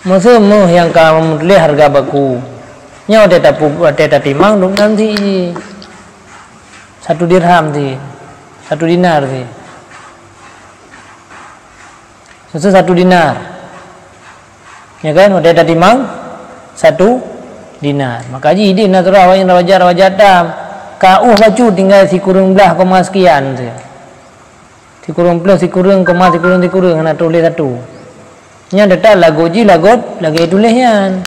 Masa yang kamu lihat harga baku. Nya ada timang dong nanti 1 dirham ti. 1 dinar ti. Sesu 1 dinar. Ya kan? Ada timang 1 dinar. Maka ji dia nak terah yang wajar dam. Kau bacu tinggal si kurung belah koma sekian tu. Si kurung plus si kurung koma si kurung nak tulis 1. Nya data lagu ji lagot lagi tulisnya.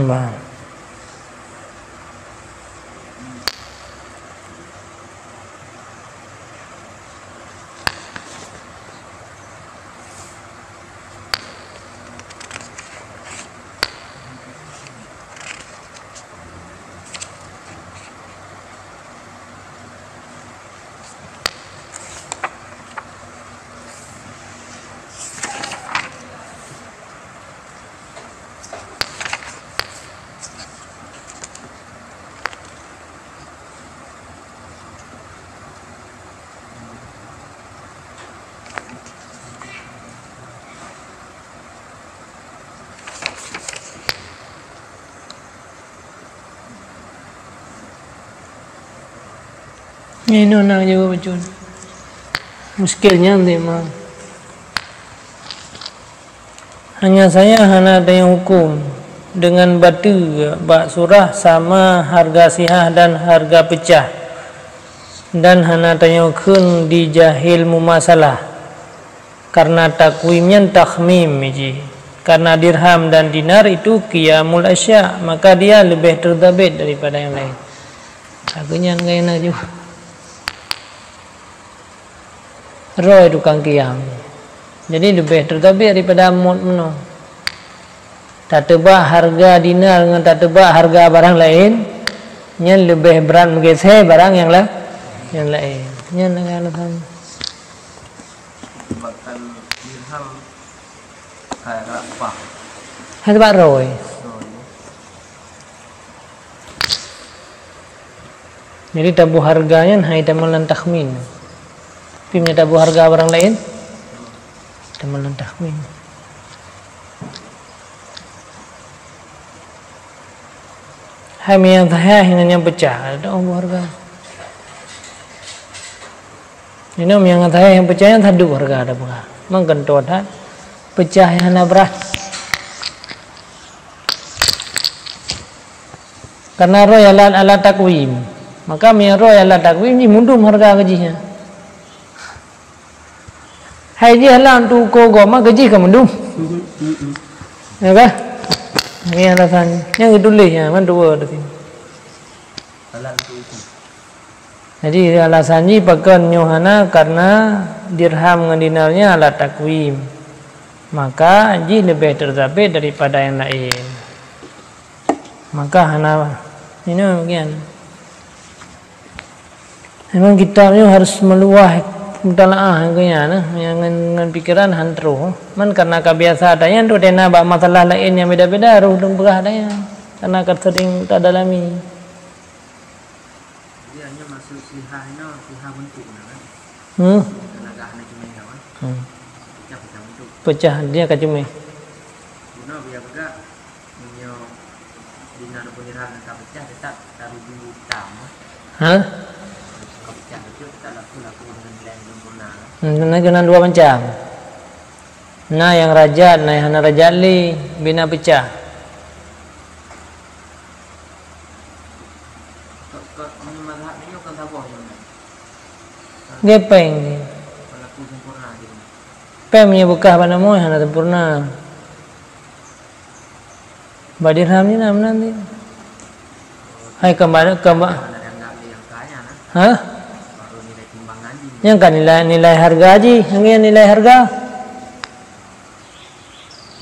Bang. Ini nak jawab betul. Muskilnya memang. Hanya saya hanya ada yang hukum dengan batu bak surah sama harga sihah dan harga pecah. Dan hana tanyakan di jahil mumasalah karena takwimnya takhmim ji. Karena dirham dan dinar itu qiyamul asya, maka dia lebih terdabit daripada yang lain. Akhirnya enggak enak juga. Roy tukang qiyam. Jadi lebih terdabit daripada amud meno. Tak tebak harga dinar dengan tak tebak harga barang lain, yang lebih berat menggeser barang yang lain. Yang dengan alasan bahkan dirham kayak apa? Hai tebak roy. Jadi tabu harganya hai tamalan takhmin. Timnya tabu harga barang lain, tamalan takhmin. Hai yang saya hingga pecah ada tabu harga. Ini yang saya yang pecahnya tabu harga ada apa? Mengkentot hat pecah yang berat. Karena roh ala takwim, maka roh ala takwim ni mundum harga gajinya. Hai dia lah untuk kau goma gaji ke mundum, ya kan? Ini alasan yang kedulisnya mana dua ada sini. Jadi alasannya pakai nyohana karena dirham dengan dinarnya ala takwim, maka ji lebih terdabit daripada yang lain. Maka hana ini bagian. Memang kita ni harus meluah mutalaah kayaknya, dengan pikiran hantru. Man karena kebiasaan adanya tu dena bak masalah lain yang beda-beda ruh dan berah adanya. Karena sering tak dalami. Dia hanya masuk sihah bentuk kan. Tenaga hanya cuma kan. Pecah bentuk. Pecah dia kacumi. Guna biar juga menyo dinar pun dirham tak pecah tetap taruh dulu tam. Hah? Pecah itu kita laku dengan nilai sempurna. Kena dua macam. Nah yang rajat, nah yang hana rajali bina pecah. Ini mazhab ni kan tak boleh. Gepeng ni. Laku sempurna gitu. Pemnya bekah pada moy hana sempurna. Badirham ni nama nanti. Hai kembali. Ada yang kaya nah. Hah? Baru nilai timbangan di. Yang kan nilai harga aji, yang nilai harga.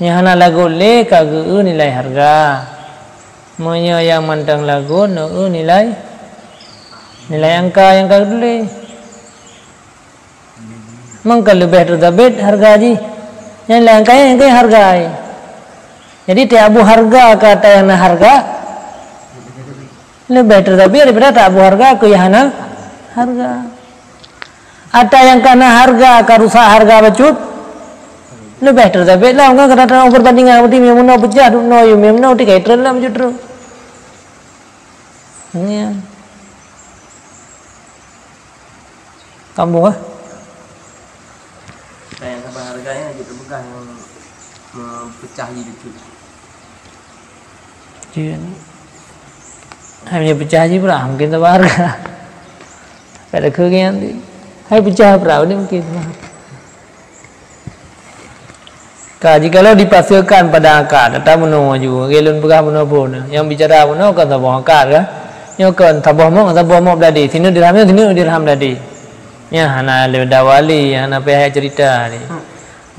Yang hana lagu le kageu nilai harga. Monya yang mantang lagu no nilai angka yang kageu le. Mangka lebih terdabit harga aji. Yang nilai angka yang harga. Jadi tabu harga kata yang harga lebih terdabit daripada tabu harga ke yang harga. Ada yang kena harga karusa harga bacut lebih terdabit lah. Enggak kena perbandingan berarti memang pecah no you memang ti kaitran lah bacut terus. Ini kamu ah? Kayak apa harganya gitu bukan yang pecah gitu. Jadi hanya pecah aja pula mungkin tak harga. Pada kegiatan ni, hai pecah pula ni mungkin. Jika kalau dipasirkan pada akad, tak menunggu juga. Gelun pegah menunggu pun. Yang bicara menunggu kan tabah akad kan? Yang kan tabah mau beradi. Sini dirham beradi. Ya, hana dawali, hana pihak cerita ni.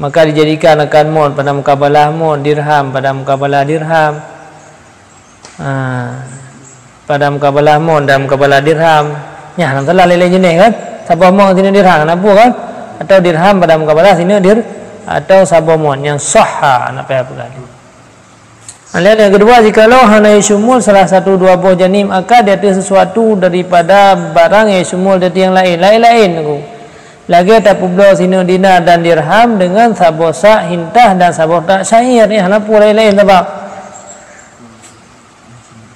Maka dijadikan akan mod pada mukabalah mod dirham pada mukabalah dirham. Pada mukabalah mod dan mukabalah dirham. Ya, nanti lah lain jenis kan? Sabah mod sini dirham, kenapa kan? Atau dirham pada mukabalah sini atau sabah mod yang sahha, nak pihak beradi. Lihat yang kedua, jikalau hana yasumul salah satu dua buah janim akad dia sesuatu daripada barang yang yasumul dari yang lain aku. Lagi tak publo sini dinar dan dirham dengan sabah sak hintah dan sabah tak syair ni hana pula lain sebab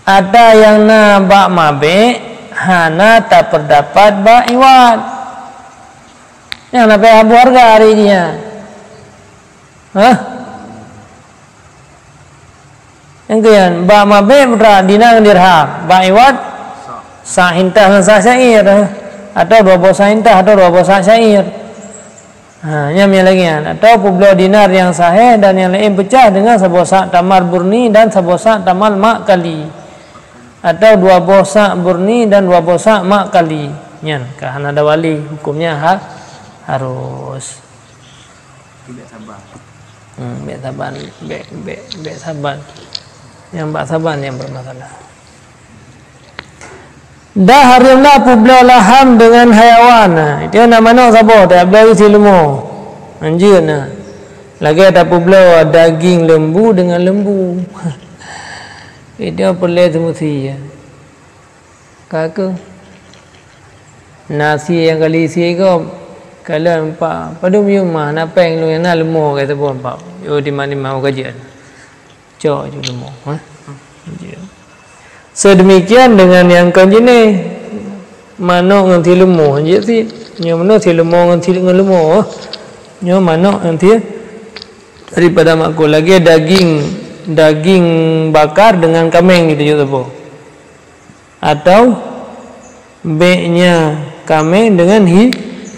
ada yang na bak mabe hana tak terdapat ba'iwat. Yang napai abu harga hari ini ya. Yang kian ba mabe bra dinar dirham ba'iwat sahintah dan syair atau 2 sahintah atau 2 syair. Yang lagi atau publo dinar yang sahih dan yang lain pecah dengan 1 sak tamar burni dan 1 sak tamal mak kali, atau 2 bosak burni dan 2 bosak mak kali. Nyan karena ada wali hukumnya harus tidak sabar. Bek saban, bek saban. Yang bak saban yang bermasalah. Dah harimlah publo laham dengan hayawan. Itu nama siapa? Tak beli silmu. Anjir nah. Lagi ada publo daging lembu dengan lembu. Itu perlu semesti ya. Kakak. Nasi yang kali isi ko kalau empat pada rumah nak peng lu yang nak lembu kata pun empat. Yo di mana mau kajian. Cok je lembu. Sedemikian dengan yang konjine manok nganti lembu je si nyo manok si lembu nganti dengan lembu nyo manok nanti daripada makku lagi daging bakar dengan kambing gitu juga po, atau beknya kambing dengan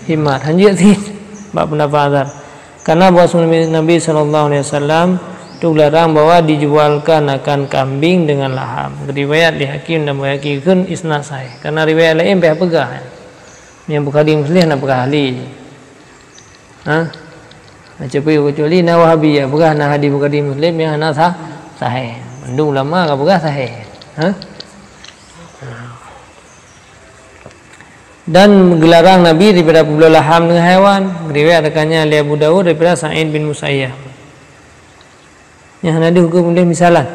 himar hanjir si bab pendapat karena bahwa Nabi SAW itu larang bahwa dijualkan akan kambing dengan laham. Riwayat di Hakim dan Muhakkikun isnad sahih. Karena riwayat lain pihak pegah. Yang Bukhari Muslim nak pegah ahli. Macam kecuali Nawawi ya pegah nah hadis Bukhari Muslim yang ana sahih. Mendung ulama ka pegah sahih. Dan gelarang Nabi daripada publo laham dengan haiwan. Riwayat rekannya Ali Abu Dawud daripada Sa'id bin Musayyab. Yang ada hukum dia misalan.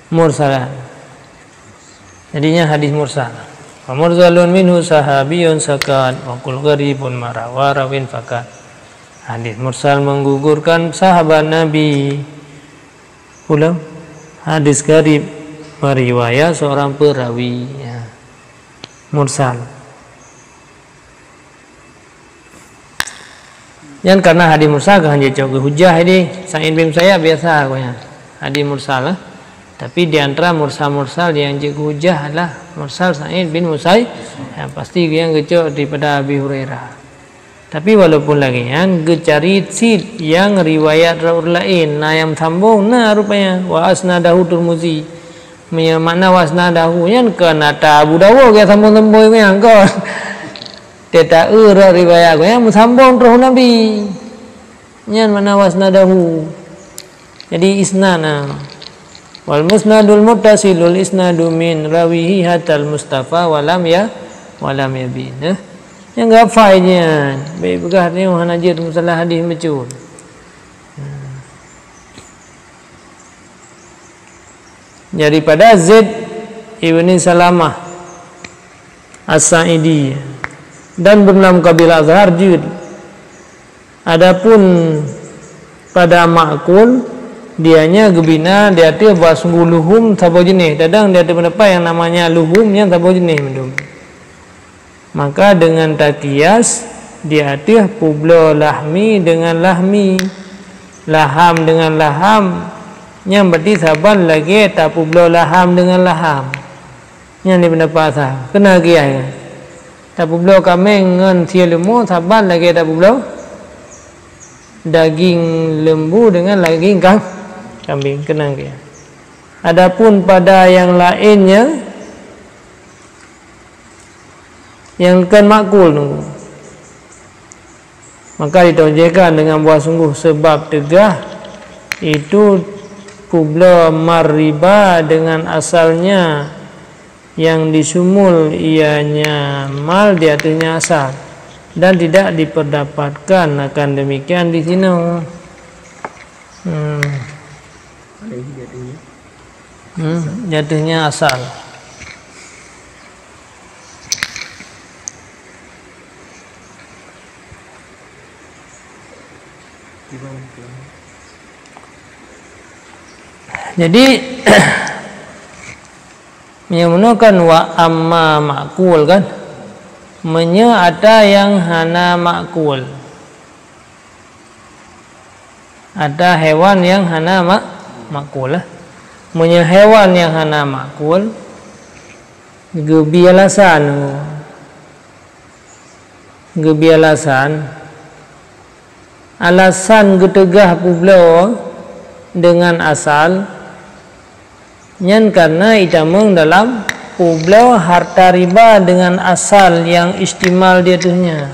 Mursalan. Jadinya hadis mursal. Wa mursalun minhu sahabiyun sakat wa qul gharibun marawa rawin fakat. Hadis mursal menggugurkan sahabat Nabi. Pula hadis gharib meriwayat seorang perawi ya. Mursal. Yang karena hadis mursal kan hanya jauh hujah ini Sa'id bin Musayyab biasa konya hadis mursal tapi di antara mursal yang jadi hujah adalah mursal Sa'id bin Musayyab yang pasti yang kecil daripada Abi Hurairah. Tapi walaupun lagi yang cari sid yang riwayat lain yang sambung rupanya wa asnadahu Tirmizi makna wa asnadahu yang kena Abu Dawud yang sambung-sambung yang kau tidak riwayat yang sambung terus Nabi yang mana wasnadahu jadi isnana wal musnadul muttasilul isnadu min rawihi hatal mustafa walam yabin yang enggak faidnya baik begah ni hanajir masalah hadis macul daripada Zaid ibni Salamah As-Sa'idi dan bernama kabilah Azhar Jud. Adapun pada makul dianya gebina dia tu buat sungguh luhum sabo jenis. Kadang dia ada pendapat yang namanya luhum yang sabo jenis mendum. Maka dengan takias dia tu publo lahmi dengan lahmi, laham dengan laham. Yang berarti saban lagi tak publo laham dengan laham. Yang ni pendapat sah. Kena kiai. Tak publo kambing dengan lembu saban lagi tak publo daging lembu dengan daging kambing kena ke. Adapun pada yang lainnya yang kan makul nunggu maka ditaujekan dengan buah sungguh sebab tegah itu publo mariba dengan asalnya yang disumul ianya mal di atasnya asal dan tidak diperdapatkan akan demikian di sini. Jatuhnya asal. Jadi Menyemunakan wa amma makul kan. Ada yang hana makul. Ada hewan yang hana makul lah. Hewan yang hana makul. Gebialasan. Alasan getegah pula dengan asal. Nyan karena itamung dalam publau harta riba dengan asal yang istimal dia tuhnya.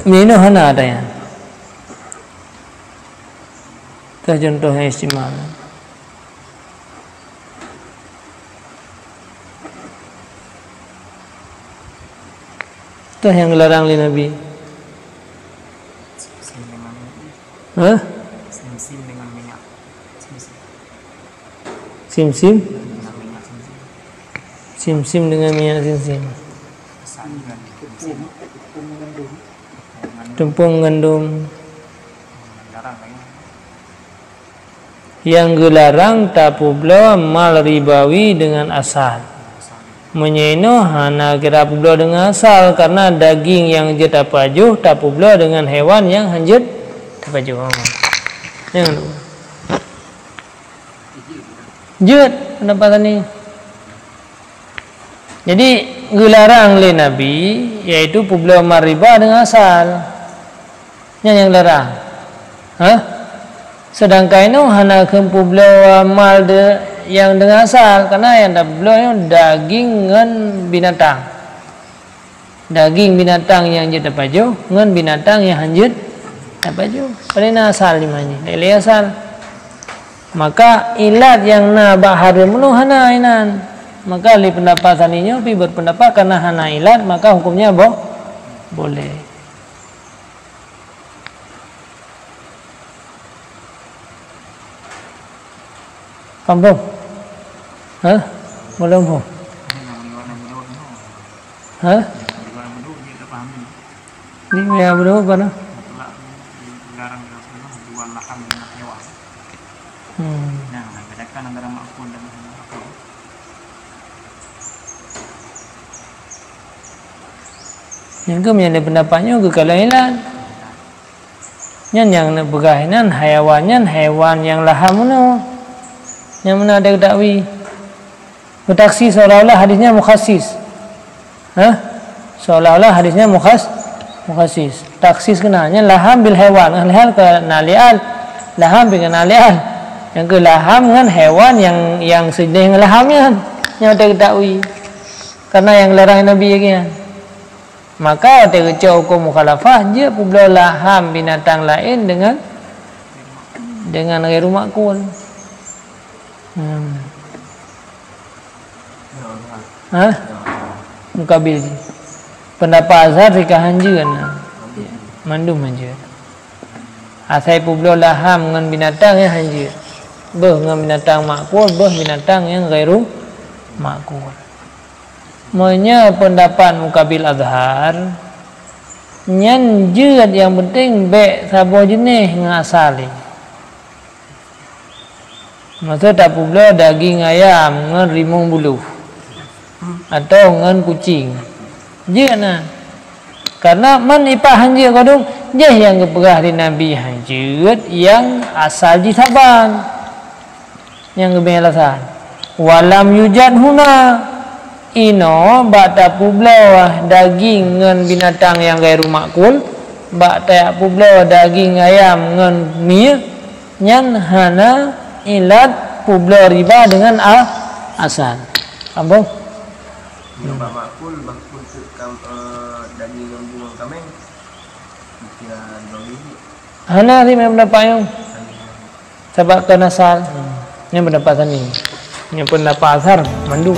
Ini hana ada ya. Itu contohnya istimal. Itu yang dilarang oleh Nabi. Sim-sim dengan minyak. Sim-sim dengan minyak sim-sim. Tepung gandum. Yang dilarang tapubla mal ribawi dengan asal. Menyeno hana kira publa dengan asal karena daging yang jet tapajuh tapubla dengan hewan yang hanjut tapajuh. Yang jet pendapatan ini. Jadi dilarang oleh Nabi yaitu publa mal riba dengan asal. Yang larang. Sedangkan itu hana kempubla mal yang dengan asal karena yang dablo daging ngan binatang. Daging binatang yang jet tapajuh ngan binatang yang hanjut tapajuh. Karena asal dimana? Lele asal. Maka ilat yang na bahar menu hana inan. Maka li pendapatan ini pi berpendapat karena hana ilat maka hukumnya boleh. Kampung? Belum pun? Ini ya belum apa? Bedakan antara makul dan makul. Yang kemudian pendapatnya ke kalailan. Yang begahinan hewan yang laham yang mana ada dakwi bertaksi seolah-olah hadisnya mukhasis. Seolah-olah hadisnya mukhasis. Taksis kenanya laham bil hewan, hal ke nalial, laham dengan nalial. Yang ke laham dengan hewan yang sejenis dengan lahamnya yang ada dakwi. Karena yang larang Nabi kan. Maka ada hukum mukhalafah dia pula laham binatang lain dengan ghairu ma'kul. Mukabil pendapat azhar rikahan je kan mandum je asai publo laham dengan binatang yang hanjir dengan binatang makul binatang yang ghairu makul. Monya pendapat mukabil azhar nyan jeut yang penting bek sabo jenis dengan asali. Maksud tak pula daging ayam dengan rimung bulu atau dengan kucing. Je na. Karena man ipah hanjir kodong je yang keperah di Nabi hanjir yang asal di Sabang. Yang kebeng alasan. Walam yujad huna ino bata pula daging dengan binatang yang ghairu makul, bata pula daging ayam dengan mie nyan hana ilat publa riba dengan asal. Kampung? Yang makul daging yang buang kameng. Dia bagi. Hana memang pendapat yang sebab kan asal. Yang pendapat ini. Yang pendapat asar mandung.